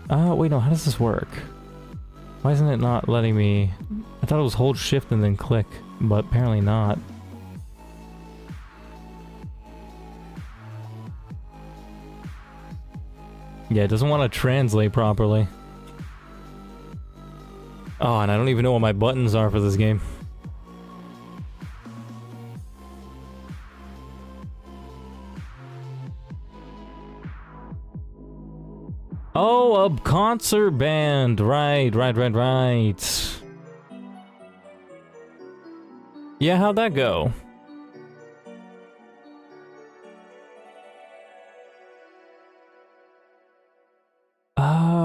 Wait, no, how does this work? Why isn't it not letting me... I thought it was hold shift and then click, but apparently not. Yeah, it doesn't want to translate properly. Oh, and I don't even know what my buttons are for this game. Oh, a concert band. Right. Yeah, how'd that go?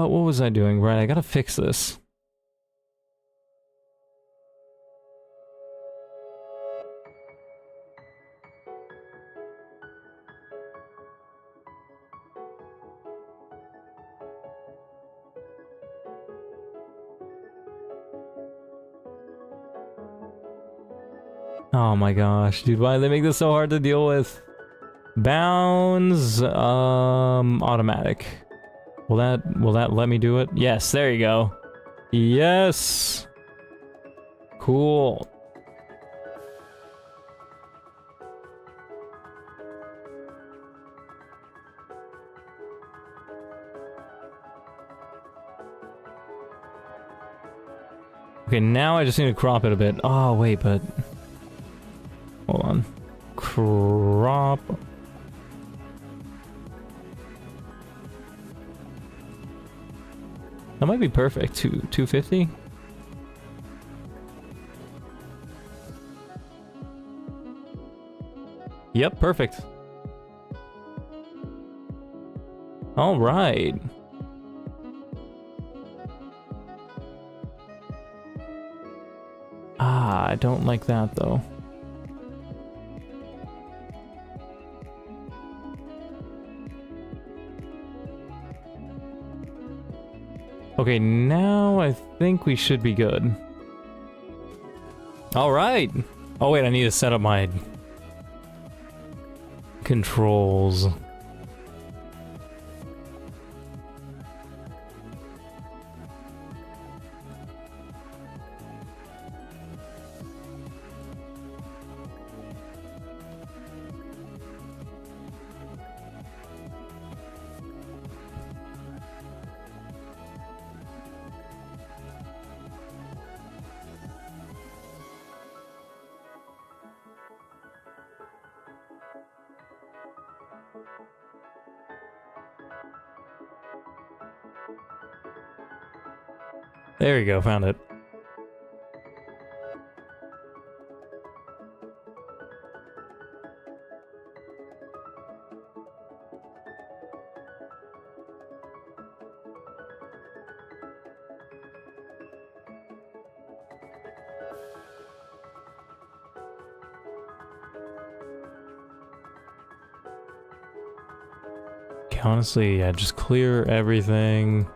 What was I doing? Right, I gotta fix this. Oh my gosh, dude, why do they make this so hard to deal with? Bounds, automatic. Will that let me do it? Yes, there you go. Yes. Cool. Okay, now I just need to crop it a bit. Oh, wait, but... Hold on. Crop... That might be perfect. 250? Yep, perfect. All right. I don't like that though. Okay, now I think we should be good. All right. Oh wait, I need to set up my controls. There you go, found it. Honestly, yeah, just clear everything.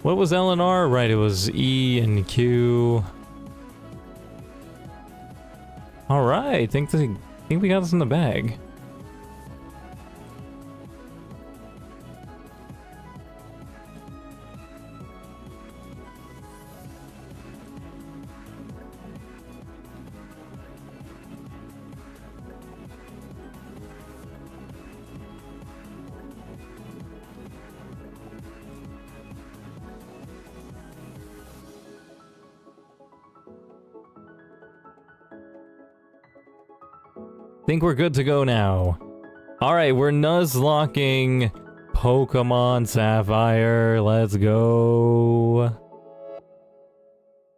What was L and R? Right, it was E and Q. Alright, think we got this in the bag. Think we're good to go now. Alright, we're nuzlocking Pokemon Sapphire. Let's go.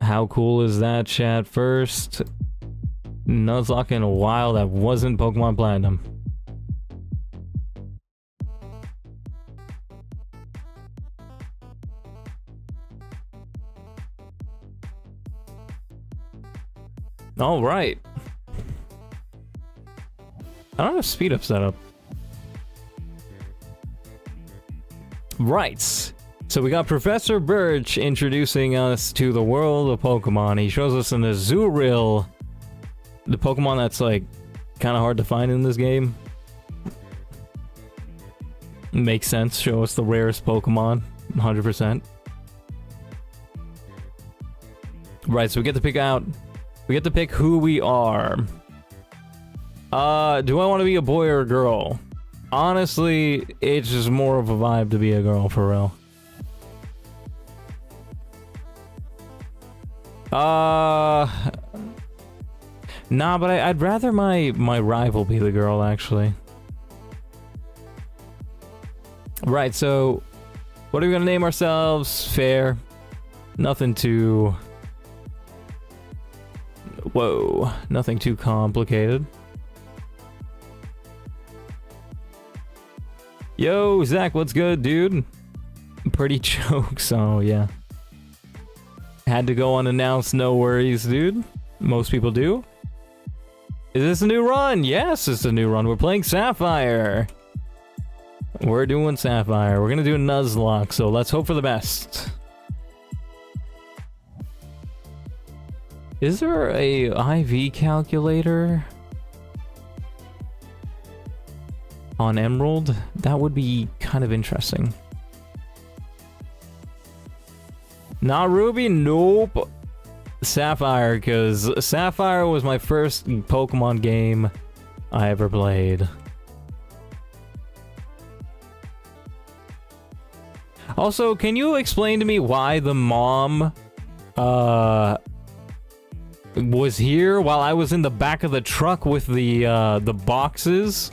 How cool is that, chat? First nuzlocking in a while that wasn't Pokemon Platinum. Alright. I don't have speed up set up. Right. So we got Professor Birch introducing us to the world of Pokemon. He shows us an Azurill, the Pokemon that's like kind of hard to find in this game. Makes sense. Show us the rarest Pokemon, 100%. Right, so we get to pick who we are. Do I want to be a boy or a girl? Honestly, it's just more of a vibe to be a girl, for real. Nah, but I'd rather my rival be the girl, actually. Right, so what are we gonna name ourselves? Fair. Nothing too... Whoa, nothing too complicated. Yo, Zach, what's good, dude? Pretty jokes, oh yeah. Had to go unannounced, no worries, dude. Most people do. Is this a new run? Yes, it's a new run. We're playing Sapphire. We're doing Sapphire. We're gonna do a Nuzlocke, so let's hope for the best. Is there a IV calculator on Emerald? That would be kind of interesting. Not Ruby? Nope. Sapphire, because Sapphire was my first Pokemon game I ever played. Also, can you explain to me why the mom was here while I was in the back of the truck with the boxes?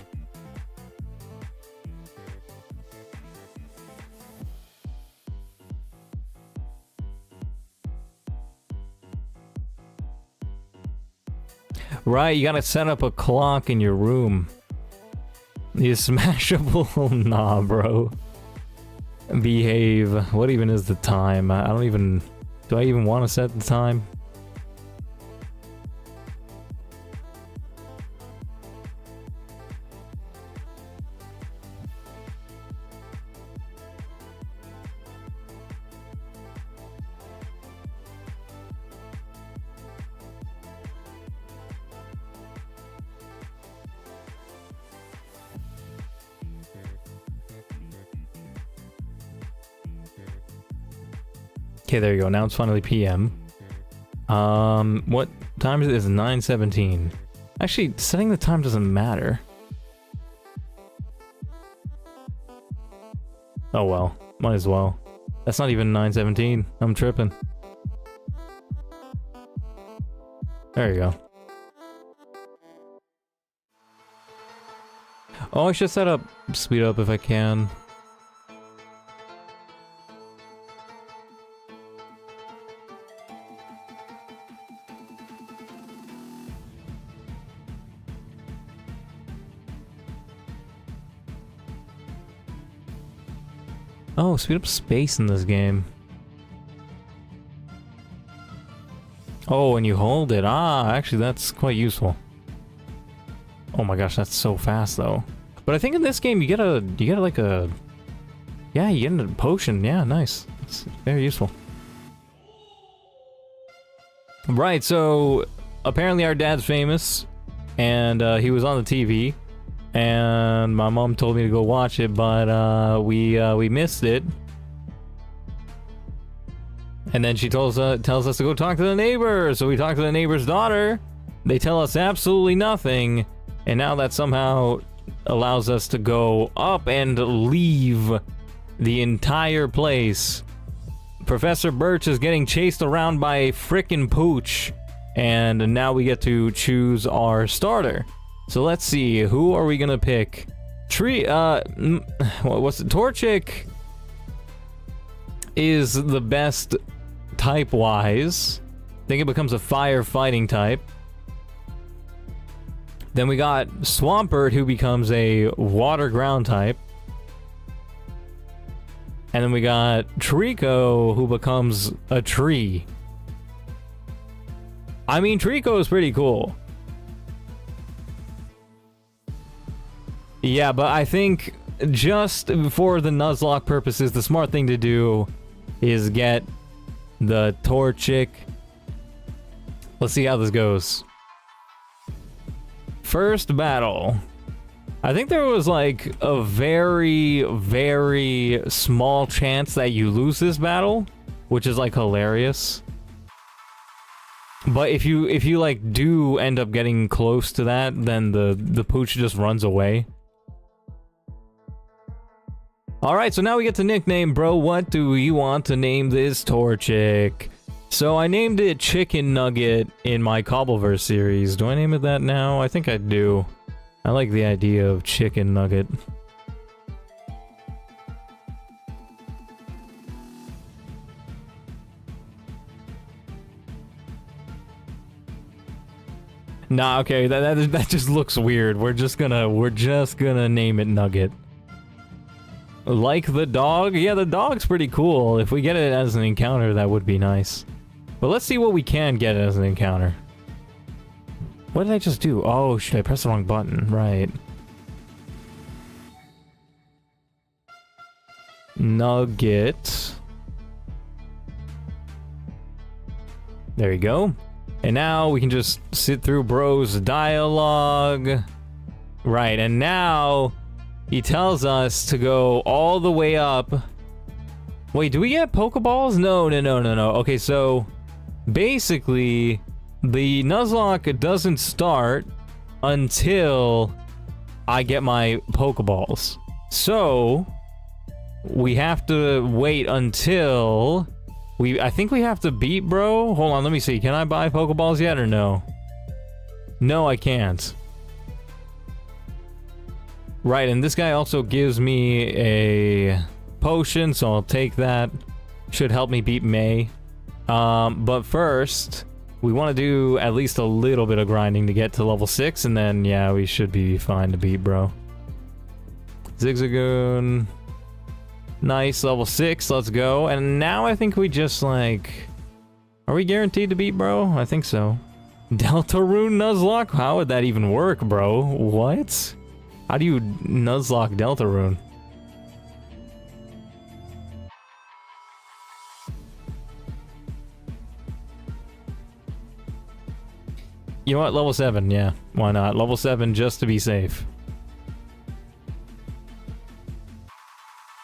Right, you gotta set up a clock in your room. You smashable? Nah, bro. Behave. What even is the time? I don't even... Do I even want to set the time? Okay, there you go. Now it's finally PM. What time is it? It's 9:17. Actually, setting the time doesn't matter. Oh well, might as well. That's not even 917. I'm tripping. There you go. Oh, I should set up speed up if I can. Oh, speed up space in this game. Oh, and you hold it. Ah, actually, that's quite useful. Oh my gosh, that's so fast though. But I think in this game you get like a, yeah, you get a potion. Yeah, nice. It's very useful. Right. So apparently our dad's famous, and he was on the TV. And my mom told me to go watch it, but we missed it. And then she tells us to go talk to the neighbor. So we talk to the neighbor's daughter. They tell us absolutely nothing, and now that somehow allows us to go up and leave the entire place. Professor Birch is getting chased around by a frickin' pooch, and now we get to choose our starter. So let's see, who are we gonna pick? What's it? Torchic is the best type-wise. I think it becomes a fire-fighting type. Then we got Swampert, who becomes a water-ground type. And then we got Trico, who becomes a tree. I mean, Trico is pretty cool. Yeah, but I think just for the Nuzlocke purposes, the smart thing to do is get the Torchic. Let's see how this goes. First battle. I think there was like a very, very small chance that you lose this battle, which is like hilarious. But if you like do end up getting close to that, then the pooch just runs away. Alright, so now we get to nickname, bro. What do you want to name this Torchic? So I named it Chicken Nugget in my Cobbleverse series. Do I name it that now? I think I do. I like the idea of Chicken Nugget. Nah, okay, that just looks weird. We're just gonna name it Nugget. Like the dog? Yeah, the dog's pretty cool. If we get it as an encounter, that would be nice. But let's see what we can get as an encounter. What did I just do? Oh, should I press the wrong button? Right. Nugget. There you go. And now we can just sit through bro's dialogue. Right, and now he tells us to go all the way up. Wait, do we get Pokeballs? No. Okay, so basically, the Nuzlocke doesn't start until I get my Pokeballs. So we have to wait until I think we have to beat bro. Hold on, let me see. Can I buy Pokeballs yet or no? No, I can't. Right, and this guy also gives me a potion, so I'll take that. Should help me beat May. But first, we want to do at least a little bit of grinding to get to level 6, and then, yeah, we should be fine to beat bro. Zigzagoon. Nice, level 6, let's go. And now I think we just, like... Are we guaranteed to beat bro? I think so. Deltarune Nuzlocke? How would that even work, bro? What? How do you Nuzlocke Deltarune? You know what? Level 7, yeah. Why not? Level 7 just to be safe.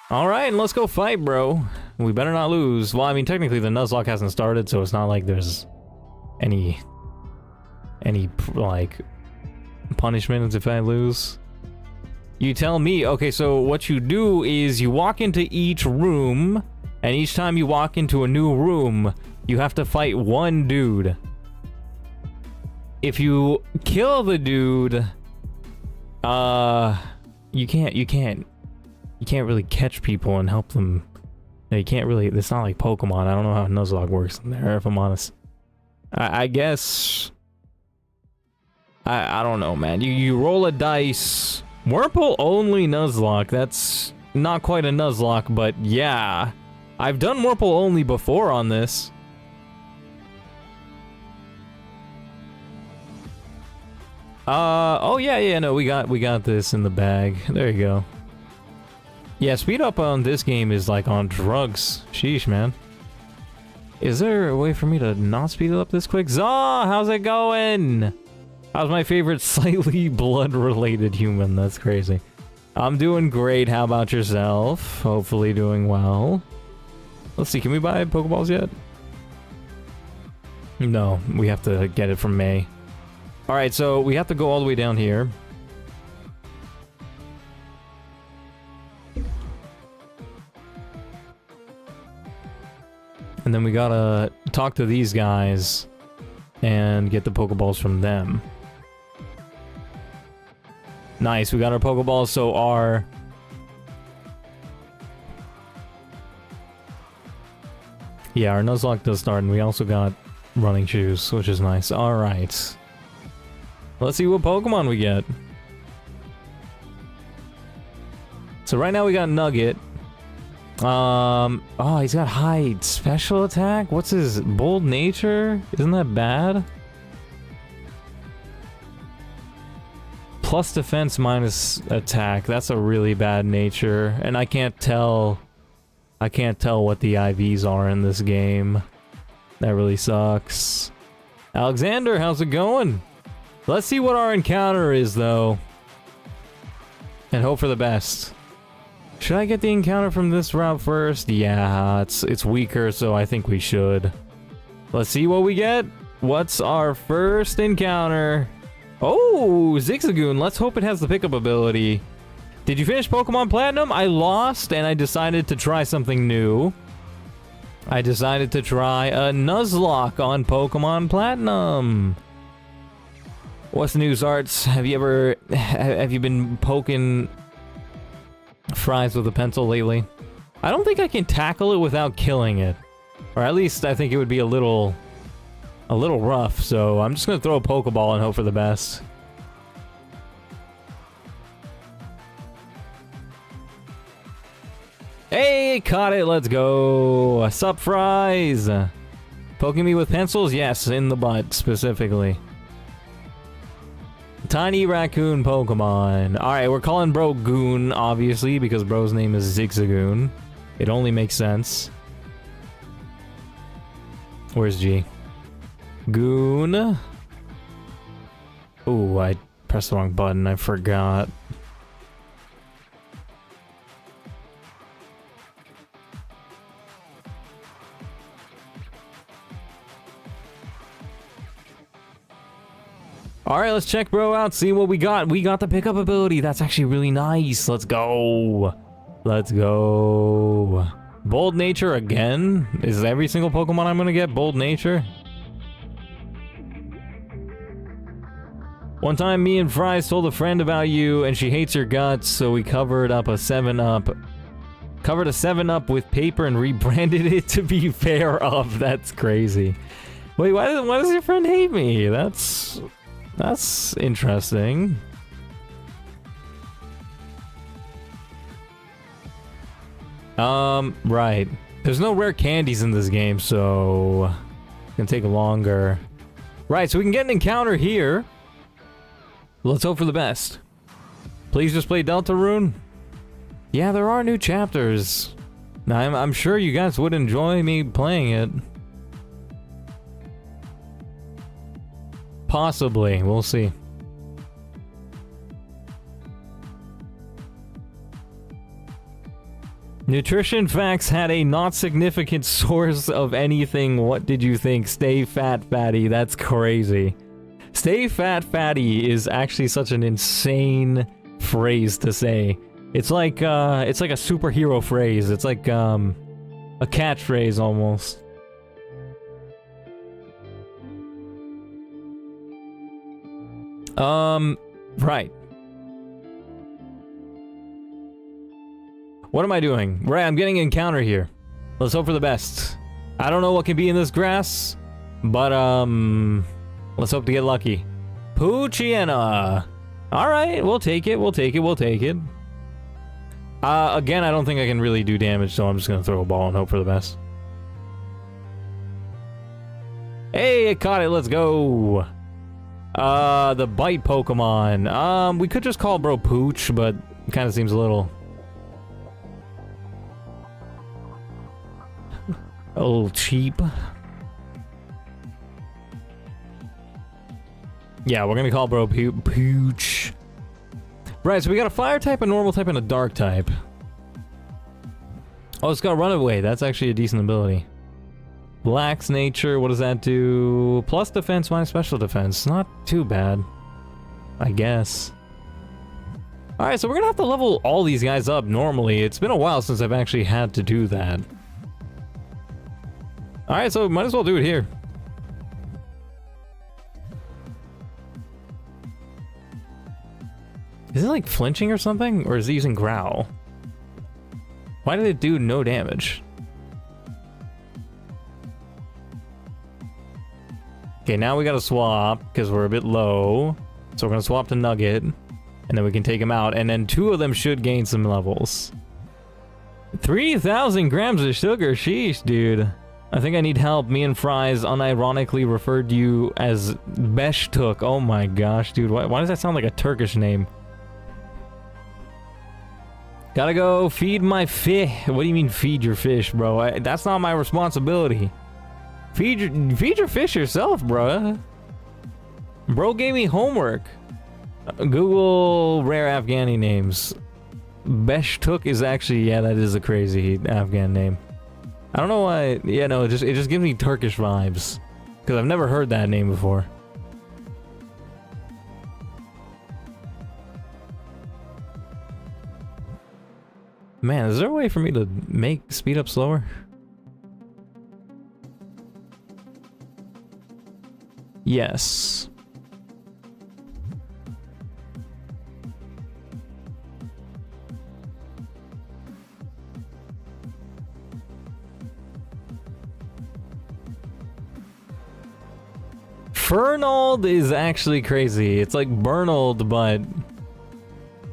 Alright, let's go fight, bro. We better not lose. Well, I mean, technically the Nuzlocke hasn't started, so it's not like there's any like, punishment if I lose. You tell me. Okay, so what you do is you walk into each room, and each time you walk into a new room, you have to fight one dude. If you kill the dude, you can't really catch people and help them. You can't really, it's not like Pokemon. I don't know how Nuzlocke works in there, if I'm honest. I guess, I don't know, man. You roll a dice. Wurmple only Nuzlocke. That's not quite a Nuzlocke, but yeah. I've done Wurmple only before on this. Oh yeah, no, we got this in the bag. There you go. Yeah, speed up on this game is like on drugs. Sheesh, man. Is there a way for me to not speed it up this quick? Zaw, how's it going? How's my favorite slightly blood-related human? That's crazy. I'm doing great. How about yourself? Hopefully doing well. Let's see, can we buy Pokeballs yet? No, we have to get it from May. Alright, so we have to go all the way down here. And then we gotta talk to these guys and get the Pokeballs from them. Nice, we got our Pokeballs, so our... Yeah, our Nuzlocke does start, and we also got running shoes, which is nice. Alright. Let's see what Pokemon we get. So right now we got Nugget. Oh, he's got high special attack? What's his bold nature? Isn't that bad? Plus defense minus attack. That's a really bad nature. And I can't tell what the IVs are in this game. That really sucks. Alexander, how's it going? Let's see what our encounter is, though. And hope for the best. Should I get the encounter from this route first? Yeah, it's weaker, so I think we should. Let's see what we get. What's our first encounter? Oh, Zigzagoon. Let's hope it has the pickup ability. Did you finish Pokemon Platinum? I lost, and I decided to try something new. I decided to try a Nuzlocke on Pokemon Platinum. What's news, Arts? Have you been poking fries with a pencil lately? I don't think I can tackle it without killing it. Or at least I think it would be a little rough, so I'm just gonna throw a Pokeball and hope for the best. Hey, caught it, let's go. Sup, fries? Poking me with pencils? Yes, in the butt, specifically. Tiny raccoon Pokemon. Alright, we're calling bro Goon, obviously, because bro's name is Zigzagoon. It only makes sense. Where's G? Goon. Ooh, I pressed the wrong button, I forgot. Alright, let's check bro out, see what we got. We got the pickup ability. That's actually really nice. Let's go. Let's go. Bold nature again? Is every single Pokemon I'm gonna get bold nature? One time me and Fries told a friend about you and she hates your guts, so we covered up a 7-Up. Covered a 7-Up with paper and rebranded it to be fair up. That's crazy. Wait, why does your friend hate me? That's interesting. Right. There's no rare candies in this game, so it's gonna take longer. Right, so we can get an encounter here. Let's hope for the best. Please just play Deltarune. Yeah, there are new chapters. Now, I'm sure you guys would enjoy me playing it. Possibly, we'll see. Nutrition facts had a not significant source of anything. What did you think? Stay fat, fatty. That's crazy. Stay fat, fatty is actually such an insane phrase to say. It's like a superhero phrase. It's like a catchphrase almost. Right. What am I doing? Right, I'm getting an encounter here. Let's hope for the best. I don't know what can be in this grass, but let's hope to get lucky. Poochyena. Alright, we'll take it, we'll take it, we'll take it. Again, I don't think I can really do damage, so I'm just gonna throw a ball and hope for the best. Hey, it caught it, let's go! The bite Pokemon. We could just call bro Pooch, but it kinda seems a little cheap. Yeah, we're gonna call bro Pooch. Right, so we got a fire type, a normal type, and a dark type. Oh, it's got runaway. That's actually a decent ability. Black's nature, what does that do? Plus defense, minus special defense. Not too bad, I guess. Alright, so we're gonna have to level all these guys up normally. It's been a while since I've actually had to do that. Alright, so might as well do it here. Is it like flinching or something? Or is it using growl? Why did it do no damage? Okay, now we gotta swap because we're a bit low. So we're gonna swap to Nugget. And then we can take him out. And then 2 of them should gain some levels. 3,000 grams of sugar. Sheesh, dude. I think I need help. Me and Fries unironically referred to you as Beshtuk. Oh my gosh, dude. Why does that sound like a Turkish name? Gotta go feed my fish. What do you mean feed your fish, bro? That's not my responsibility. Feed your fish yourself, bro. Bro gave me homework. Google rare Afghani names. Beshtuk is actually, yeah, that is a crazy Afghan name. I don't know why. Yeah, no, it just gives me Turkish vibes because I've never heard that name before. Man, is there a way for me to make speed up slower? Yes. Fernald is actually crazy. It's like Bernald, but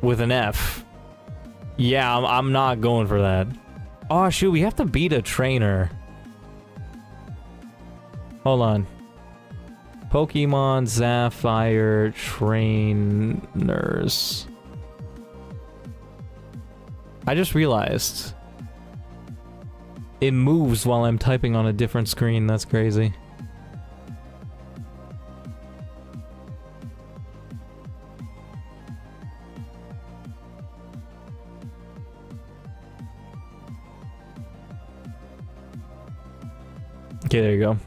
with an F. Yeah, I'm not going for that. Oh, shoot, we have to beat a trainer. Hold on. Pokemon Sapphire trainers. I just realized it moves while I'm typing on a different screen. That's crazy. Okay, there you go.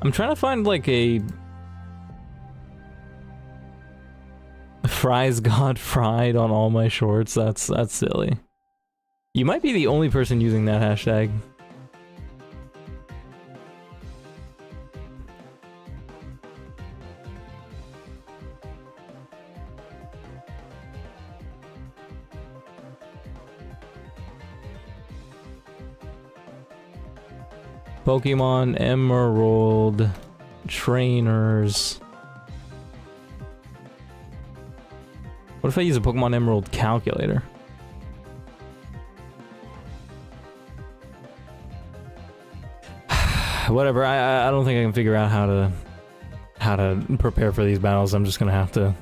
I'm trying to find like a Fries got fried on all my shorts. That's silly. You might be the only person using that hashtag. Pokemon Emerald trainers. What if I use a Pokemon Emerald calculator? Whatever, I don't think I can figure out how to prepare for these battles. I'm just gonna have to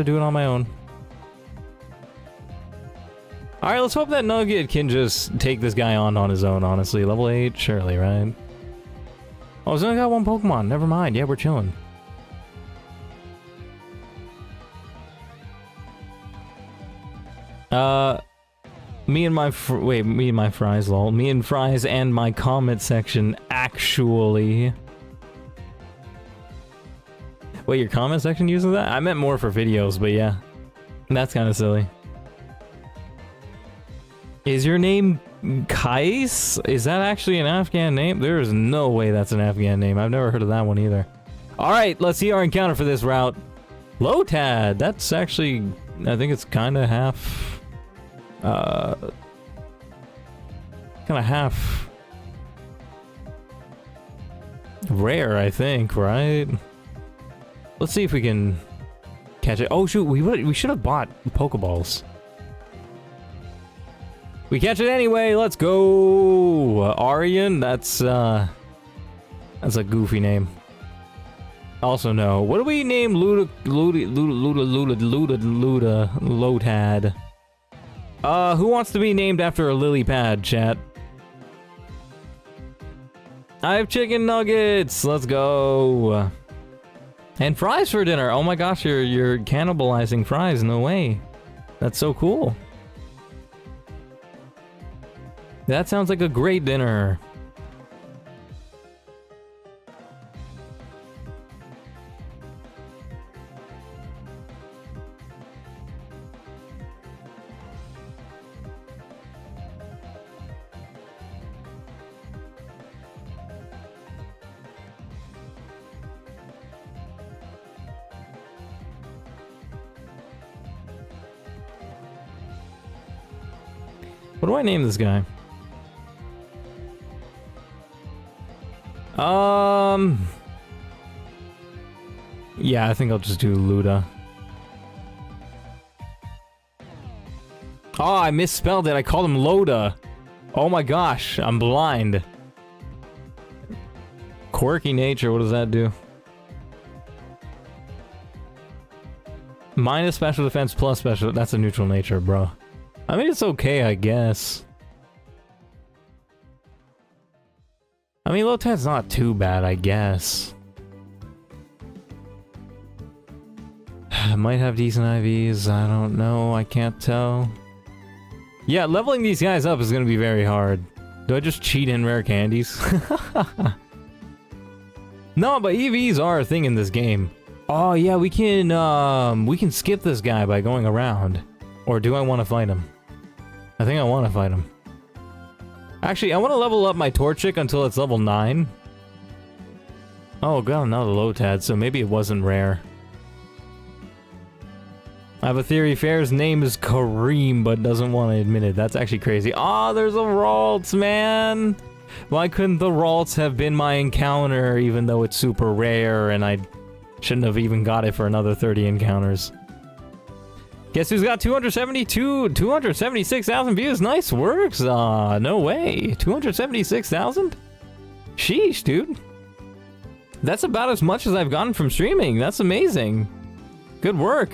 do it on my own. Alright, let's hope that Nugget can just take this guy on his own, honestly. Level 8, surely, right? Oh, he's only got one Pokemon. Never mind. Yeah, we're chilling. Me and my fries, lol. Me and fries and my comment section, actually. Wait, your comment section uses that? I meant more for videos, but yeah. That's kind of silly. Is your name Kais? Is that actually an Afghan name? There is no way that's an Afghan name. I've never heard of that one either. Alright, let's see our encounter for this route. Lotad! That's actually... I think it's kind of half... kind of half... rare, I think, right? Let's see if we can catch it. Oh shoot, we should have bought Pokeballs. We catch it anyway, let's go! Aryan, that's a goofy name. Also no. What do we name Lotad? Who wants to be named after a lily pad, chat? I have chicken nuggets, let's go! And fries for dinner, oh my gosh, you're cannibalizing fries, no way. That's so cool. That sounds like a great dinner. What do I name this guy? Yeah, I think I'll just do Luda. Oh, I misspelled it. I called him Loda. Oh my gosh, I'm blind. Quirky nature, what does that do? Minus special defense plus special... That's a neutral nature, bro. I mean, it's okay, I guess. I mean, Lotad's not too bad, I guess. Might have decent IVs, I don't know, I can't tell. Yeah, leveling these guys up is gonna be very hard. Do I just cheat in rare candies? No, but EVs are a thing in this game. Oh yeah, we can skip this guy by going around. Or do I want to fight him? I think I want to fight him. Actually, I want to level up my Torchic until it's level 9. Oh, got another Lotad, so maybe it wasn't rare. I have a theory. Fair's name is Kareem, but doesn't want to admit it. That's actually crazy. Oh, there's a Ralts, man! Why couldn't the Ralts have been my encounter, even though it's super rare, and I shouldn't have even got it for another 30 encounters? Guess who's got 276,000 views? Nice works! No way. 276,000? Sheesh, dude. That's about as much as I've gotten from streaming. That's amazing. Good work.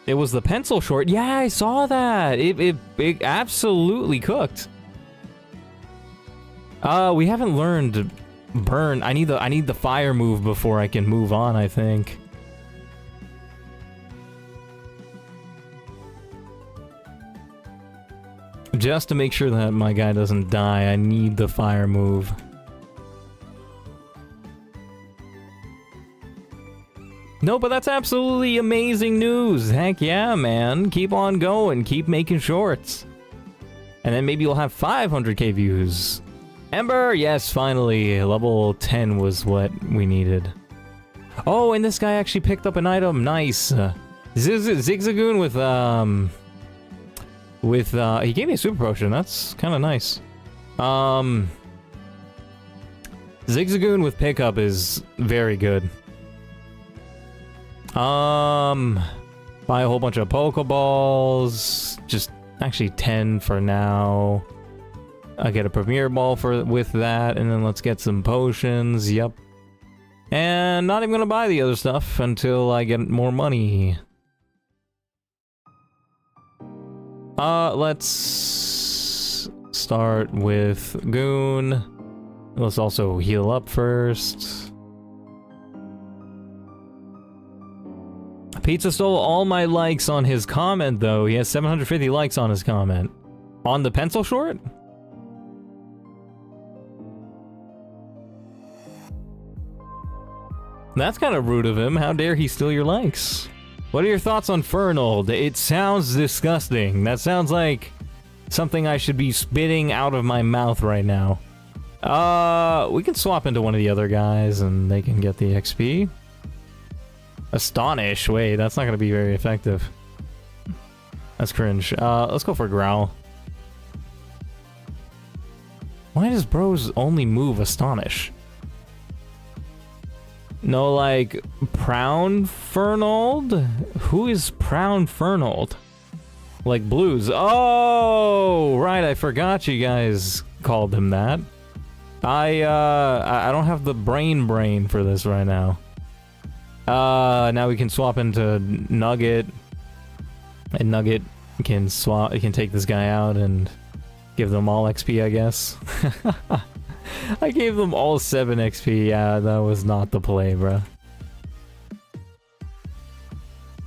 It was the pencil short. Yeah, I saw that. It absolutely cooked. We haven't learned burn. I need the fire move before I can move on, I think. Just to make sure that my guy doesn't die, I need the fire move. No, but that's absolutely amazing news. Heck yeah, man. Keep on going. Keep making shorts. And then maybe you'll have 500k views. Ember, yes, finally. Level 10 was what we needed. Oh, and this guy actually picked up an item. Nice. Zigzagoon with, he gave me a super potion. That's kind of nice. Zigzagoon with pickup is very good. Buy a whole bunch of Pokeballs. Just actually 10 for now. I get a Premier Ball with that, and then let's get some potions. Yep. And not even gonna buy the other stuff until I get more money. Let's start with Goon. Let's also heal up first. Pizza stole all my likes on his comment, though. He has 750 likes on his comment. On the pencil short? That's kind of rude of him. How dare he steal your likes? What are your thoughts on Fernold? It sounds disgusting. That sounds like something I should be spitting out of my mouth right now. We can swap into one of the other guys and they can get the XP. Astonish. Wait, that's not going to be very effective. That's cringe. Let's go for Growl. Why does Bros only move Astonish? No, like, Pround Fernold? Who is Pround Fernold? Like Blues. Oh, right, I forgot you guys called him that. I don't have the brain for this right now. Now we can swap into Nugget. And Nugget can take this guy out and give them all XP, I guess. I gave them all 7 XP. Yeah, that was not the play, bruh.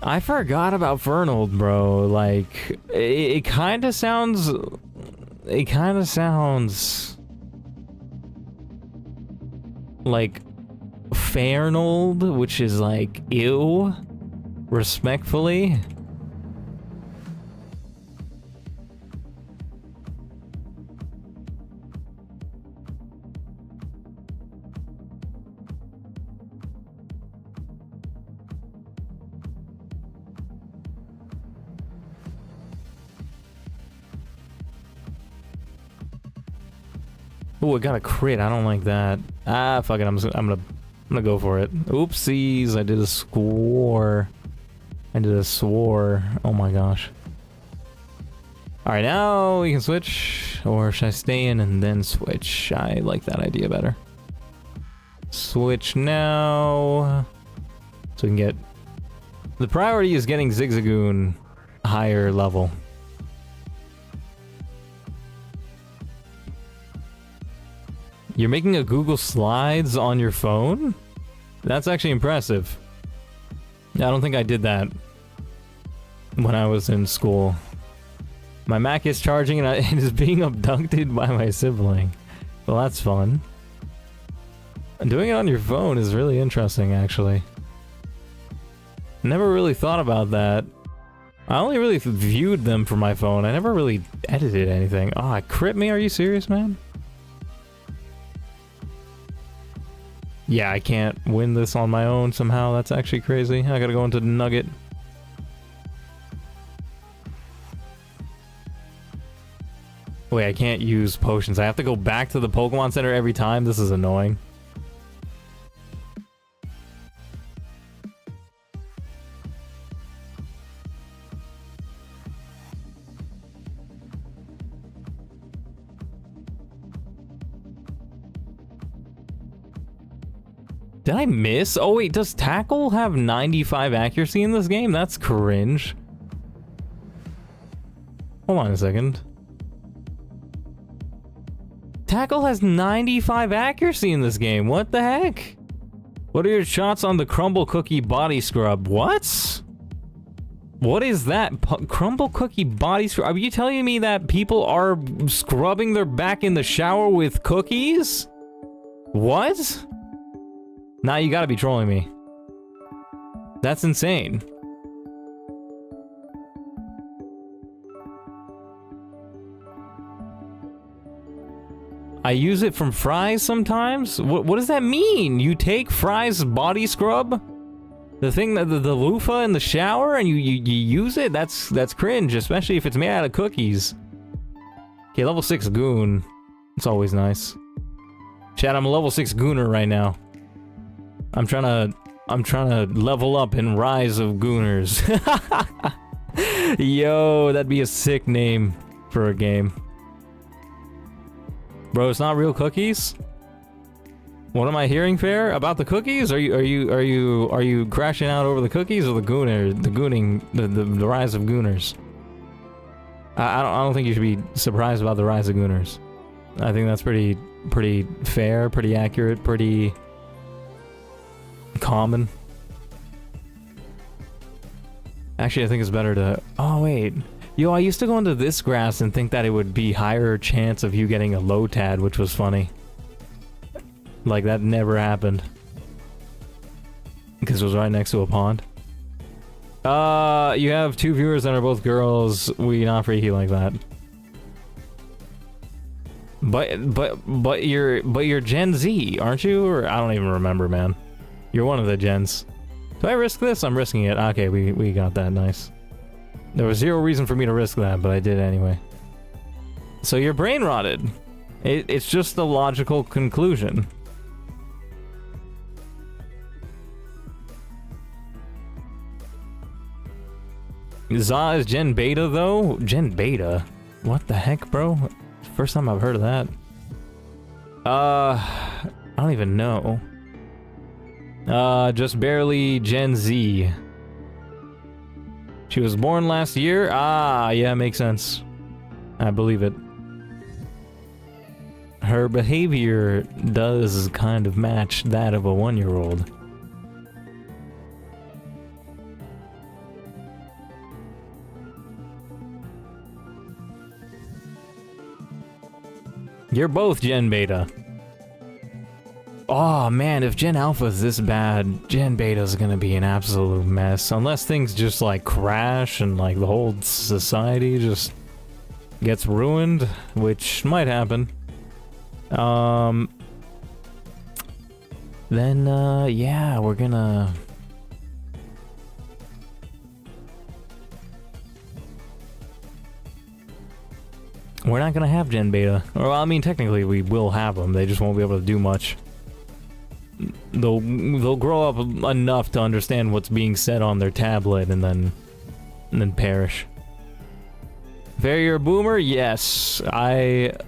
I forgot about Fernold, bro. Like, it kind of sounds... It kind of sounds... like... Fairnold, which is like, ew. Respectfully. Oh, I got a crit. I don't like that. Ah, fuck it. I'm gonna go for it. Oopsies. I did a swore. Oh my gosh. Alright, now we can switch. Or should I stay in and then switch? I like that idea better. Switch now. So we can get... The priority is getting Zigzagoon higher level. You're making a Google Slides on your phone? That's actually impressive. I don't think I did that when I was in school. My Mac is charging and it is being abducted by my sibling. Well, that's fun. And doing it on your phone is really interesting, actually. Never really thought about that. I only really viewed them from my phone. I never really edited anything. Oh, it crit me? Are you serious, man? Yeah, I can't win this on my own somehow. That's actually crazy. I gotta go into Nugget. Wait, I can't use potions. I have to go back to the Pokemon Center every time? This is annoying. Did I miss? Oh wait, does Tackle have 95 accuracy in this game? That's cringe. Hold on a second. Tackle has 95 accuracy in this game. What the heck? What are your shots on the Crumble Cookie Body Scrub? What? What is that? Crumble Cookie Body Scrub? Are you telling me that people are scrubbing their back in the shower with cookies? What? Nah, you gotta be trolling me. That's insane. I use it from Fry's sometimes? What does that mean? You take Fry's body scrub? The thing that the loofah in the shower and you use it? That's cringe, especially if it's made out of cookies. Okay, level 6 goon. It's always nice. Chat, I'm a level 6 gooner right now. I'm trying to I'm trying to level up in Rise of Gooners. Yo, that'd be a sick name for a game. Bro, it's not real cookies? What am I hearing, Fair? About the cookies? Are you crashing out over the cookies or the gooning, the Rise of Gooners? I don't think you should be surprised about the Rise of Gooners. I think that's pretty fair, pretty accurate, pretty common. Actually, I think it's better to... Oh, wait. Yo, I used to go into this grass and think that it would be higher chance of you getting a low tad, which was funny. Like, that never happened. Because it was right next to a pond. You have 2 viewers that are both girls. We not freaky like that. But you're Gen Z, aren't you? Or I don't even remember, man. You're one of the gens. Do I risk this? I'm risking it. Okay, we got that. Nice. There was 0 reason for me to risk that, but I did anyway. So you're brain rotted. It's just the logical conclusion. Za is Gen Beta, though? Gen Beta? What the heck, bro? First time I've heard of that. I don't even know. Just barely Gen Z. She was born last year? Ah, yeah, makes sense. I believe it. Her behavior does kind of match that of a 1-year-old. You're both Gen Beta. Oh man, if Gen Alpha is this bad, Gen Beta is gonna be an absolute mess. Unless things just like crash and like the whole society just gets ruined, which might happen. Then yeah, we're gonna... We're not gonna have Gen Beta. Well, I mean, technically we will have them, they just won't be able to do much. They'll grow up enough to understand what's being said on their tablet and then perish. Fair, you're a boomer? Yes.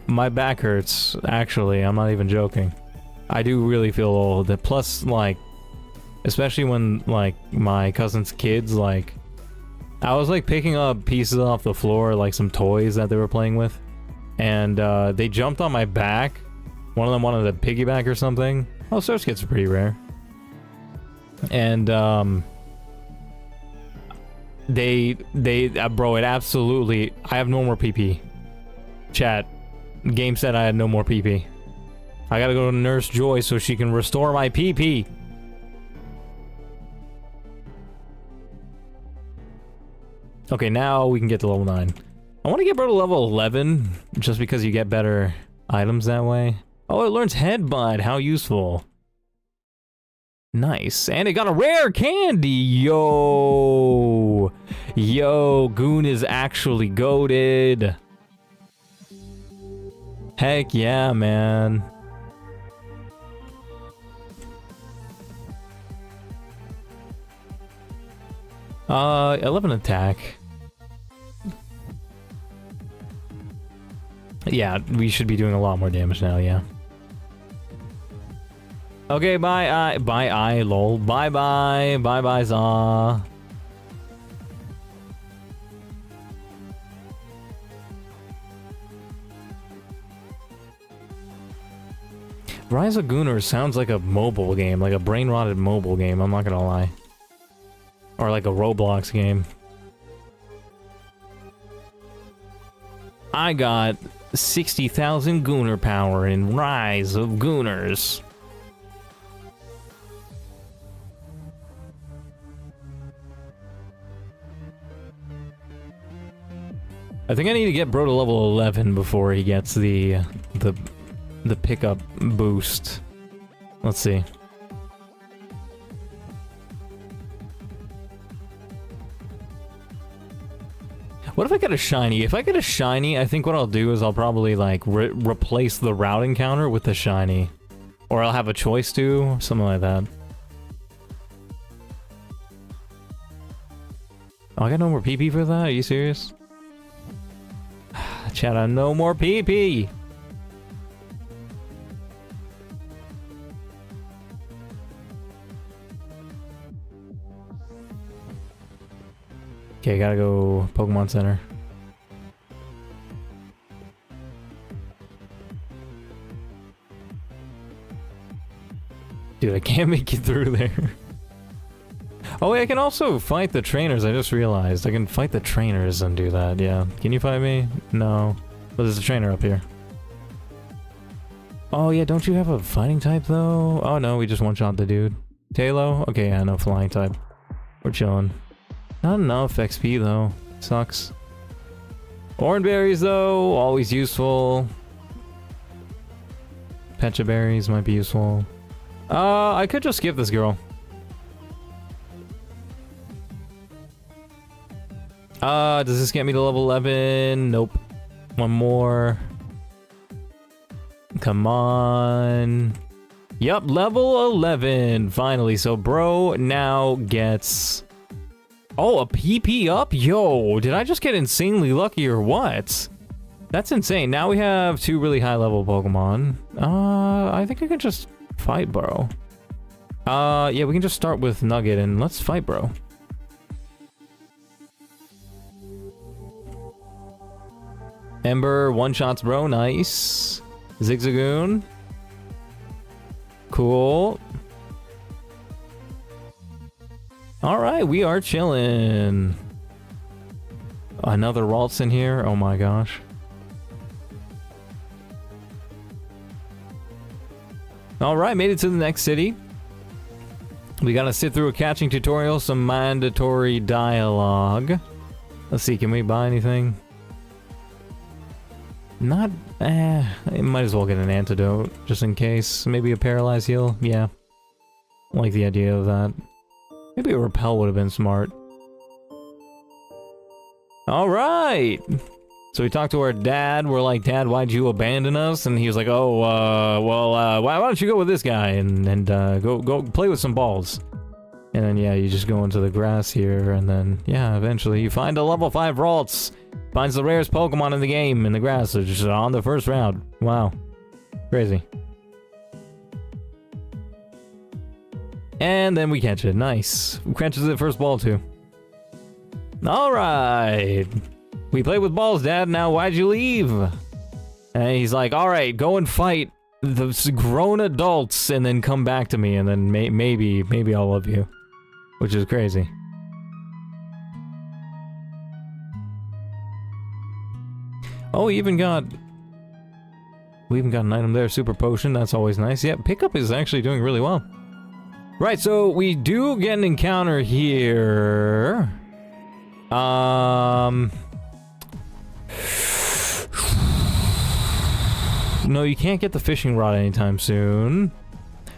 My back hurts, actually. I'm not even joking. I do really feel old. Plus, like, especially when, like, my cousin's kids, like, I was, like, picking up pieces off the floor, like some toys that they were playing with, and they jumped on my back. One of them wanted to piggyback or something. Oh, search kits are pretty rare. And, bro, it absolutely... I have no more PP. Chat. Game said I had no more PP. I gotta go to Nurse Joy so she can restore my PP. Okay, now we can get to level 9. I want to get bro to level 11, just because you get better items that way. Oh, it learns Headbutt. How useful. Nice. And it got a rare candy. Yo. Yo, Goon is actually goated. Heck yeah, man. Uh, 11 attack. Yeah, we should be doing a lot more damage now, yeah. Okay, bye, lol. Bye, Za. Rise of Gooners sounds like a mobile game, like a brain-rotted mobile game, I'm not gonna lie. Or like a Roblox game. I got 60,000 Gooner power in Rise of Gooners. I think I need to get bro to level 11 before he gets the pickup boost. Let's see. What if I get a shiny? If I get a shiny, I think what I'll do is I'll probably like replace the route encounter with the shiny. Or I'll have a choice to, something like that. Oh, I got no more PP for that? Are you serious? Chat on no more PP! Okay, gotta go Pokemon Center. Dude, I can't make it through there. Oh wait, I can also fight the trainers, I just realized. I can fight the trainers and do that, yeah. Can you fight me? No. But there's a trainer up here. Oh yeah, don't you have a fighting type though? Oh no, we just one-shot the dude. Talo? Okay, yeah, no flying type. We're chilling. Not enough XP though. Sucks. Orange berries though, always useful. Pecha berries might be useful. I could just skip this girl. Does this get me to level 11? Nope. One more. Come on. Yup, level 11. Finally. So bro now gets... Oh, a PP up? Yo, did I just get insanely lucky or what? That's insane. Now we have 2 really high level Pokemon. I think I can just fight bro. Yeah, we can just start with Nugget and let's fight bro. Ember, one-shots bro, nice. Zigzagoon. Cool. Alright, we are chilling. Another Ralts in here, oh my gosh. Alright, made it to the next city. We gotta sit through a catching tutorial, some mandatory dialogue. Let's see, can we buy anything? Not, I might as well get an antidote, just in case. Maybe a paralyzed heal, yeah. I like the idea of that. Maybe a repel would have been smart. Alright! So we talked to our dad, we're like, Dad, why'd you abandon us? And he was like, oh, well, why don't you go with this guy and go play with some balls. And then, yeah, you just go into the grass here, and then, yeah, eventually you find a level 5 Ralts. Finds the rarest Pokemon in the game, in the grass, just on the first round. Wow. Crazy. And then we catch it. Nice. Who catches it first ball, too? Alright. We played with balls, Dad. Now, why'd you leave? And he's like, alright, go and fight the grown adults, and then come back to me, and then maybe I'll love you. Which is crazy. Oh, we even got an item there, Super Potion, that's always nice. Yeah, Pickup is actually doing really well. Right, so we do get an encounter here. No, you can't get the fishing rod anytime soon.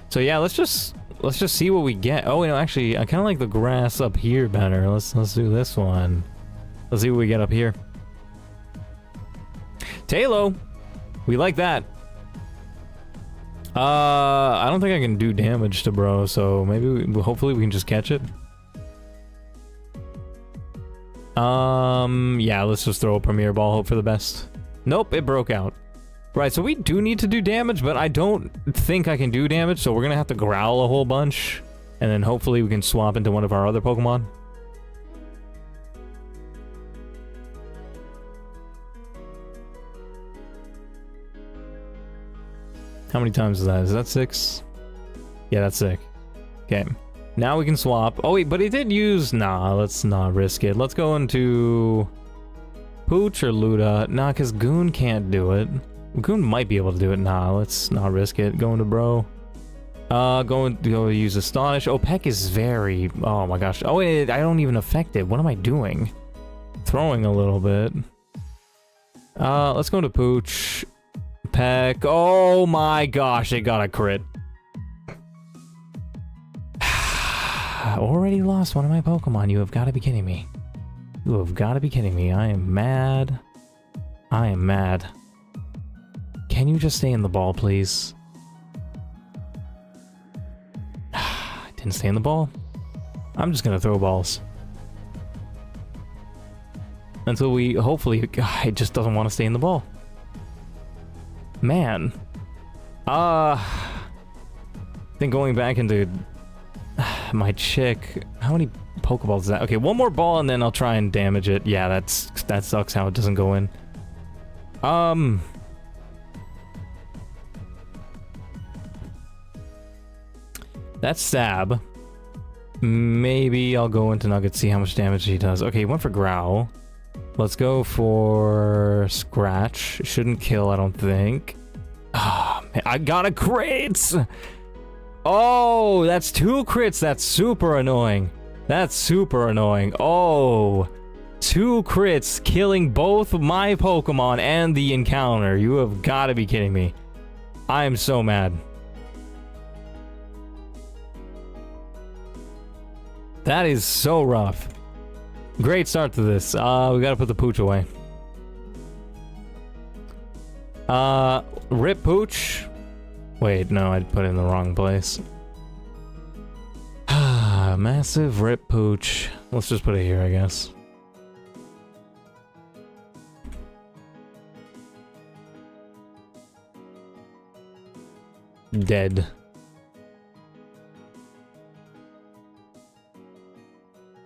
So yeah, let's just see what we get. Oh, no, actually, I kind of like the grass up here better. Let's do this one. Let's see what we get up here. Talo, we like that. I don't think I can do damage to bro, so maybe hopefully we can just catch it. Yeah, let's just throw a Premier Ball, hope for the best. Nope, it broke out. Right, so we do need to do damage, but I don't think I can do damage, so we're gonna have to growl a whole bunch, and then hopefully we can swap into one of our other Pokemon. How many times is that? Is that 6? Yeah, that's sick. Okay. Now we can swap. Oh wait, but he did use... Nah, let's not risk it. Let's go into... Pooch or Luda? Nah, because Goon can't do it. Goon might be able to do it. Nah, let's not risk it. Going to Bro. Go use Astonish. Oh, Peck is very... Oh my gosh. Oh, I don't even affect it. What am I doing? Throwing a little bit. Let's go to Pooch. Peck. Oh my gosh, it got a crit. Already lost one of my Pokemon. You have got to be kidding me. You have got to be kidding me. I am mad. I am mad. Can you just stay in the ball, please? Didn't stay in the ball. I'm just gonna throw balls. until we hopefully... God, it just doesn't want to stay in the ball. Man. I think going back into my chick... How many Pokeballs is that? Okay, one more ball and then I'll try and damage it. Yeah, that sucks how it doesn't go in. That's Stab. Maybe I'll go into Nugget, see how much damage he does. Okay, he went for Growl. Let's go for Scratch. Shouldn't kill, I don't think. Ah, man, I got a crit! Oh, that's 2 crits. That's super annoying. That's super annoying. Oh, 2 crits killing both my Pokemon and the encounter. You have got to be kidding me. I am so mad. That is so rough. Great start to this. We gotta put the Pooch away. Rip Pooch. Wait, no, I put it in the wrong place. Massive Rip Pooch. Let's just put it here, I guess. Dead.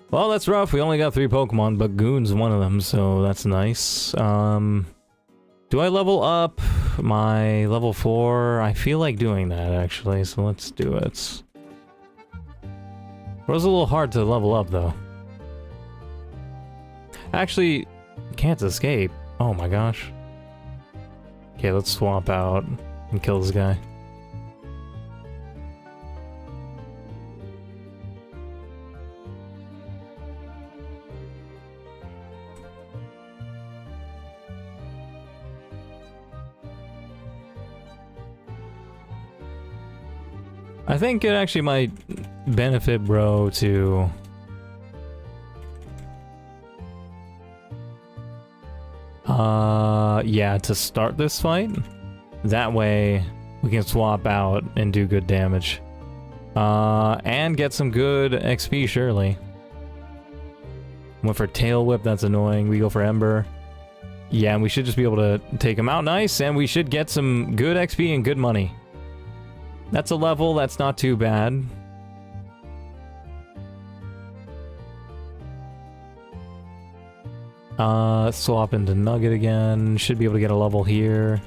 Well, that's rough. We only got 3 Pokemon, but Goon's one of them, so that's nice. Do I level up my level 4? I feel like doing that, actually, so let's do it. It was a little hard to level up, though. Actually, can't escape. Oh my gosh. Okay, let's swap out and kill this guy. I think it actually might benefit bro to... yeah, to start this fight. That way, we can swap out and do good damage. And get some good XP, surely. Went for Tail Whip, that's annoying. We go for Ember. Yeah, and we should just be able to take him out nice, and we should get some good XP and good money. That's a level, that's not too bad. Swap into Nugget again. Should be able to get a level here.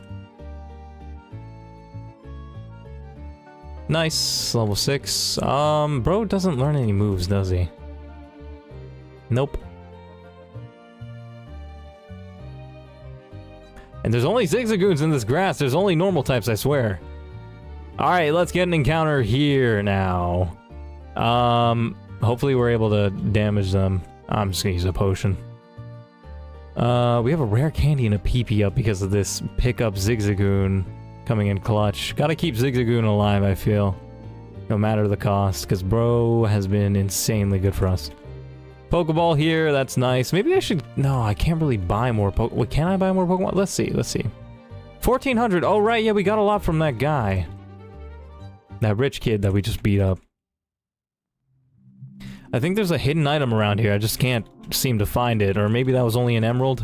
Nice, level 6. Bro doesn't learn any moves, does he? Nope. And there's only Zigzagoons in this grass. There's only normal types, I swear. Alright, let's get an encounter here now. Hopefully we're able to damage them. I'm just gonna use a potion. We have a rare candy and a PP up because of this pickup Zigzagoon coming in clutch. Gotta keep Zigzagoon alive, I feel. No matter the cost, because bro has been insanely good for us. Pokeball here, that's nice. Maybe I should... No, I can't really buy more Pokemon. Wait, can I buy more Pokemon? Let's see, let's see. 1,400. Oh, right, yeah, we got a lot from that guy. That rich kid that we just beat up. I think there's a hidden item around here. I just can't seem to find it. Or maybe that was only an emerald?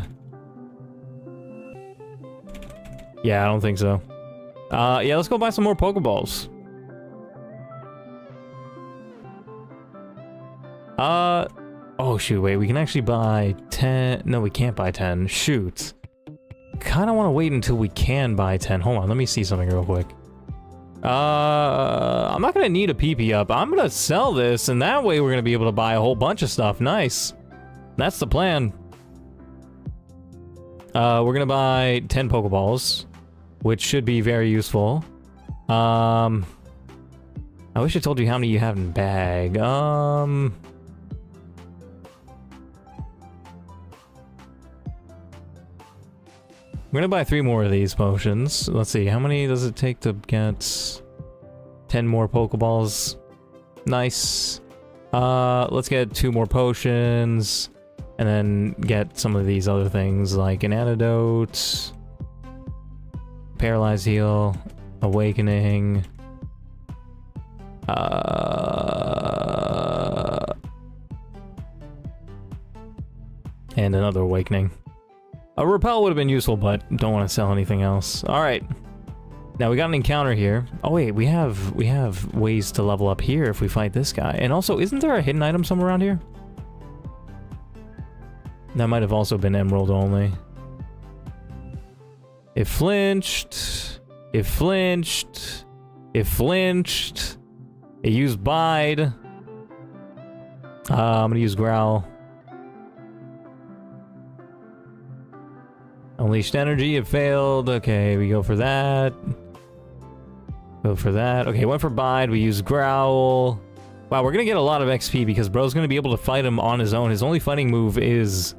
Yeah, I don't think so. Yeah, let's go buy some more Pokeballs. Oh shoot, wait, we can actually buy 10... No, we can't buy 10. Shoot. Kinda wanna wait until we can buy 10. Hold on, let me see something real quick. I'm not gonna need a PP up. I'm gonna sell this, and that way we're gonna be able to buy a whole bunch of stuff. Nice. That's the plan. We're gonna buy 10 Pokeballs, which should be very useful. I wish I told you how many you have in bag. We're gonna buy 3 more of these potions. Let's see, how many does it take to get 10 more Pokeballs? Nice. Let's get 2 more potions, and then get some of these other things like an antidote, paralyze heal, awakening. And another awakening. A repel would have been useful, but don't want to sell anything else. Alright. Now we got an encounter here. Oh wait, we have ways to level up here if we fight this guy. And also, isn't there a hidden item somewhere around here? That might have also been emerald only. It flinched. It flinched. It flinched. It used bide. I'm gonna use growl. Unleashed energy, it failed. Okay, we go for that. Go for that. Okay, went for bide, we use growl. Wow, we're gonna get a lot of XP because bro's gonna be able to fight him on his own. His only fighting move is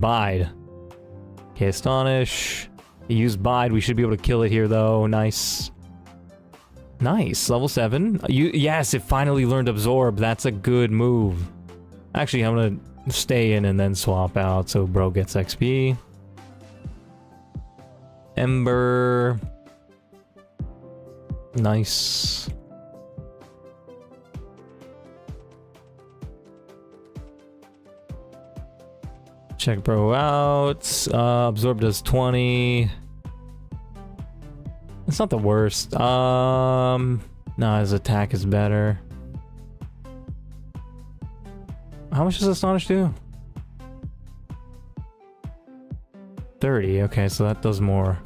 bide. Okay, astonish. He used bide, we should be able to kill it here though. Nice. Nice, level 7. Yes, it finally learned absorb. That's a good move. Actually, I'm gonna stay in and then swap out so bro gets XP. Ember. Nice. Check bro out. Absorb does 20. It's not the worst. No, his attack is better. How much does Astonish do? 30. Okay, so that does more.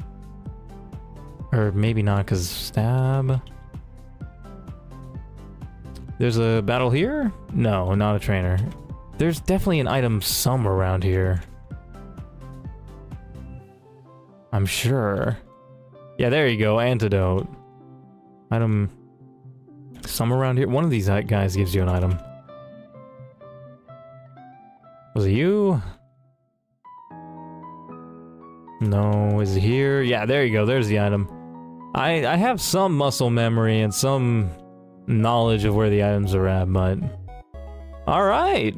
Or maybe not, because stab. There's a battle here? No, not a trainer. There's definitely an item somewhere around here. I'm sure. Yeah, there you go. Antidote. Item. Somewhere around here. One of these guys gives you an item. Was it you? No, is it here? Yeah, there you go. There's the item. I have some muscle memory and some knowledge of where the items are at, but... Alright!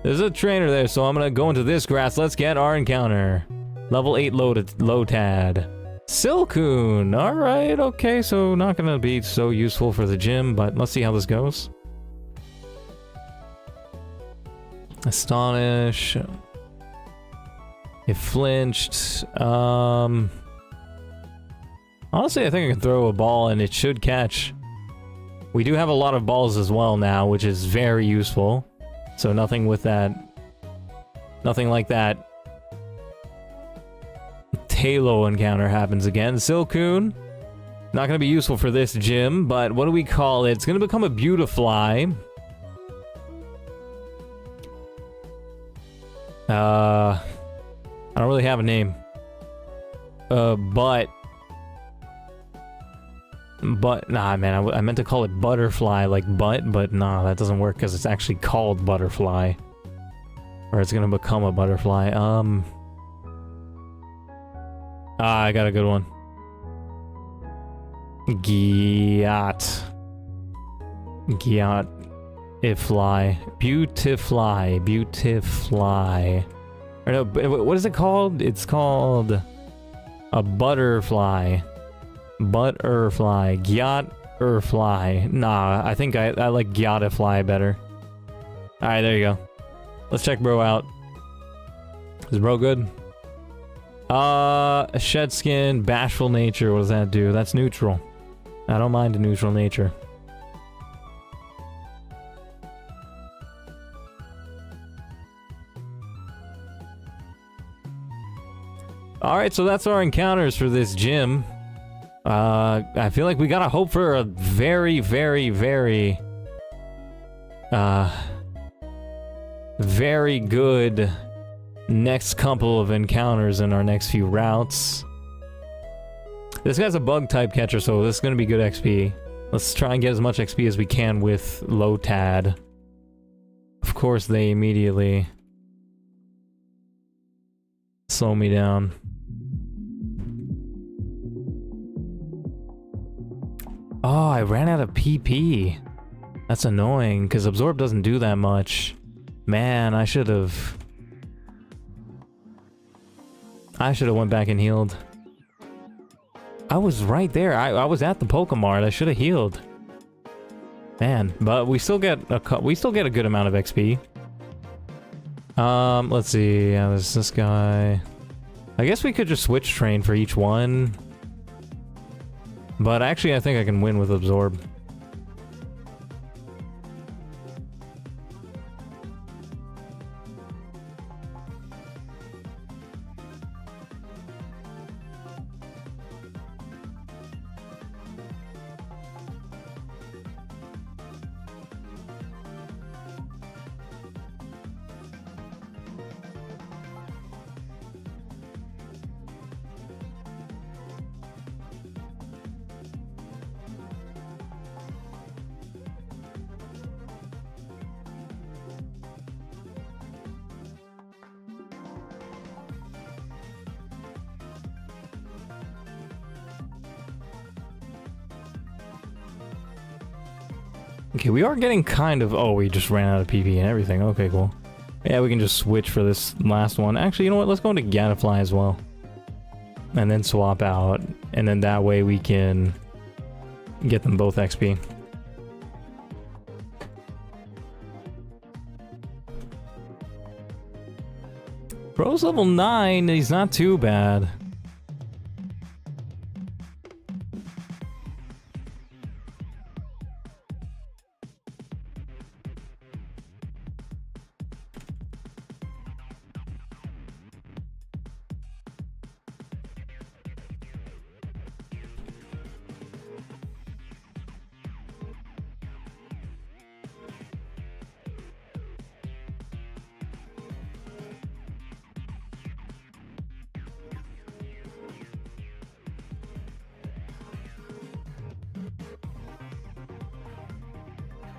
There's a trainer there, so I'm gonna go into this grass. Let's get our encounter. Level 8 Lotad. Silcoon! Alright, okay, so not gonna be so useful for the gym, but let's see how this goes. Astonish. It flinched. Honestly, I think I can throw a ball and it should catch. We do have a lot of balls as well now, which is very useful. So nothing with that. Nothing like that Halo encounter happens again. Silcoon. Not gonna be useful for this gym, but what do we call it? It's gonna become a Beautifly. I don't really have a name. But nah, man, I meant to call it Butterfly, like but nah, that doesn't work because it's actually called Butterfly. Or it's gonna become a butterfly. I got a good one. Giat. Ifly. Beautifly. Or no, what is it called? It's called a butterfly. Butterfly. Gyat-erfly. Nah, I think I like Gyatifly better. Alright, there you go. Let's check bro out. Is bro good? Shed skin, bashful nature. What does that do? That's neutral. I don't mind a neutral nature. Alright, so that's our encounters for this gym. I feel like we gotta hope for a very, very, very... very good next couple of encounters in our next few routes. This guy's a bug type catcher, so this is gonna be good XP. Let's try and get as much XP as we can with Lotad. Of course, they immediately slow me down. Oh, I ran out of PP. That's annoying, because Absorb doesn't do that much. Man, I should have went back and healed. I was right there. I was at the Pokemart. I should have healed. Man, but we still get a good amount of XP. Let's see. Yeah, there's this guy. I guess we could just switch train for each one. But actually, I think I can win with Absorb. Okay, we are getting kind of... Oh, we just ran out of PP and everything. Okay, cool. Yeah, we can just switch for this last one. Actually, you know what? Let's go into Gadfly as well. And then swap out. And then that way we can get them both XP. Bro's level 9. He's not too bad.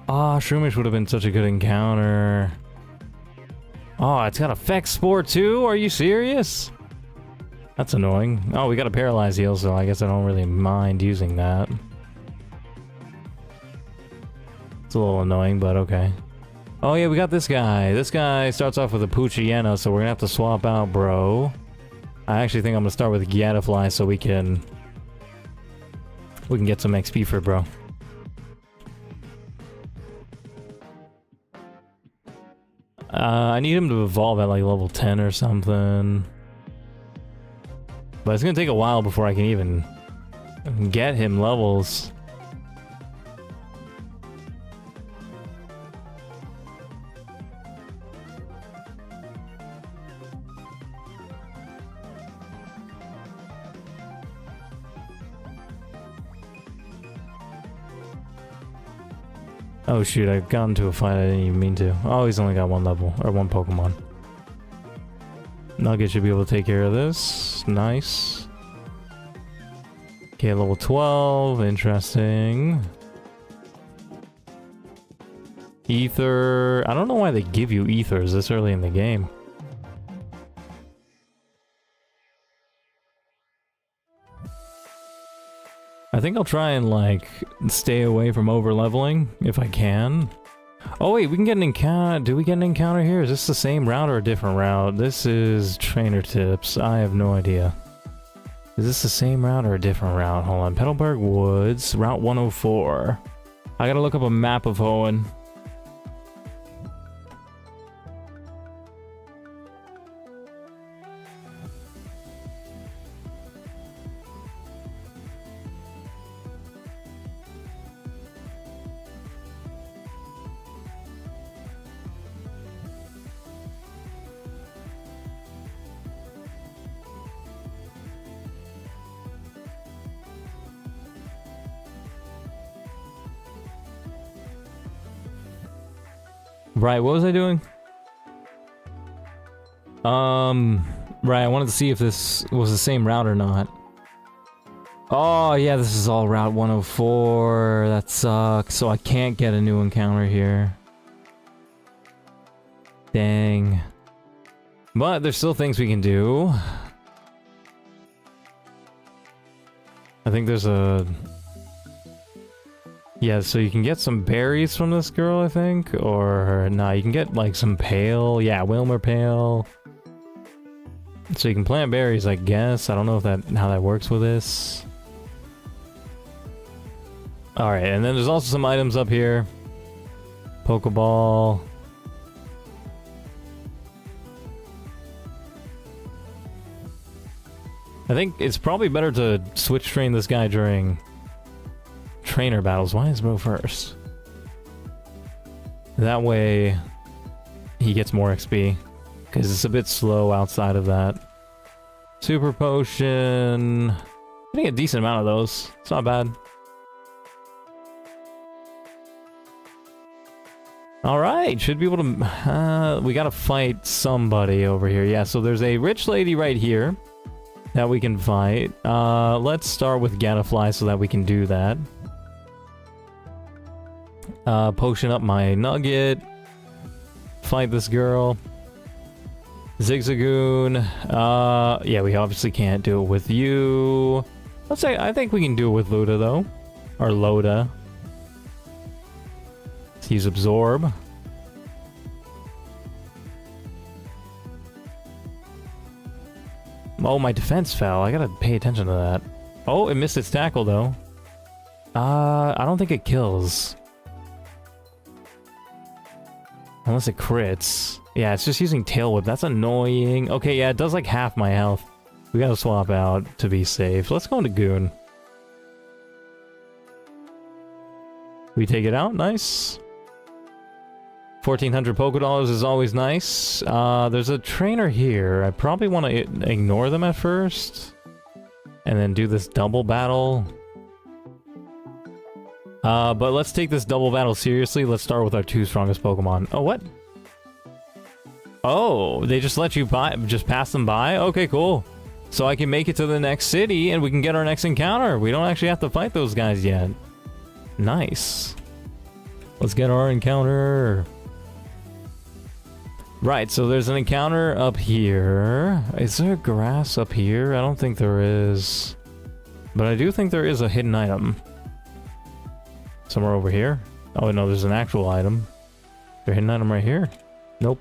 Ah, Shroomish would have been such a good encounter. Oh, it's got Effect Spore too? Are you serious? That's annoying. Oh, we got a Paralyze heal, so I guess I don't really mind using that. It's a little annoying, but okay. Oh yeah, we got this guy. This guy starts off with a Poochyena, so we're gonna have to swap out, bro. I actually think I'm gonna start with Gadfly so we can get some XP for bro. I need him to evolve at like level 10 or something. But it's gonna take a while before I can even get him levels. Oh shoot, I got into a fight I didn't even mean to. Oh, he's only got one level, or one Pokemon. Nugget should be able to take care of this. Nice. Okay, level 12, interesting. Ether, I don't know why they give you Ethers this early in the game. I think I'll try and, like, stay away from over-leveling, if I can. Oh wait, we can get an encounter. Do we get an encounter here? Is this the same route or a different route? This is trainer tips. I have no idea. Is this the same route or a different route? Hold on. Petalburg Woods, Route 104. I gotta look up a map of Hoenn. Right, what was I doing? Right, I wanted to see if this was the same route or not. Oh, yeah, this is all Route 104. That sucks. So I can't get a new encounter here. Dang. But there's still things we can do. I think there's a... Yeah, so you can get some berries from this girl, I think, or nah, you can get like some pale, yeah, Wilmer pale. So you can plant berries, I guess. I don't know if how that works with this. All right, and then there's also some items up here. Pokeball. I think it's probably better to switch train this guy during trainer battles. Why is Mo first? That way he gets more XP, because it's a bit slow outside of that. Super potion. Getting a decent amount of those. It's not bad. Alright, should be able to... we gotta fight somebody over here. Yeah, so there's a rich lady right here that we can fight. Let's start with Gadafly so that we can do that. Potion up my nugget. Fight this girl. Zigzagoon. Yeah, we obviously can't do it with you. Let's say, I think we can do it with Luda, though. Or Loda. Let's use Absorb. Oh, my defense fell. I gotta pay attention to that. Oh, it missed its tackle, though. I don't think it kills. Unless it crits. Yeah, it's just using Tail Whip. That's annoying. Okay, yeah, it does like half my health. We gotta swap out to be safe. Let's go into Goon. We take it out. Nice. 1,400 Poké Dollars is always nice. There's a trainer here. I probably want to ignore them at first. And then do this double battle. But let's take this double battle seriously. Let's start with our 2 strongest Pokemon. Oh, what? Oh, they just let you just pass them by? Okay, cool. So I can make it to the next city and we can get our next encounter. We don't actually have to fight those guys yet. Nice. Let's get our encounter. Right, so there's an encounter up here. Is there grass up here? I don't think there is. But I do think there is a hidden item. Somewhere over here? Oh no, there's an actual item. Is there a hidden item right here? Nope.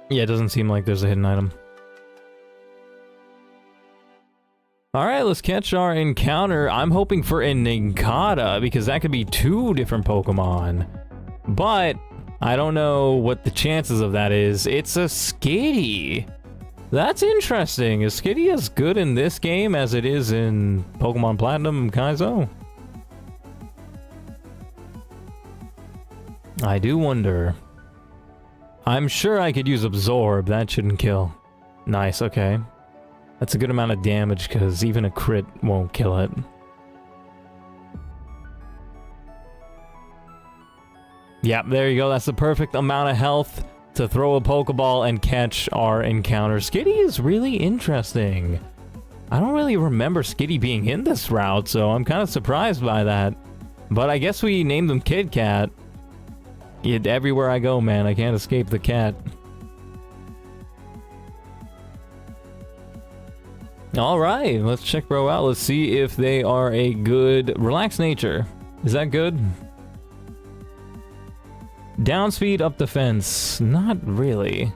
Yeah, it doesn't seem like there's a hidden item. Alright, let's catch our encounter. I'm hoping for a Nincada, because that could be 2 different Pokemon. But I don't know what the chances of that is. It's a Skitty. That's interesting. Is Skitty as good in this game as it is in Pokemon Platinum Kaizo? I do wonder. I'm sure I could use Absorb. That shouldn't kill. Nice, okay. That's a good amount of damage, because even a crit won't kill it. Yep, there you go. That's the perfect amount of health to throw a Pokeball and catch our encounter. Skitty is really interesting. I don't really remember Skitty being in this route, so I'm kind of surprised by that. But I guess we named him Kid Cat. Everywhere I go, man, I can't escape the cat. Alright, let's check bro out. Let's see if they are a good... Relaxed nature. Is that good? Down speed, up defense. Not really.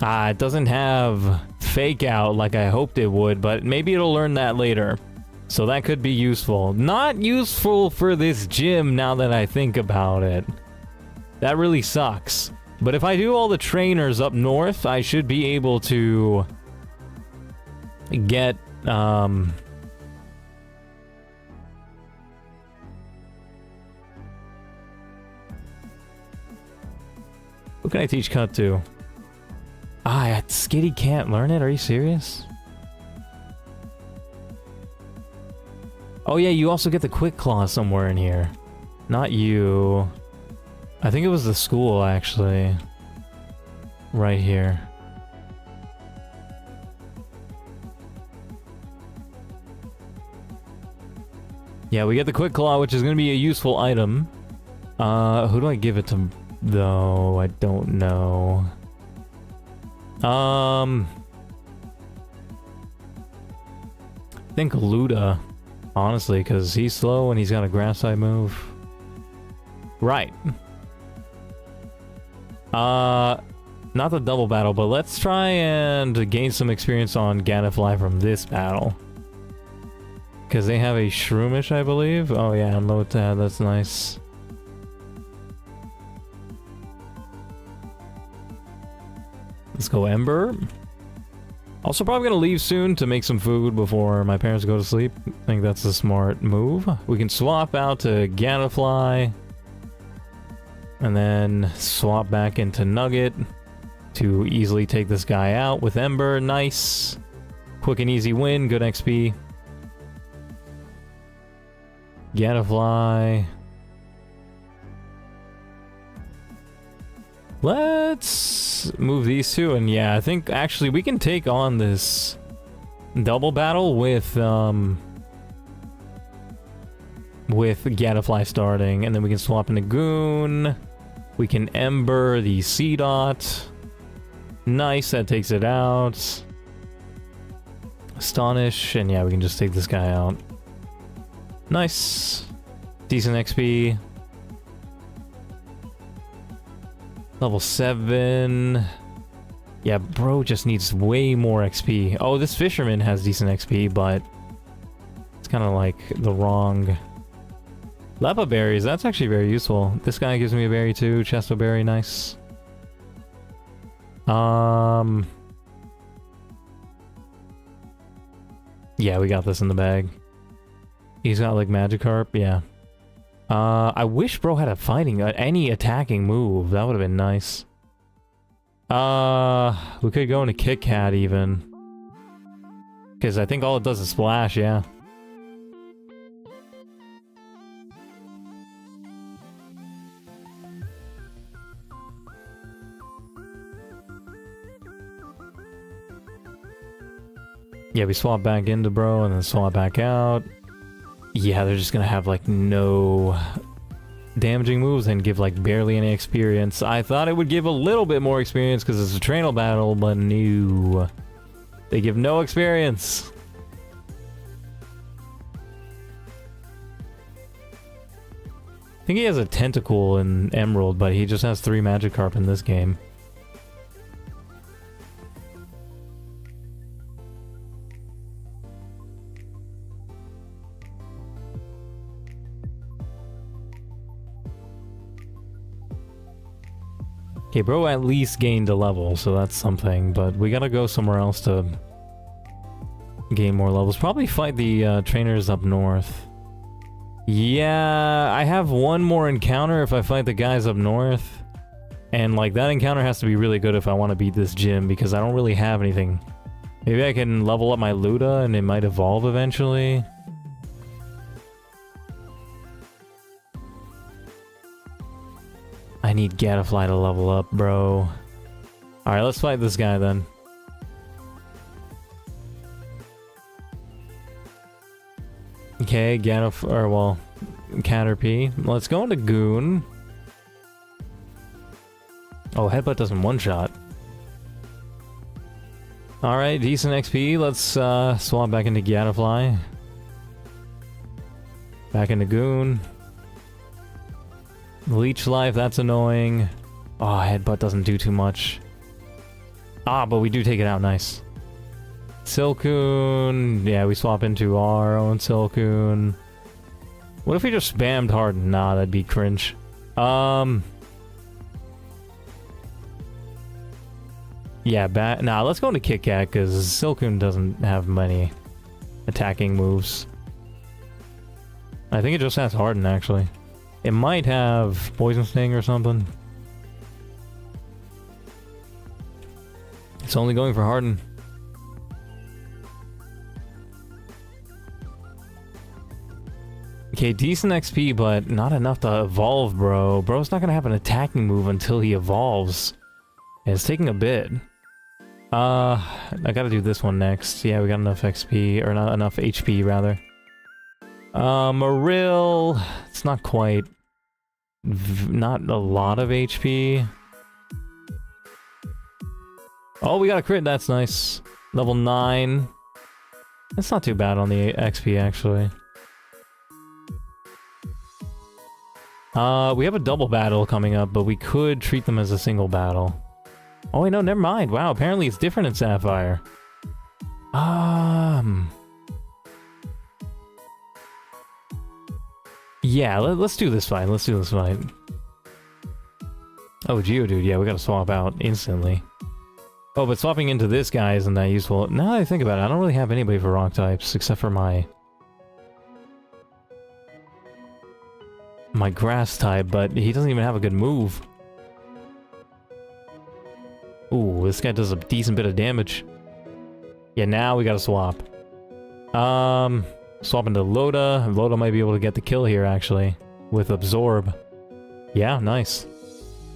It doesn't have fake out like I hoped it would, but maybe it'll learn that later. So that could be useful. Not useful for this gym now that I think about it. That really sucks. But if I do all the trainers up north, I should be able to get, who can I teach Cut to? Skitty can't learn it? Are you serious? Oh yeah, you also get the Quick Claw somewhere in here. Not you. I think it was the school, actually. Right here. Yeah, we get the Quick Claw, which is going to be a useful item. Who do I give it to, though? I don't know. I think Luda, honestly, because he's slow and he's got a grass type move. Right. Not the double battle, but let's try and gain some experience on Gadafly from this battle. Because they have a Shroomish, I believe. Oh yeah, and Lotad, that's nice. Let's go Ember. Also probably gonna leave soon to make some food before my parents go to sleep. I think that's a smart move. We can swap out to Gadafly. And then swap back into Nugget to easily take this guy out with Ember. Nice. Quick and easy win. Good XP. Gadafly. Let's move these two, and yeah, I think actually we can take on this double battle with Gadafly starting, and then we can swap into Goon. We can Ember the C-Dot. Nice, that takes it out. Astonish, and yeah, we can just take this guy out. Nice. Decent XP. Level 7. Yeah, bro just needs way more XP. Oh, this Fisherman has decent XP, but it's kind of like the wrong... Lepa berries, that's actually very useful. This guy gives me a berry too. Chesto berry, nice. Yeah, we got this in the bag. He's got like Magikarp, yeah. I wish bro had a fighting, any attacking move. That would have been nice. We could go into Kit Kat even. Because I think all it does is splash, yeah. Yeah, we swap back into bro and then swap back out. Yeah, they're just gonna have like no damaging moves and give like barely any experience. I thought it would give a little bit more experience because it's a trainal battle, but no. They give no experience. I think he has a Tentacool in Emerald, but he just has 3 Magikarp in this game. Okay, bro at least gained a level, so that's something, but we gotta go somewhere else to gain more levels. Probably fight the trainers up north. Yeah, I have one more encounter if I fight the guys up north. And like that encounter has to be really good if I want to beat this gym, because I don't really have anything. Maybe I can level up my Luda and it might evolve eventually. I need Gadafly to level up, bro. Alright, let's fight this guy then. Okay, Caterpie. Let's go into Goon. Oh, Headbutt doesn't one-shot. Alright, decent XP. Let's swap back into Gadafly. Back into Goon. Leech Life, that's annoying. Oh, Headbutt doesn't do too much. Ah, but we do take it out, nice. Silcoon, yeah, we swap into our own Silcoon. What if we just spammed Harden? Nah, that'd be cringe. Yeah, nah, let's go into Kit Kat, because Silcoon doesn't have many attacking moves. I think it just has Harden, actually. It might have Poison Sting or something. It's only going for Harden. Okay, decent XP, but not enough to evolve, bro. Bro's not gonna have an attacking move until he evolves. And it's taking a bit. I gotta do this one next. Yeah, we got enough XP, or not enough HP, rather. Marill, it's not quite... not a lot of HP. Oh, we got a crit, that's nice. Level 9. That's not too bad on the XP, actually. We have a double battle coming up, but we could treat them as a single battle. Oh wait, no, never mind. Wow, apparently it's different in Sapphire. Yeah, let's do this fight. Let's do this fight. Oh, Geodude, yeah, we gotta swap out instantly. Oh, but swapping into this guy isn't that useful. Now that I think about it, I don't really have anybody for rock types, except for my grass type, but he doesn't even have a good move. Ooh, this guy does a decent bit of damage. Yeah, now we gotta swap. Swap into Loda. Loda might be able to get the kill here, actually, with Absorb. Yeah, nice.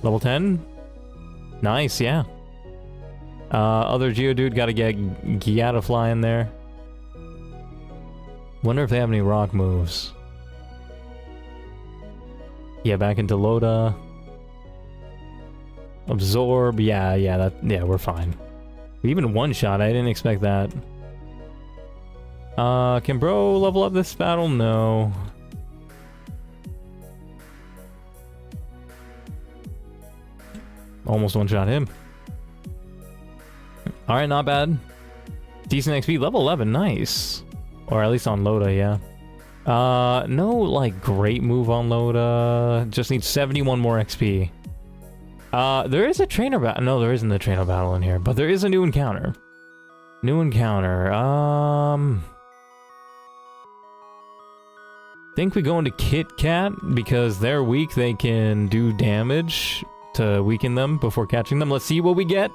Level 10? Nice, yeah. Other Geodude gotta get Giatafly in there. Wonder if they have any rock moves. Yeah, back into Loda. Absorb, yeah, we're fine. We even one-shot, I didn't expect that. Can bro level up this battle? No. Almost one-shot him. Alright, not bad. Decent XP, level 11, nice. Or at least on Loda, yeah. No, like, great move on Loda. Just needs 71 more XP. There is a trainer battle. No, there isn't a trainer battle in here, but there is a new encounter. New encounter, think we go into Kit Kat, because they're weak, they can do damage to weaken them before catching them. Let's see what we get.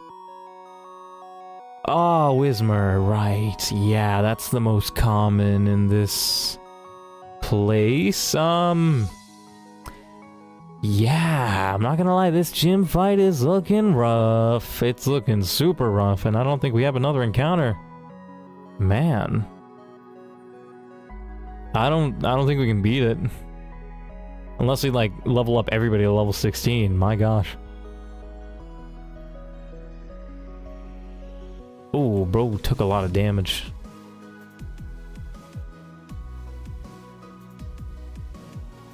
Oh, Whismur, right. Yeah, that's the most common in this place. Yeah, I'm not gonna lie, this gym fight is looking rough. It's looking super rough, and I don't think we have another encounter. Man. I don't think we can beat it. Unless we, like, level up everybody to level 16. My gosh. Ooh, bro took a lot of damage.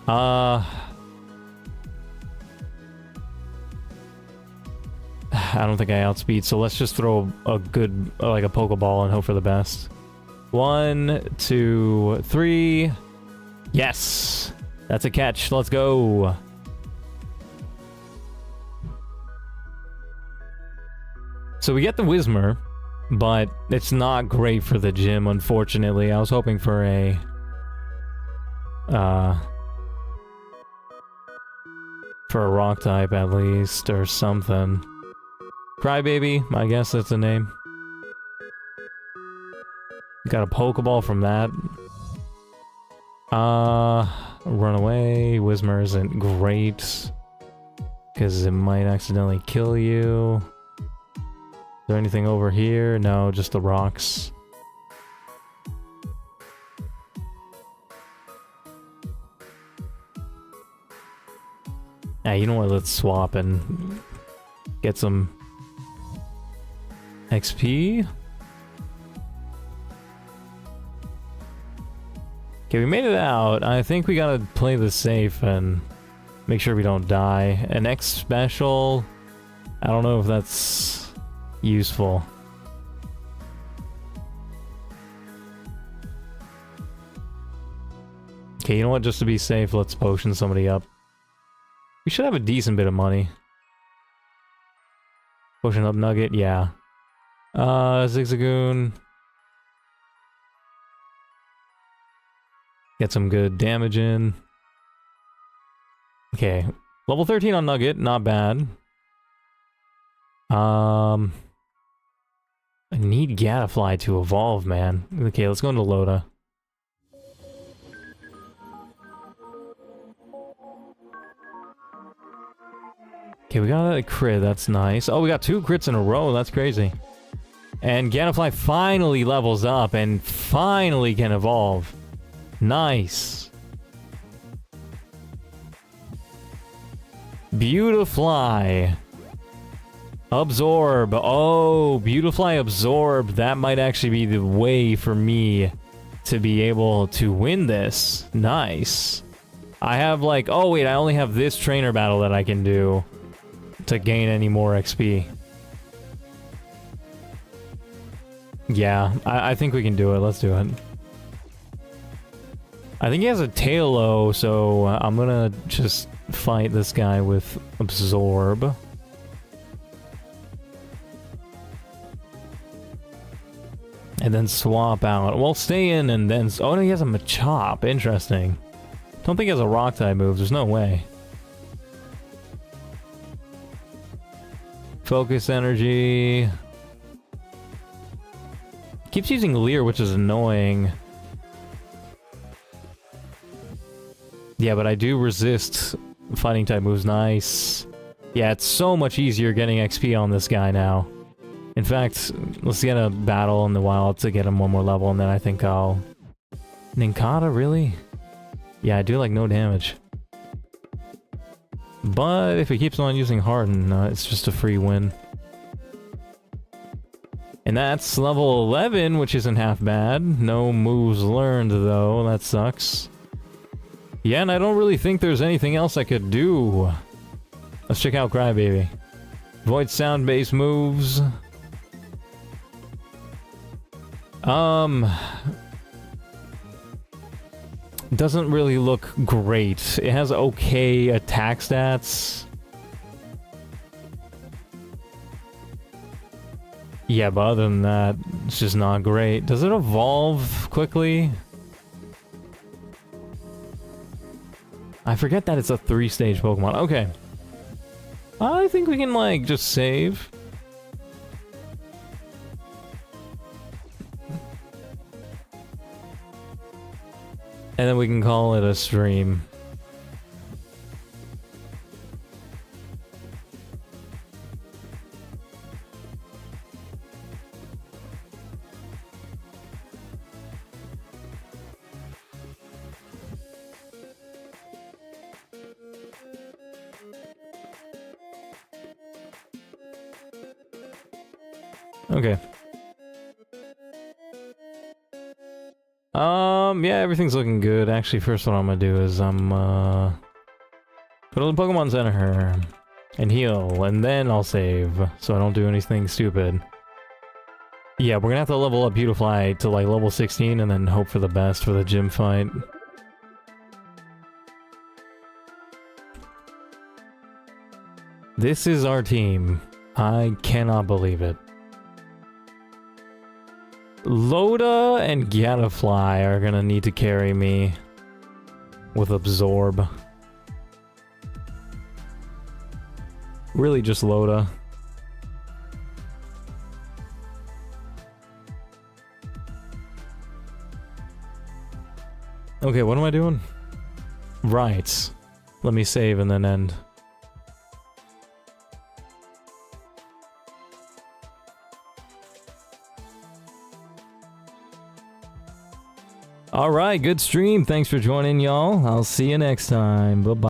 I don't think I outspeed, so let's just throw a good, like a Pokeball and hope for the best. 1, 2, 3. Yes! That's a catch. Let's go. So we get the Whismur, but it's not great for the gym, unfortunately. I was hoping for a... for a rock type, at least, or something. Crybaby, I guess that's the name. Got a Pokeball from that. Run away. Whismur isn't great, because it might accidentally kill you. Is there anything over here? No, just the rocks. You know what? Let's swap and get some XP. Okay, we made it out. I think we gotta play this safe and make sure we don't die. An X special, I don't know if that's useful. Okay, you know what? Just to be safe, let's potion somebody up. We should have a decent bit of money. Potion up Nugget, yeah. Zigzagoon. Get some good damage in. Okay. Level 13 on Nugget, not bad. I need Gatafly to evolve, man. Okay, let's go into Loda. Okay, we got a crit, that's nice. Oh, we got 2 crits in a row, that's crazy. And Gatafly finally levels up and finally can evolve. Nice. Beautifly. Absorb. Oh, Beautifly Absorb. That might actually be the way for me to be able to win this. Nice. I have like... Oh, wait, I only have this trainer battle that I can do to gain any more XP. Yeah, I think we can do it. Let's do it. I think he has a Tailo, so I'm gonna just fight this guy with Absorb. And then swap out. Well, stay in and then... Oh, no, he has a Machop. Interesting. Don't think he has a Rock type move. There's no way. Focus Energy. Keeps using Leer, which is annoying. Yeah, but I do resist fighting type moves. Nice. Yeah, it's so much easier getting XP on this guy now. In fact, let's get a battle in the wild to get him one more level, and then I think I'll... Ninkata, really? Yeah, I do like no damage. But if he keeps on using Harden, it's just a free win. And that's level 11, which isn't half bad. No moves learned, though. That sucks. Yeah, and I don't really think there's anything else I could do. Let's check out Crybaby. Void sound-based moves. Doesn't really look great. It has okay attack stats. Yeah, but other than that, it's just not great. Does it evolve quickly? I forget that it's a 3-stage Pokemon. Okay. I think we can, like, just save. And then we can call it a stream. Okay. Yeah, everything's looking good. Actually, first what I'm gonna do is put on the Pokemon Center and heal, and then I'll save, so I don't do anything stupid. Yeah, we're gonna have to level up Beautifly to like level 16 and then hope for the best for the gym fight. This is our team. I cannot believe it. Loda and Gadafly are gonna need to carry me with Absorb. Really just Loda. Okay, what am I doing? Right. Let me save and then end. Alright, good stream. Thanks for joining, y'all. I'll see you next time. Bye-bye.